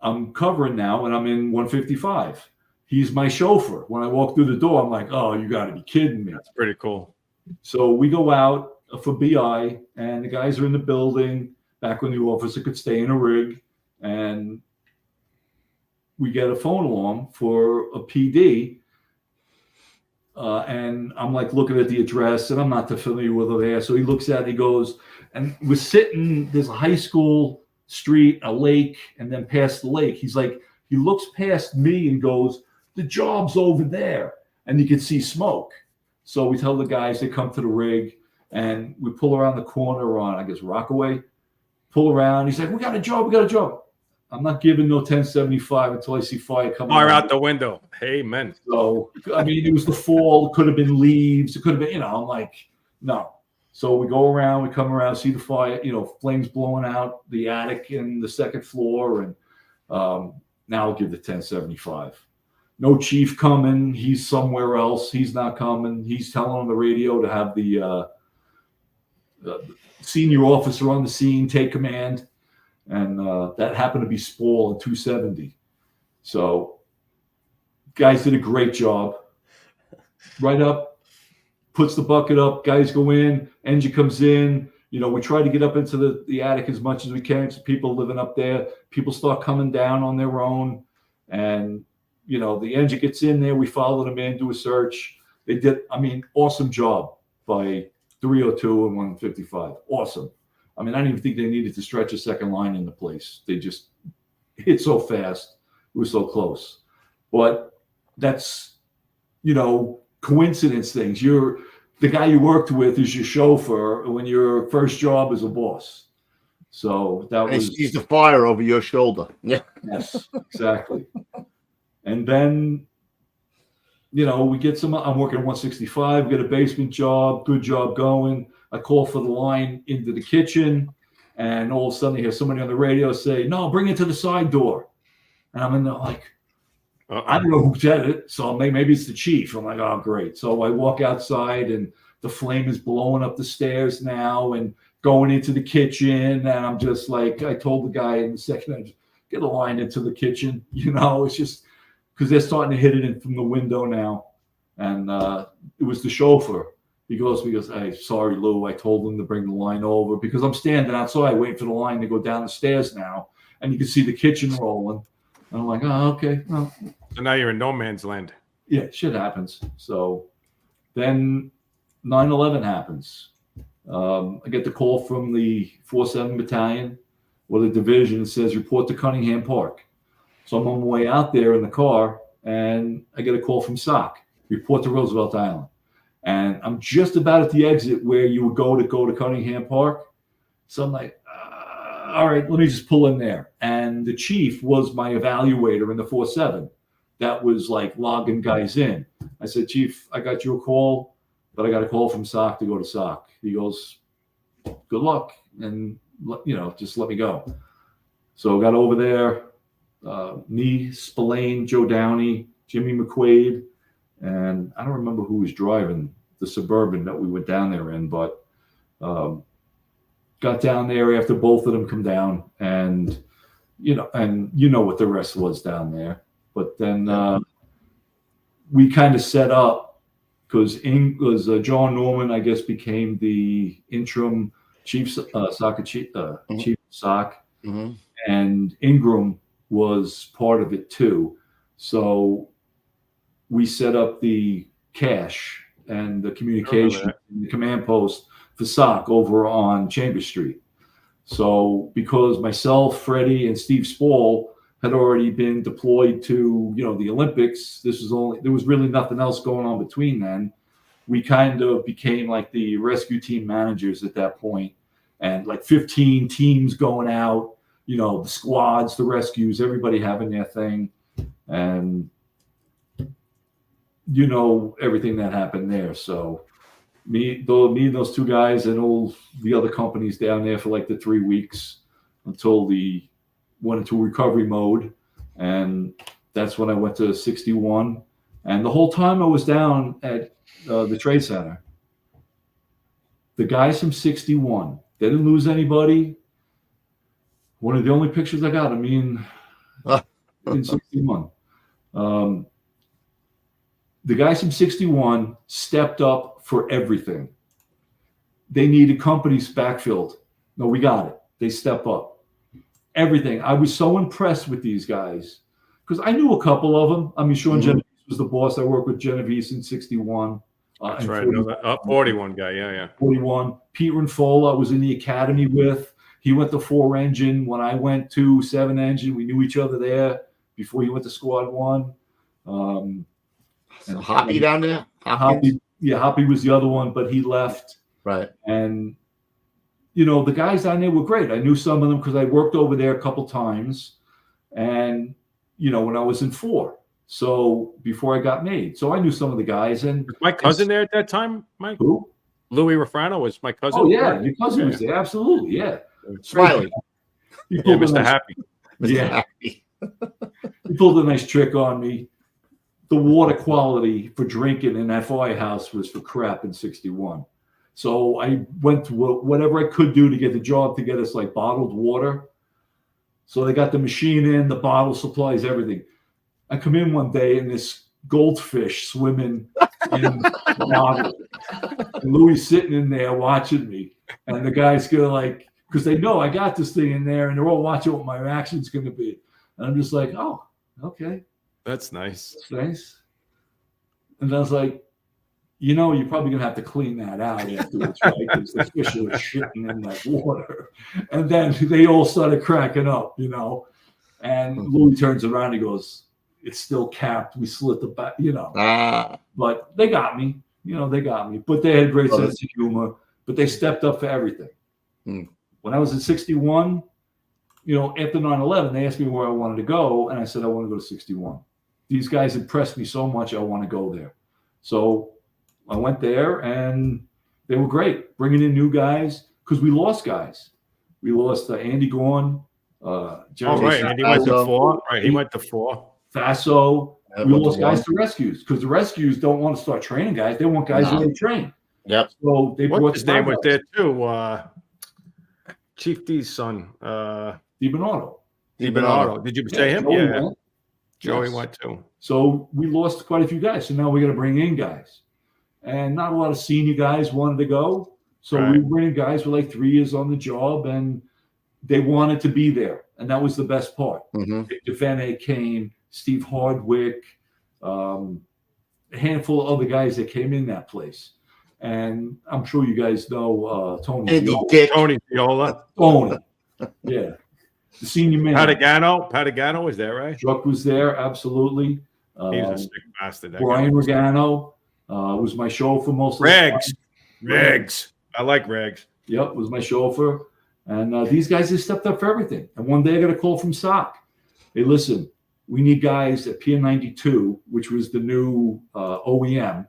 H: I'm covering now, and I'm in 155. He's my chauffeur. When I walk through the door, I'm like, oh, you got to be kidding me.
E: That's pretty cool.
H: So we go out for BI, and the guys are in the building back when the officer could stay in a rig, and we get a phone alarm for a PD. And I'm like looking at the address, and I'm not too familiar with it there. So he looks at it, he goes, and we're sitting, there's a high school street, a lake, and then past the lake. He's like, he looks past me and goes, the job's over there. And you can see smoke. So we tell the guys to come to the rig, and we pull around the corner on, I guess, Rockaway, pull around. He's like, we got a job. I'm not giving no 1075 until I see fire coming
E: out the window. Amen.
H: So, I mean, it was the fall. It could have been leaves. It could have been, I'm like, no. So we go around, we come around, see the fire, flames blowing out the attic and the second floor. And now I'll give the 1075. No chief coming. He's somewhere else. He's not coming. He's telling on the radio to have the senior officer on the scene take command. And that happened to be Spall in 270. So guys did a great job. Right up, puts the bucket up, guys go in, engine comes in. We try to get up into the attic as much as we can. So people living up there, people start coming down on their own. And, the engine gets in there. We follow them in, do a search. They did, awesome job by 302 and 155. Awesome. I didn't even think they needed to stretch a second line into place. They just hit so fast. It was so close. But that's, coincidence things. The guy you worked with is your chauffeur when your first job is a boss. So that was.
D: He's the fire over your shoulder. Yeah.
H: Yes, exactly. And then, we get I'm working 165, get a basement job, good job going. I call for the line into the kitchen, and all of a sudden I hear somebody on the radio say, no, bring it to the side door. And I'm in there like, I don't know who said it, so maybe it's the chief. I'm like, oh, great. So I walk outside, and the flame is blowing up the stairs now and going into the kitchen. And I'm just like, I told the guy in the second, I just get a line into the kitchen. It's just because they're starting to hit it in from the window now. And it was the chauffeur. He goes, hey, sorry, Lou. I told him to bring the line over because I'm standing outside waiting for the line to go down the stairs now. And you can see the kitchen rolling. And I'm like, oh, okay. Well,
E: so now you're in no man's land.
H: Yeah, shit happens. So then 9/11 happens. I get the call from the 47 Battalion or the division that says report to Cunningham Park. So I'm on my way out there in the car, and I get a call from SOC, report to Roosevelt Island. And I'm just about at the exit where you would go to Cunningham Park. So I'm like, all right, let me just pull in there. And the chief was my evaluator in the 47. That was like logging guys in. I said, Chief, I got you a call, but I got a call from SOC to go to SOC. He goes, good luck. And, just let me go. So I got over there, me, Spillane, Joe Downey, Jimmy McQuaid, and I don't remember who was driving the Suburban that we went down there in, but got down there after both of them come down, and what the rest was down there. But then we kind of set up because John Norman, I guess, became the interim chief chief of SOC, and Ingram was part of it too. So we set up the cache and the communication and the command post for SOC over on Chambers Street. So because myself, Freddie, and Steve Spall had already been deployed to, the Olympics, there was really nothing else going on between then. We kind of became like the rescue team managers at that point, and like 15 teams going out, the squads, the rescues, everybody having their thing. And everything that happened there. So me and those two guys and all the other companies down there for like the 3 weeks until we went into recovery mode. And that's when I went to 61. And the whole time I was down at the Trade Center, the guys from 61 They didn't lose anybody. One of the only pictures I got of me in 61. The guys from 61 stepped up for everything. They needed companies backfilled. No, we got it. They step up. Everything. I was so impressed with these guys because I knew a couple of them. I mean, Sean Genovese was the boss. I worked with Genovese in 61.
E: That's right. 41 guy. Yeah.
H: 41. Pete Rinfola I was in the academy with. He went to 4-engine when I went to 7-engine. We knew each other there before he went to Squad 1.
D: And Hoppy down there?
H: Hoppy was the other one, but he left.
D: Right.
H: And, the guys down there were great. I knew some of them because I worked over there a couple times. And, when I was in 4. So before I got made. So I knew some of the guys. And
E: was my cousin there at that time, Mike?
H: Who?
E: Louis Rafrano was my cousin.
H: Oh, yeah. Your cousin was there. Absolutely. Yeah.
D: Smiley.
E: Mr. Happy.
D: Mr. Happy.
H: He pulled a nice trick on me. The water quality for drinking in that firehouse was for crap in 61. So I went to whatever I could do to get the job to get us like bottled water. So they got the machine in, the bottle supplies, everything. I come in one day and this goldfish swimming in the bottle. And Louis sitting in there watching me. And the guys go like, because they know I got this thing in there and they're all watching what my reaction's going to be. And I'm just like, oh, okay.
E: That's nice.
H: That's nice. And I was like, you're probably going to have to clean that out afterwards, right? Because the fish are shitting in that water. And then they all started cracking up, And Louis turns around and he goes, it's still capped. We slit the back, But they got me. They got me. But they had a great sense of humor. But they stepped up for everything. When I was in 61, after 9/11, they asked me where I wanted to go. And I said, I want to go to 61. These guys impressed me so much, I want to go there. So I went there, and they were great, bringing in new guys because we lost guys. We lost Andy Gorn.
E: Right. And he went to 4. Right. He went to 4.
H: Faso. We lost guys to rescues because the rescues don't want to start training guys. They want guys who they train.
D: Yep.
H: So they brought
E: his name was there too. Chief D's son.
H: DiBernardo.
E: Did you say him?
H: Joey
E: Yeah.
H: went.
E: Joey
H: Yes.
E: went too.
H: So we lost quite a few guys. So now we got to bring in guys. And not a lot of senior guys wanted to go. So we were bringing guys with like 3 years on the job, and they wanted to be there. And that was the best part. Dick DeVene came, Steve Hardwick, a handful of other guys that came in that place. And I'm sure you guys know Tony.
E: Tony Viola.
H: Tony. Yeah. The senior man.
E: Patagano was there, right?
H: Chuck was there, absolutely.
E: He's a sick bastard.
H: Brian Regano was my chauffeur most of the time.
E: Regs. I like Regs.
H: Yep, was my chauffeur. And these guys have stepped up for everything. And one day I got a call from SOC. Hey, listen, we need guys at Pier 92, which was the new OEM,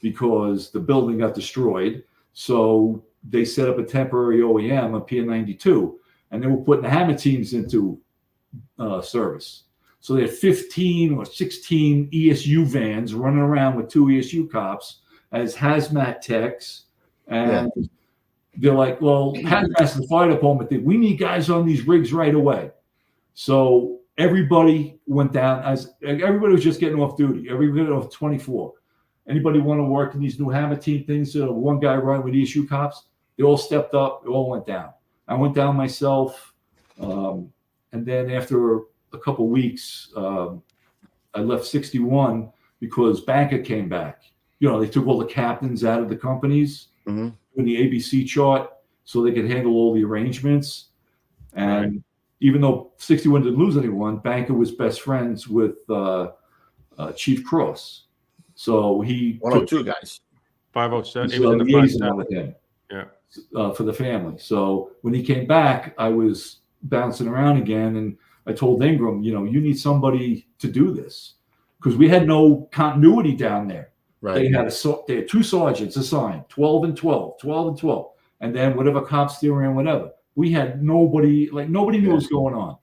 H: because the building got destroyed. So they set up a temporary OEM at Pier 92. And they were putting the hammer teams into service. So they had 15 or 16 ESU vans running around with 2 ESU cops as hazmat techs. And they're like, well, hazmat's the fire department thing. We need guys on these rigs right away. So everybody went down. Everybody was just getting off duty. Everybody off 24. Anybody want to work in these new hammer team things? One guy running with ESU cops. They all stepped up. They all went down. I went down myself, and then after a couple weeks, I left 61 because Banker came back. They took all the captains out of the companies in the ABC chart so they could handle all the arrangements. And even though 61 didn't lose anyone, Banker was best friends with Chief Cross. So he
D: 102 guys.
E: 507.
H: He
E: He was in the
H: liaison with
E: 507.
H: him.
E: Yeah.
H: For the family. So when he came back, I was bouncing around again, and I told Ingram, you need somebody to do this because we had no continuity down there.
D: Right.
H: They had 2 sergeants assigned, 12 and 12, 12 and 12, and then whatever cops they were in, whatever. We had nobody knew what was going on.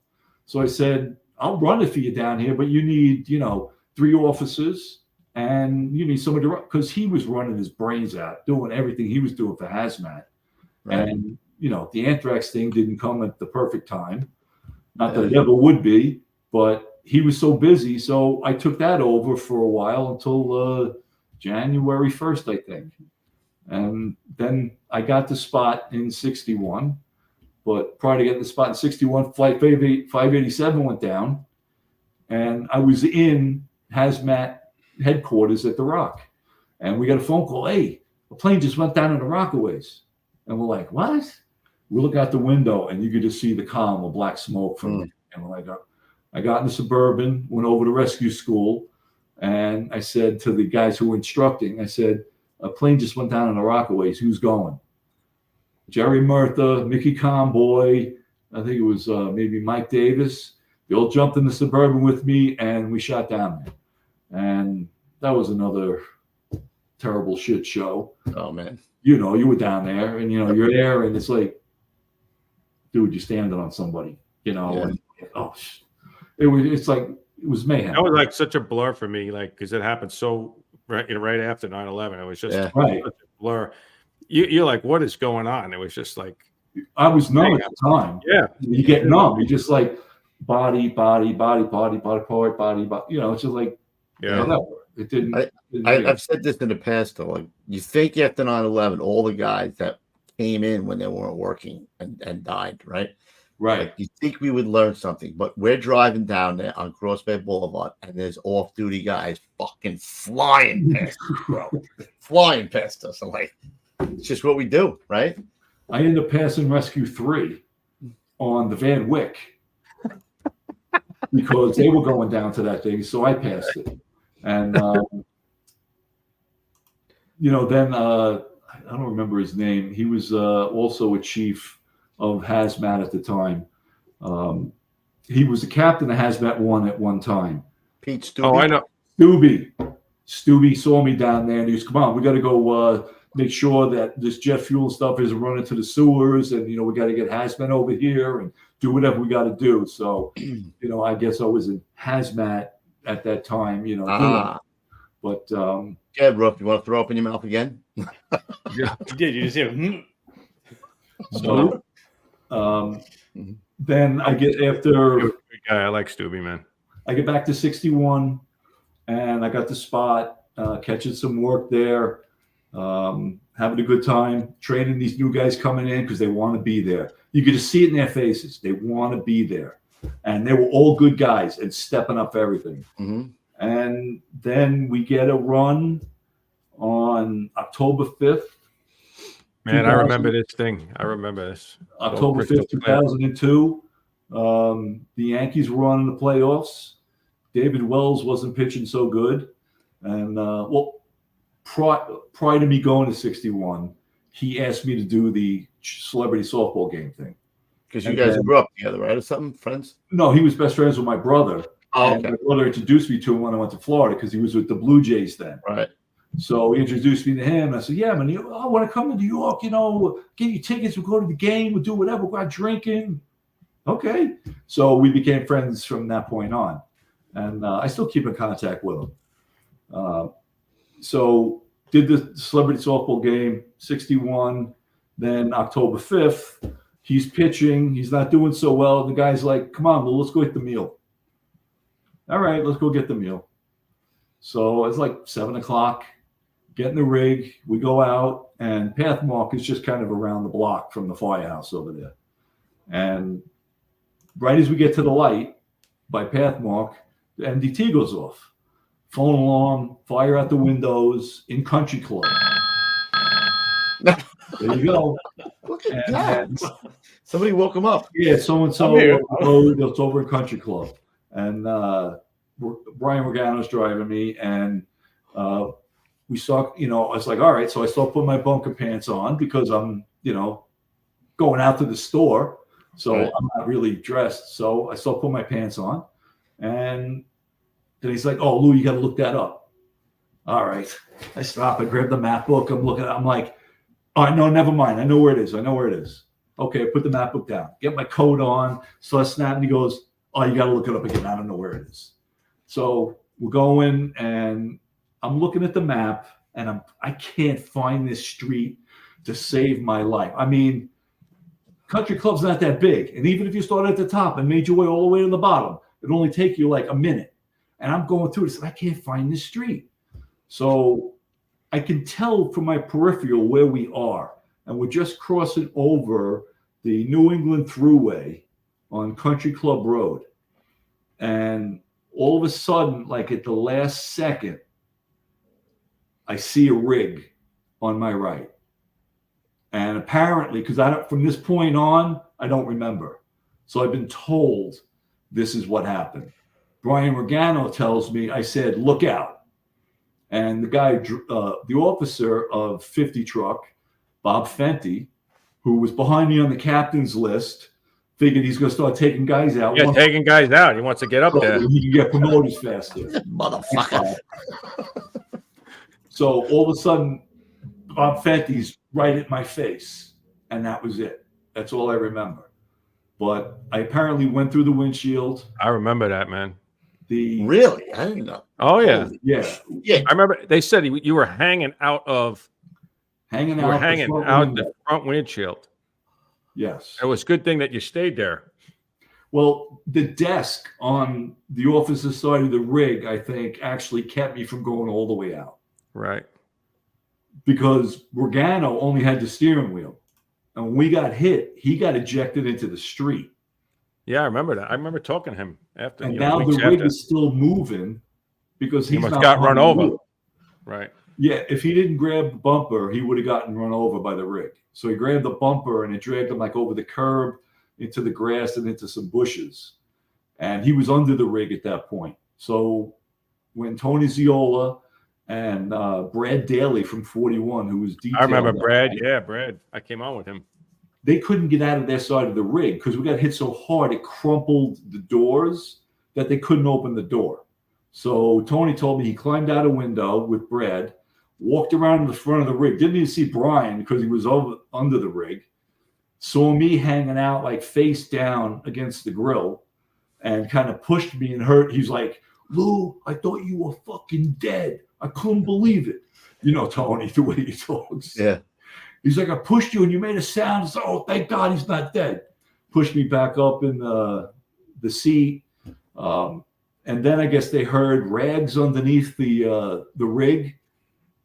H: So I said, I'll run it for you down here, but you need 3 officers. And you need somebody to run because he was running his brains out, doing everything he was doing for hazmat. Right. And the anthrax thing didn't come at the perfect time. Not that it ever would be, but he was so busy. So I took that over for a while until January 1st, I think. And then I got the spot in 61. But prior to getting the spot in 61, Flight 587 went down. And I was in hazmat headquarters at the Rock. And we got a phone call. Hey, a plane just went down in the Rockaways. And we're like, what? We look out the window and you could just see the column of black smoke from it. And we're like, I got in the Suburban, went over to rescue school. And I said to the guys who were instructing, I said, a plane just went down in the Rockaways. Who's going? Jerry Murtha, Mickey Conboy, I think it was maybe Mike Davis. They all jumped in the Suburban with me and we shot down there. And that was another terrible shit show.
D: Oh, man.
H: You were down there and, you're there and it's like, dude, you're standing on somebody, and it's like, it was mayhem.
E: That was like such a blur for me, like, because it happened so right after 9/11. It was just such a blur. You're like, what is going on? It was just like,
H: I was numb at the time.
E: Yeah.
H: You get numb. You're just like body, part, body. It's just like, whatever. It didn't.
D: I've said this in the past, though. Like, you think after 9/11, all the guys that came in when they weren't working and died, right?
H: Right.
D: Like, you think we would learn something, but we're driving down there on Cross Bay Boulevard, and there's off-duty guys fucking flying past us, bro. Flying past us. I'm like, it's just what we do, right?
H: I ended up passing Rescue 3 on the Van Wyck because they were going down to that thing, so I passed it. And, then I don't remember his name. He was also a chief of hazmat at the time. He was the captain of Hazmat 1 at one time.
D: Pete Stubbe.
E: Oh, I know.
H: Stubbe saw me down there and he was, come on, we got to go make sure that this jet fuel stuff isn't running to the sewers. And, we got to get hazmat over here and do whatever we got to do. So, I guess I was in hazmat at that time, But
D: yeah, Roof, you want to throw up in your mouth again?
F: Yeah, you did. You just hear.
H: So then I get after
E: Good guy. I like Stubbe, man.
H: I get back to 61 and I got the spot, catching some work there, having a good time, training these new guys coming in because they want to be there. You could just see it in their faces. They want to be there. And they were all good guys and stepping up for everything.
D: Mm-hmm.
H: And then we get a run on October 5th.
E: Man, I remember this thing. I remember this.
H: October 5th, 2002. The Yankees were on in the playoffs. David Wells wasn't pitching so good. And, prior to me going to 61, he asked me to do the celebrity softball game thing.
D: Because you guys grew up together, right? Or something, friends?
H: No, he was best friends with my brother.
D: Oh,
H: okay. My brother introduced me to him when I went to Florida because he was with the Blue Jays then.
D: Right.
H: So he introduced me to him. And I said, yeah, man, I want to come to New York, get you tickets. We'll go to the game. We'll do whatever. We'll go out drinking. Okay. So we became friends from that point on. And I still keep in contact with him. So did the celebrity softball game, 61. Then October 5th, he's pitching. He's not doing so well. The guy's like, come on, let's go get the meal. All right, let's go get the meal. So it's like 7:00, get in the rig. We go out, and Pathmark is just kind of around the block from the firehouse over there. And right as we get to the light by Pathmark, the MDT goes off. Phone alarm, fire out the windows, in Country Club. There you go.
D: Look at that. Somebody woke him up.
H: Yeah, so-and-so. It's over in Country Club. And Brian Regano's driving me, and we saw, I was like, all right. So I start putting my bunker pants on because I'm, going out to the store. So right. I'm not really dressed. So I start putting my pants on. And then he's like, oh, Lou, you got to look that up. All right. I stop. I grab the map book. I'm looking. I'm like, all right, no, never mind. I know where it is. Okay, I put the map book down. Get my coat on. So I snap, and he goes, oh, you got to look it up again. I don't know where it is. So we're going, and I'm looking at the map, and I can't find this street to save my life. I mean, country club's not that big. And even if you started at the top and made your way all the way to the bottom, it'd only take you like a minute. And I'm going through this, I can't find this street. So I can tell from my peripheral where we are. And we're just crossing over the New England Thruway on Country Club Road. And all of a sudden, like at the last second, I see a rig on my right. And apparently, because from this point on, I don't remember. So I've been told this is what happened. Brian Regano tells me, I said, look out. And the guy, the officer of 50 truck, Bob Fenty, who was behind me on the captain's list, figured he's going to start taking guys out.
E: Yeah, taking guys out. He wants to get up there.
H: He can get promoted faster.
D: Motherfucker.
H: So all of a sudden, Bob Fenty's right at my face. And that was it. That's all I remember. But I apparently went through the windshield.
E: I remember that, man.
D: Really? I didn't know.
E: Oh, yeah.
H: Yeah.
E: I remember they said you were hanging out of the front windshield.
H: Yes.
E: It was a good thing that you stayed there.
H: Well, the desk on the officer's side of the rig, I think, actually kept me from going all the way out.
E: Right.
H: Because Regano only had the steering wheel. And when we got hit, he got ejected into the street.
E: Yeah, I remember that. I remember talking to him after.
H: And now the rig is still moving because
E: he
H: must
E: not got run over.
H: Wheel.
E: Right.
H: Yeah, if he didn't grab the bumper, he would have gotten run over by the rig. So he grabbed the bumper and it dragged him like over the curb into the grass and into some bushes. And he was under the rig at that point. So when Tony Ziola and Brad Daly from 41, who was detailed.
E: I remember Brad. Yeah, Brad. I came on with him.
H: They couldn't get out of their side of the rig because we got hit so hard it crumpled the doors that they couldn't open the door. So Tony told me he climbed out a window with Brad, walked around in the front of the rig, didn't even see Brian because he was under the rig, saw me hanging out like face down against the grill and kind of pushed me and hurt. He's like, Lou, I thought you were fucking dead. I couldn't believe it. You know, Tony, the way he talks.
D: Yeah.
H: He's like, I pushed you and you made a sound. It's like, oh, thank God he's not dead. Pushed me back up in the seat. And then I guess they heard rags underneath the rig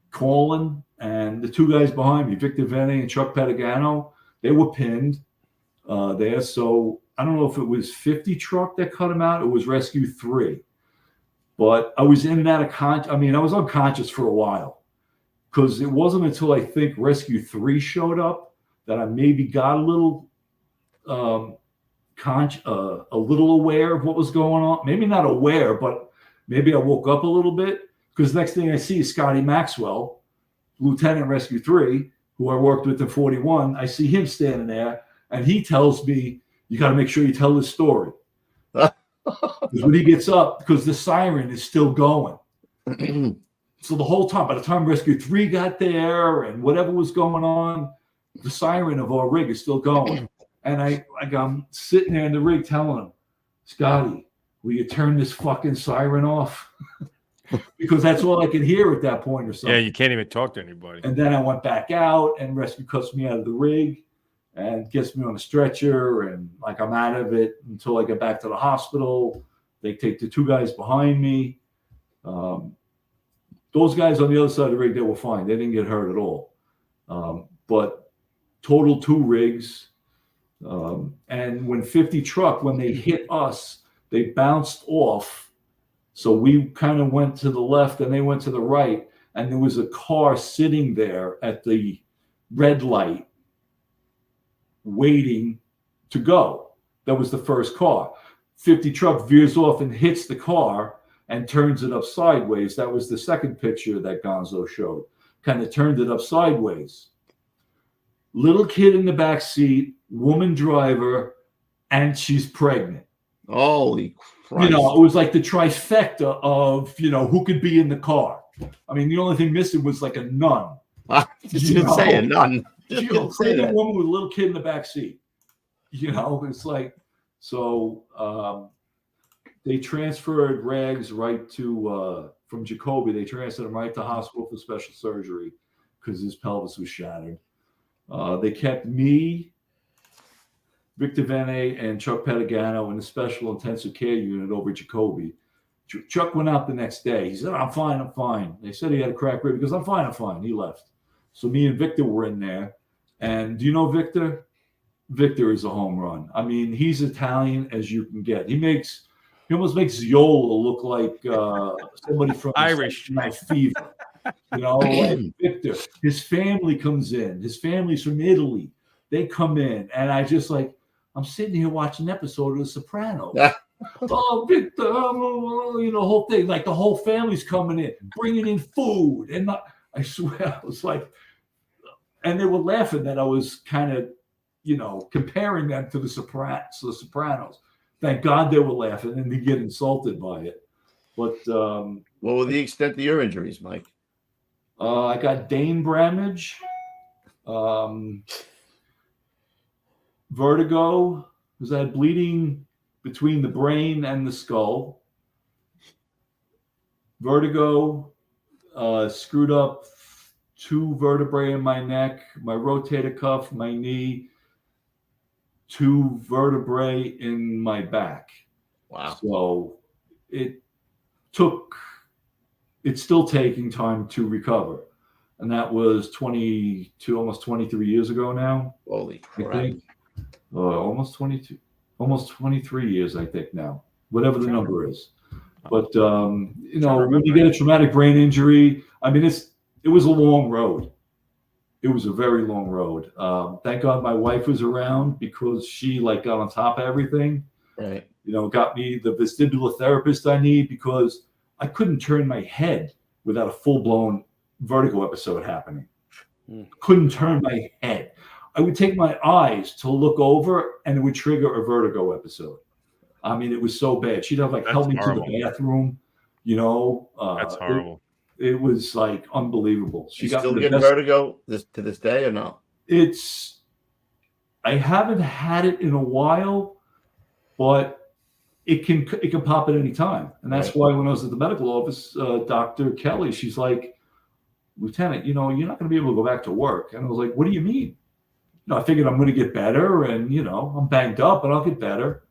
H: calling. And the two guys behind me, Victor Vene and Chuck Pedagano, they were pinned there. So I don't know if it was 50 truck that cut him out. It was Rescue 3. But I was in and out of I was unconscious for a while. Because it wasn't until I think Rescue 3 showed up that I maybe got a little aware of what was going on. Maybe not aware, but maybe I woke up a little bit. Because next thing I see is Scotty Maxwell, Lieutenant Rescue 3, who I worked with in 41. I see him standing there, and he tells me, you got to make sure you tell this story. Because when he gets up, because the siren is still going. So the whole time, by the time Rescue 3 got there and whatever was going on, the siren of our rig is still going. And I'm sitting there in the rig telling him, Scotty, will you turn this fucking siren off? Because that's all I could hear at that point or something.
E: Yeah, you can't even talk to anybody.
H: And then I went back out and Rescue cuts me out of the rig and gets me on a stretcher. And like I'm out of it until I get back to the hospital. They take the two guys behind me. Those guys on the other side of the rig, they were fine. They didn't get hurt at all. But total 2 rigs. And when 50 truck, when they hit us, they bounced off. So we kind of went to the left and they went to the right. And there was a car sitting there at the red light waiting to go. That was the first car. 50 truck veers off and hits the car and turns it up sideways. That was the second picture that Gonzo showed. Kind of turned it up sideways. Little kid in the back seat, woman driver, and she's pregnant.
D: Holy Christ.
H: You know, it was like the trifecta of, who could be in the car. I mean, the only thing missing was like a nun.
D: Just didn't say a nun.
H: She was a pregnant woman with a little kid in the back seat. It's like, so they transferred Rags right to, from Jacoby, they transferred him right to hospital for special surgery because his pelvis was shattered. They kept me Victor Vene and Chuck Pedagano in the special intensive care unit over at Jacoby. Chuck went out the next day. He said, I'm fine. They said he had a cracked rib. He goes, I'm fine. He left. So me and Victor were in there. And do you know Victor? Victor is a home run. I mean, he's Italian as you can get. He almost makes Zola look like somebody from
E: Irish.
H: Night Fever. You know, like Victor. His family comes in. His family's from Italy. They come in. And I just I'm sitting here watching an episode of The Sopranos. Oh, Victor, whole thing. Like the whole family's coming in, bringing in food. And I swear, I was like, and they were laughing that I was kind of, comparing them to the Sopranos. Thank God they were laughing and they get insulted by it. But
D: what were the extent of your injuries, Mike?
H: I got Dane Bramage, vertigo, because I had bleeding between the brain and the skull. Vertigo, screwed up 2 vertebrae in my neck, my rotator cuff, my knee, 2 vertebrae in my back.
D: Wow.
H: So it's still taking time to recover. And that was 22, almost 23 years ago now.
D: Holy crap.
H: I think. Almost 22, almost 23 years, I think now, whatever the number is. But, when you get a traumatic brain injury, I mean, it was a long road. It was a very long road. Thank God my wife was around because she got on top of everything.
D: Right.
H: Got me the vestibular therapist I need because I couldn't turn my head without a full-blown vertigo episode happening. Couldn't turn my head. I would take my eyes to look over and it would trigger a vertigo episode. I mean, it was so bad. She'd have help me to the bathroom,
E: That's horrible.
H: It was unbelievable.
D: She got still getting vertigo to this day or no?
H: I haven't had it in a while, but it can pop at any time. And that's why when I was at the medical office, Dr. Kelly, she's like, Lieutenant, you're not going to be able to go back to work. And I was like, what do you mean? I figured I'm going to get better and, I'm banged up, but I'll get better.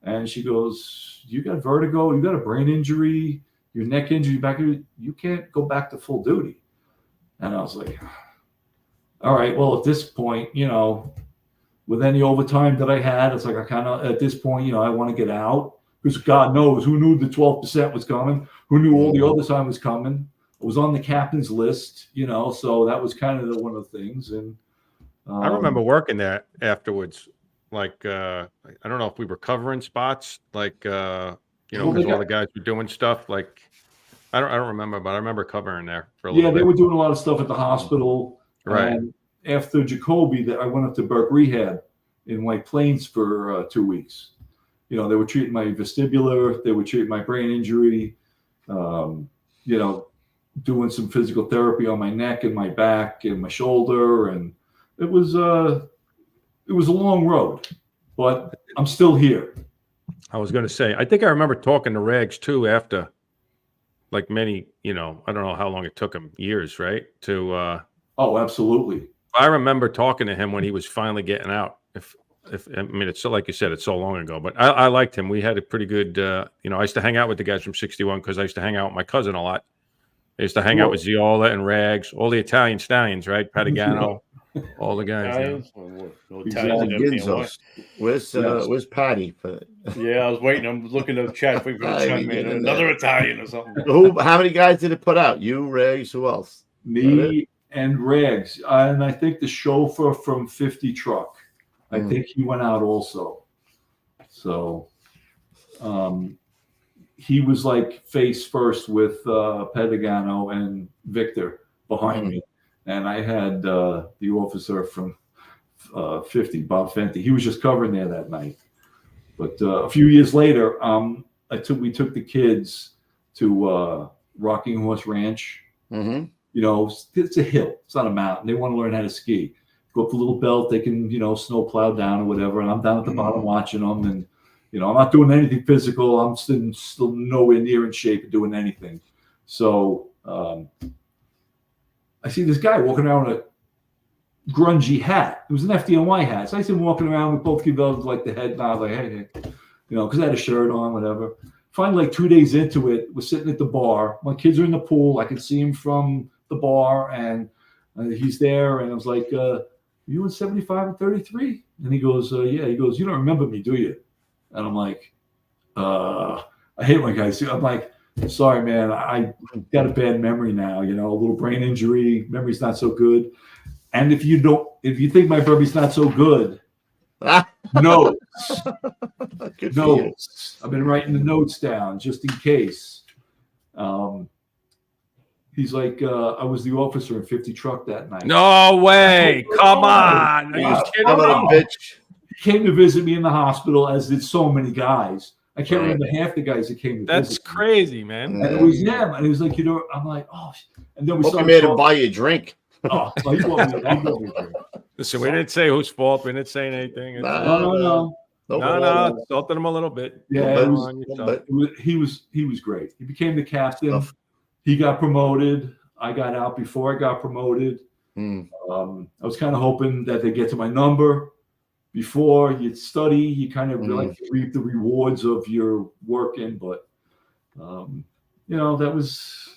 H: And she goes, you got vertigo, you got a brain injury, your neck injury, back injury, you can't go back to full duty. And I was like, all right, well, at this point, with any overtime that I had, it's I kind of, at this point, I want to get out because God knows who knew the 12% was coming, who knew all the overtime was coming. I was on the captain's list, so that was kind of one of the things. And
E: I remember working there afterwards. I don't know if we were covering spots, because all the guys were doing stuff. I don't remember, but I remember covering there for a little bit.
H: Yeah, they were doing a lot of stuff at the hospital.
E: Right.
H: And after Jacoby, I went up to Burke Rehab in White Plains for 2 weeks. They were treating my vestibular, they were treating my brain injury, doing some physical therapy on my neck and my back and my shoulder, and it was a long road, but I'm still here.
E: I was going to say, I think I remember talking to Rags too after, many, I don't know how long it took him, years, right? To
H: oh, absolutely.
E: I remember talking to him when he was finally getting out. It's so, like you said, it's so long ago, but I liked him. We had a pretty good, I used to hang out with the guys from 61 because I used to hang out with my cousin a lot. I used to hang out with Ziola and Rags, all the Italian stallions, right? Padagano. All the guys.
D: Where's Patty?
F: Yeah, I was waiting. I'm looking at the chat. Waiting for the chat, man. Another Italian or something.
D: How many guys did it put out? You, Rags, who else?
H: Me and Rags. And I think the chauffeur from 50 Truck. I think he went out also. So he was face first with Pedagano and Victor behind me. And I had the officer from 50, Bob Fenty. He was just covering there that night. But a few years later, we took the kids to Rocking Horse Ranch.
D: Mm-hmm.
H: It's a hill. It's not a mountain. They want to learn how to ski. Go up the little belt. They can, snow plow down or whatever. And I'm down at the bottom watching them. And, I'm not doing anything physical. I'm still nowhere near in shape of doing anything. So I see this guy walking around with grungy hat. It was an FDNY hat. So I see him walking around. We both give those like the head nod, like, hey, because I had a shirt on, whatever. Finally, like 2 days into it, we're sitting at the bar. My kids are in the pool. I can see him from the bar, and he's there. And I was like, you in 75 and 33? And he goes, yeah. He goes, you don't remember me, do you? And I'm like, I hate when guys. I'm like, sorry, man. I got a bad memory now. A little brain injury. Memory's not so good. And if you think my memory's not so good, notes. I've been writing the notes down just in case. He's like, I was the officer in 50 truck that night.
E: No way! Come on! Are you kidding me?
H: He came to visit me in the hospital, as did so many guys. I can't remember half the guys that came to visit.
E: That's crazy, man.
H: And it was him, and he was like, I'm like, oh. And then we
D: Hope you made him buy you a drink.
H: Oh, he bought me a drink.
E: Listen, we didn't say whose fault. We didn't say anything.
H: No.
E: Insulted him a little bit.
H: Yeah, he was great. He became the captain. He got promoted. I got out before I got promoted. I was kind of hoping that they get to my number before you study. You kind of like reap the rewards of your working, but that was.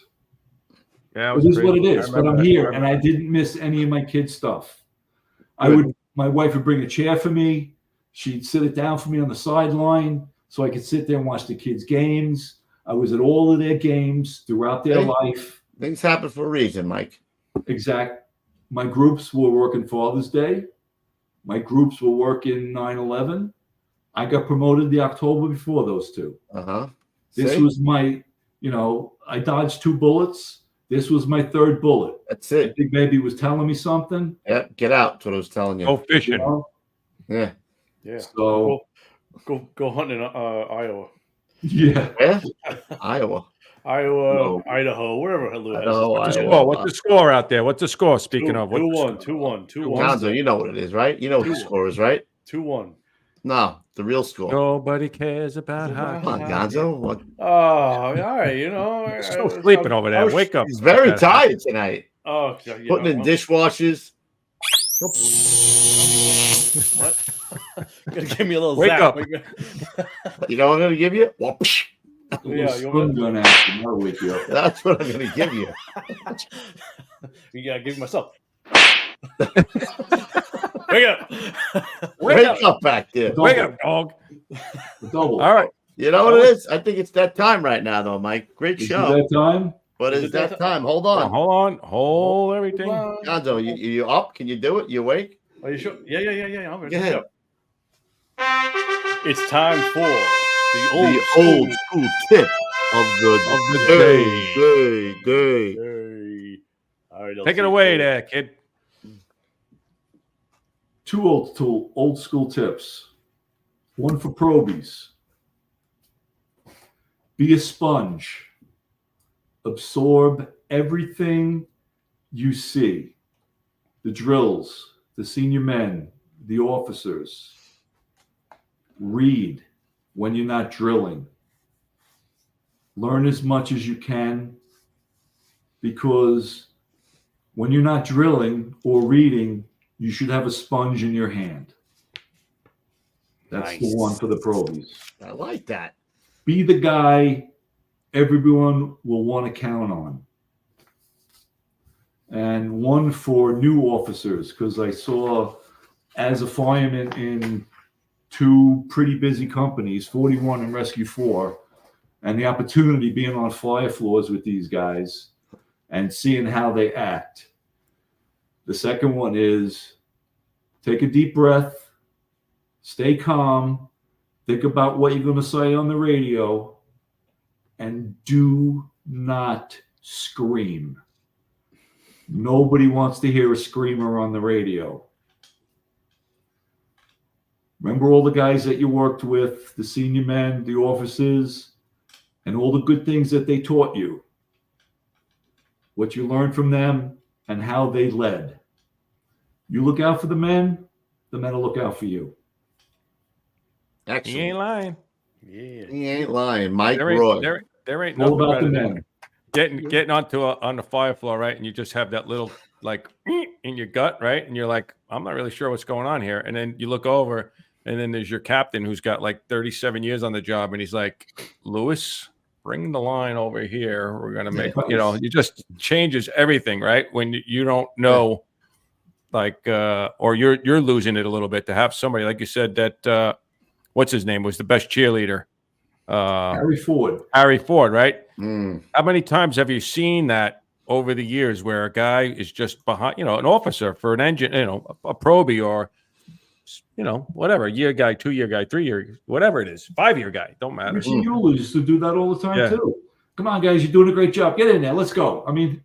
E: Yeah,
H: it is what it is. But I'm here, and I didn't miss any of my kids' stuff. My wife would bring a chair for me. She'd sit it down for me on the sideline so I could sit there and watch the kids' games. I was at all of their games throughout their life.
D: Things happen for a reason, Mike.
H: Exact. My groups were working Father's Day. My groups were working 9/11. I got promoted the October before those two. This was my, I dodged 2 bullets. This was my 3rd bullet.
D: That's it.
H: I think maybe was telling me something.
D: Yeah, get out. That's what I was telling you.
E: Go fishing.
D: Yeah.
H: So
F: go hunting in Iowa.
H: Yeah.
D: Where? Iowa.
F: No. Idaho, wherever.
E: What's the score out there? What's the score? Speaking of,
F: 2-1.
D: Gonzo, you know what it is, right? You know what the score is, right?
F: 2-1.
D: No, the real score.
E: Nobody cares about hockey.
D: Come on, Gonzo. What?
F: Oh, all right.
E: You're still sleeping over there. Wake up.
D: He's very tired tonight.
F: Oh,
D: putting in dishwashers.
F: What? Gonna give me a little
E: wake
F: zap.
E: up.
D: You know what I'm gonna give you? Well,
H: I'm gonna ask you. I'll wake you up.
D: That's what I'm gonna give you.
F: You gotta give myself. Wake up!
D: Wake up back there.
E: Wake up, dog.
H: Double.
E: All right.
D: You know what it is? I think it's that time right now, though, Mike. Great show.
H: That time?
D: But it's that time. Hold on.
E: Hold everything.
D: Gonzo, you up? Can you do it? You awake?
F: Are you sure? Yeah. I'm ready.
D: Go ahead.
F: It's time for the
D: old school tip of the day.
F: All right,
E: take it away there, kid.
H: 2 old school tips. 1 for probies. Be a sponge. Absorb everything you see. The drills, the senior men, the officers. Read when you're not drilling. Learn as much as you can, because when you're not drilling or reading, you should have a sponge in your hand. That's
D: nice.
H: The one for the probies.
D: I like that.
H: Be the guy everyone will want to count on. And 1 for new officers, because I saw as a fireman in 2 pretty busy companies, 41 and Rescue 4, and the opportunity being on fire floors with these guys and seeing how they act. The second one is take a deep breath, stay calm, think about what you're going to say on the radio, and do not scream. Nobody wants to hear a screamer on the radio. Remember all the guys that you worked with, the senior men, the officers, and all the good things that they taught you. What you learned from them and how they led. You look out for the men will look out for you.
D: Excellent.
E: He ain't lying.
F: Yeah.
D: He ain't lying. Mike
E: There
D: Roy.
E: ain't
H: All
E: nothing
H: about the
E: better than
H: men.
E: getting onto on the fire floor, right? And you just have that little like in your gut, right? And you're like, I'm not really sure what's going on here. And then you look over, and then there's your captain who's got like 37 years on the job, and he's like, Lewis, bring the line over here. We're gonna make, it just changes everything, right? When you don't know, like, or you're losing it a little bit to have somebody like you said that what's his name was the best cheerleader,
H: Harry Ford,
E: right? How many times have you seen that over the years where a guy is just behind, an officer for an engine, a probie, or whatever, year guy, 2-year guy, 3-year, whatever it is, 5-year guy, don't matter.
H: Richie Euler used to do that all the time too. Come on, guys, you're doing a great job. Get in there, let's go. I mean,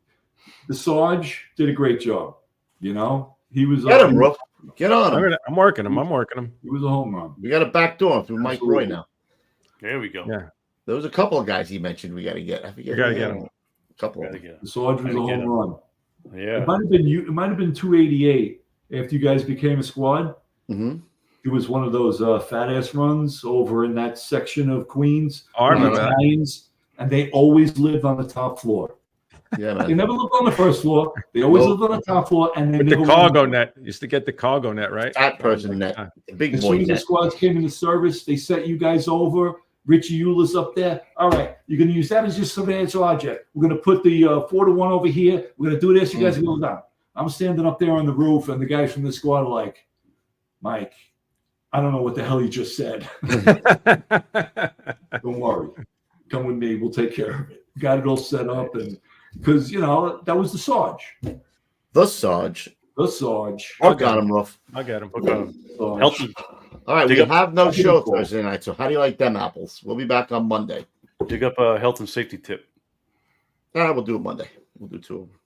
H: the Sarge did a great job. He was
D: get him, Ruff. Get on him.
E: I'm working him.
H: He was a home run.
D: We got a back door through Mike Roy now.
F: There we go.
E: Yeah,
D: there was a couple of guys he mentioned we got to get. I forget.
E: We got to get him.
D: A couple.
H: The Sarge was a home run.
F: Yeah,
H: it might have been 288 after you guys became a squad.
D: Mm-hmm.
H: It was one of those fat ass runs over in that section of Queens.
E: I remember that.
H: And they always lived on the top floor.
D: Yeah, man.
H: They never lived on the first floor. They always lived on the top floor. And
E: with the cargo net, used to get the cargo net, right?
D: That person net, the big
H: as
D: boy
H: soon as
D: net.
H: the squads came into service, they set you guys over. Richie Euler's up there. All right, you're going to use that as your surveillance object. We're going to put the 4-1 over here. We're going to do this. You guys are going down. I'm standing up there on the roof, and the guys from the squad are like, Mike, I don't know what the hell you just said. Don't worry. Come with me. We'll take care of it. Got it all set up. And because, that was the Sarge.
D: The Sarge. Work on him, Ruff.
E: I got him.
F: Healthy.
D: All right, we have no show Thursday night, so how do you like them apples? We'll be back on Monday.
F: Dig up a health and safety tip.
D: We'll do it Monday. We'll do 2 of them.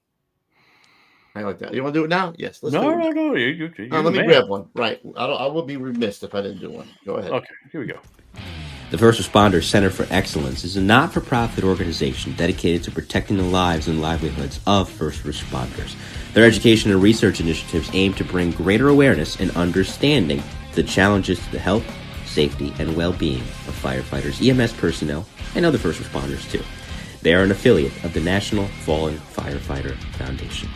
D: I like that. You want to do it now? Yes. Let's do it.
F: No.
D: Let me grab one. Right. I will be remiss if I didn't do one. Go ahead.
F: Okay, here we go.
A: The First Responders Center for Excellence is a not-for-profit organization dedicated to protecting the lives and livelihoods of first responders. Their education and research initiatives aim to bring greater awareness and understanding to the challenges to the health, safety, and well-being of firefighters, EMS personnel, and other first responders, too. They are an affiliate of the National Fallen Firefighter Foundation.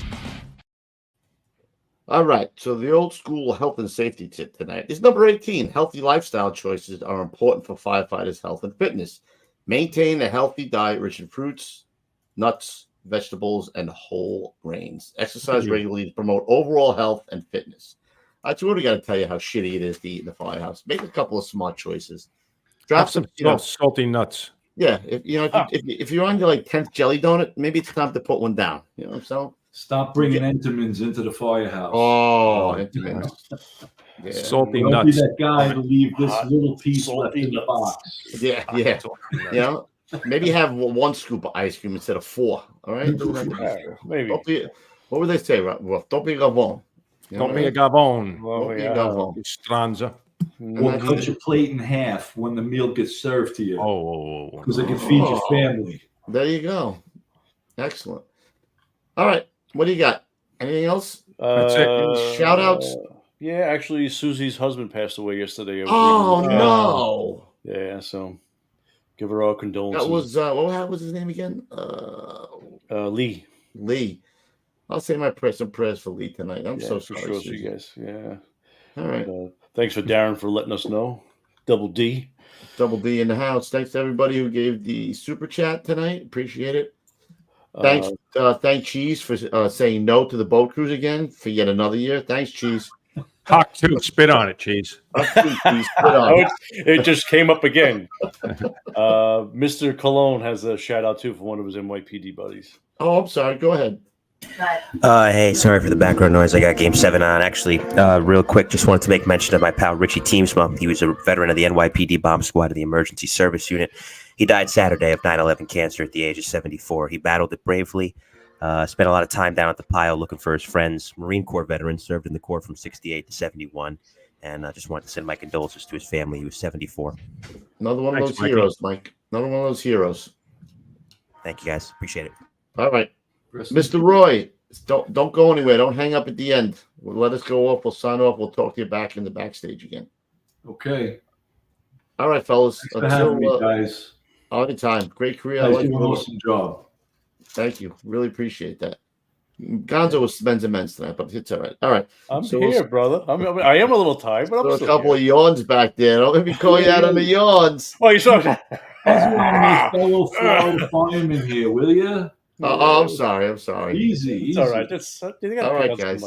D: All right, so the old school health and safety tip tonight is number 18. Healthy lifestyle choices are important for firefighters' health and fitness. Maintain a healthy diet rich in fruits, nuts, vegetables, and whole grains. Exercise regularly to promote overall health and fitness. I just really got to tell you how shitty it is to eat in the firehouse. Make a couple of smart choices.
E: Drop some salty nuts.
D: Yeah, if you're on your 10th jelly donut, maybe it's time to put one down. You know what I'm saying?
H: Stop bringing Entenmann's into the firehouse.
D: Oh, Entenmann's.
H: Yeah.
E: Salty
H: Don't
E: nuts.
H: Be that guy to leave this little piece left in the box.
D: Yeah. Maybe have 1 scoop of ice cream instead of 4. All right.
F: Maybe.
D: What would they say, Ruff? Don't be a gavon.
E: Don't be a gavon.
D: Don't be a gavon.
E: Stranza.
H: Or cut your plate in half when the meal gets served to you.
E: Oh.
H: Because it can feed your family.
D: There you go. Excellent. All right. What do you got? Anything else?
E: That's it.
D: Any shout outs?
F: Yeah, actually, Susie's husband passed away yesterday.
D: Oh, no.
F: Yeah, so give her our condolences.
D: That was, what was his name again?
F: Lee.
D: Lee. I'll say my prayers and prayers for Lee tonight. I'm so sorry.
F: For sure, you guys. Yeah.
D: All right.
F: Thanks for Darren for letting us know. Double D
D: in the house. Thanks to everybody who gave the super chat tonight. Appreciate it. Thanks, thank Cheese for saying no to the boat cruise again for yet another year. Thanks, Cheese.
E: Hawk 2, spit on it, Cheese.
F: It just came up again. Mr. Cologne has a shout out too for one of his NYPD buddies.
D: Oh, I'm sorry. Go ahead.
K: Hey, sorry for the background noise. I got Game 7 on. Actually, real quick, just wanted to make mention of my pal Richie Teamsma. He was a veteran of the NYPD bomb squad of the Emergency Service Unit. He died Saturday of 9/11 cancer at the age of 74. He battled it bravely, spent a lot of time down at the pile looking for his friends. Marine Corps veteran, served in the Corps from 68 to 71. And I just wanted to send my condolences to his family. He was 74.
D: Another one of those heroes, Mike. Another one of those heroes.
K: Thank you, guys. Appreciate it.
D: All right. Mr. Roy, don't go anywhere. Don't hang up at the end. Let us go off. We'll sign off. We'll talk to you back in the backstage again.
H: Okay.
D: All right, fellas.
H: Thanks for having me, guys.
D: All the time. Great career.
H: I like your awesome job.
D: Thank you. Really appreciate that. Gonzo spends immense tonight, but it's all right. All right.
F: I'm
D: So
F: here, brother. I am a little tired, but I'm
D: a
F: still
D: couple
F: here.
D: of yawns back there. Don't let me call you out on the yawns.
F: Oh, you saw that?
H: Fellow Florida fireman here, will you?
D: Oh, I'm sorry.
H: Easy.
F: It's all right. Just
D: All right, guys.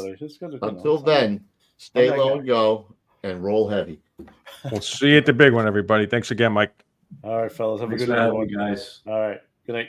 D: Until then, stay low and go and roll heavy.
E: We'll see you at the big one, everybody. Thanks again, Mike.
F: All right, fellas. Have
H: Thanks
F: a good
H: for
F: night,
H: having me, guys.
F: All right. Good night.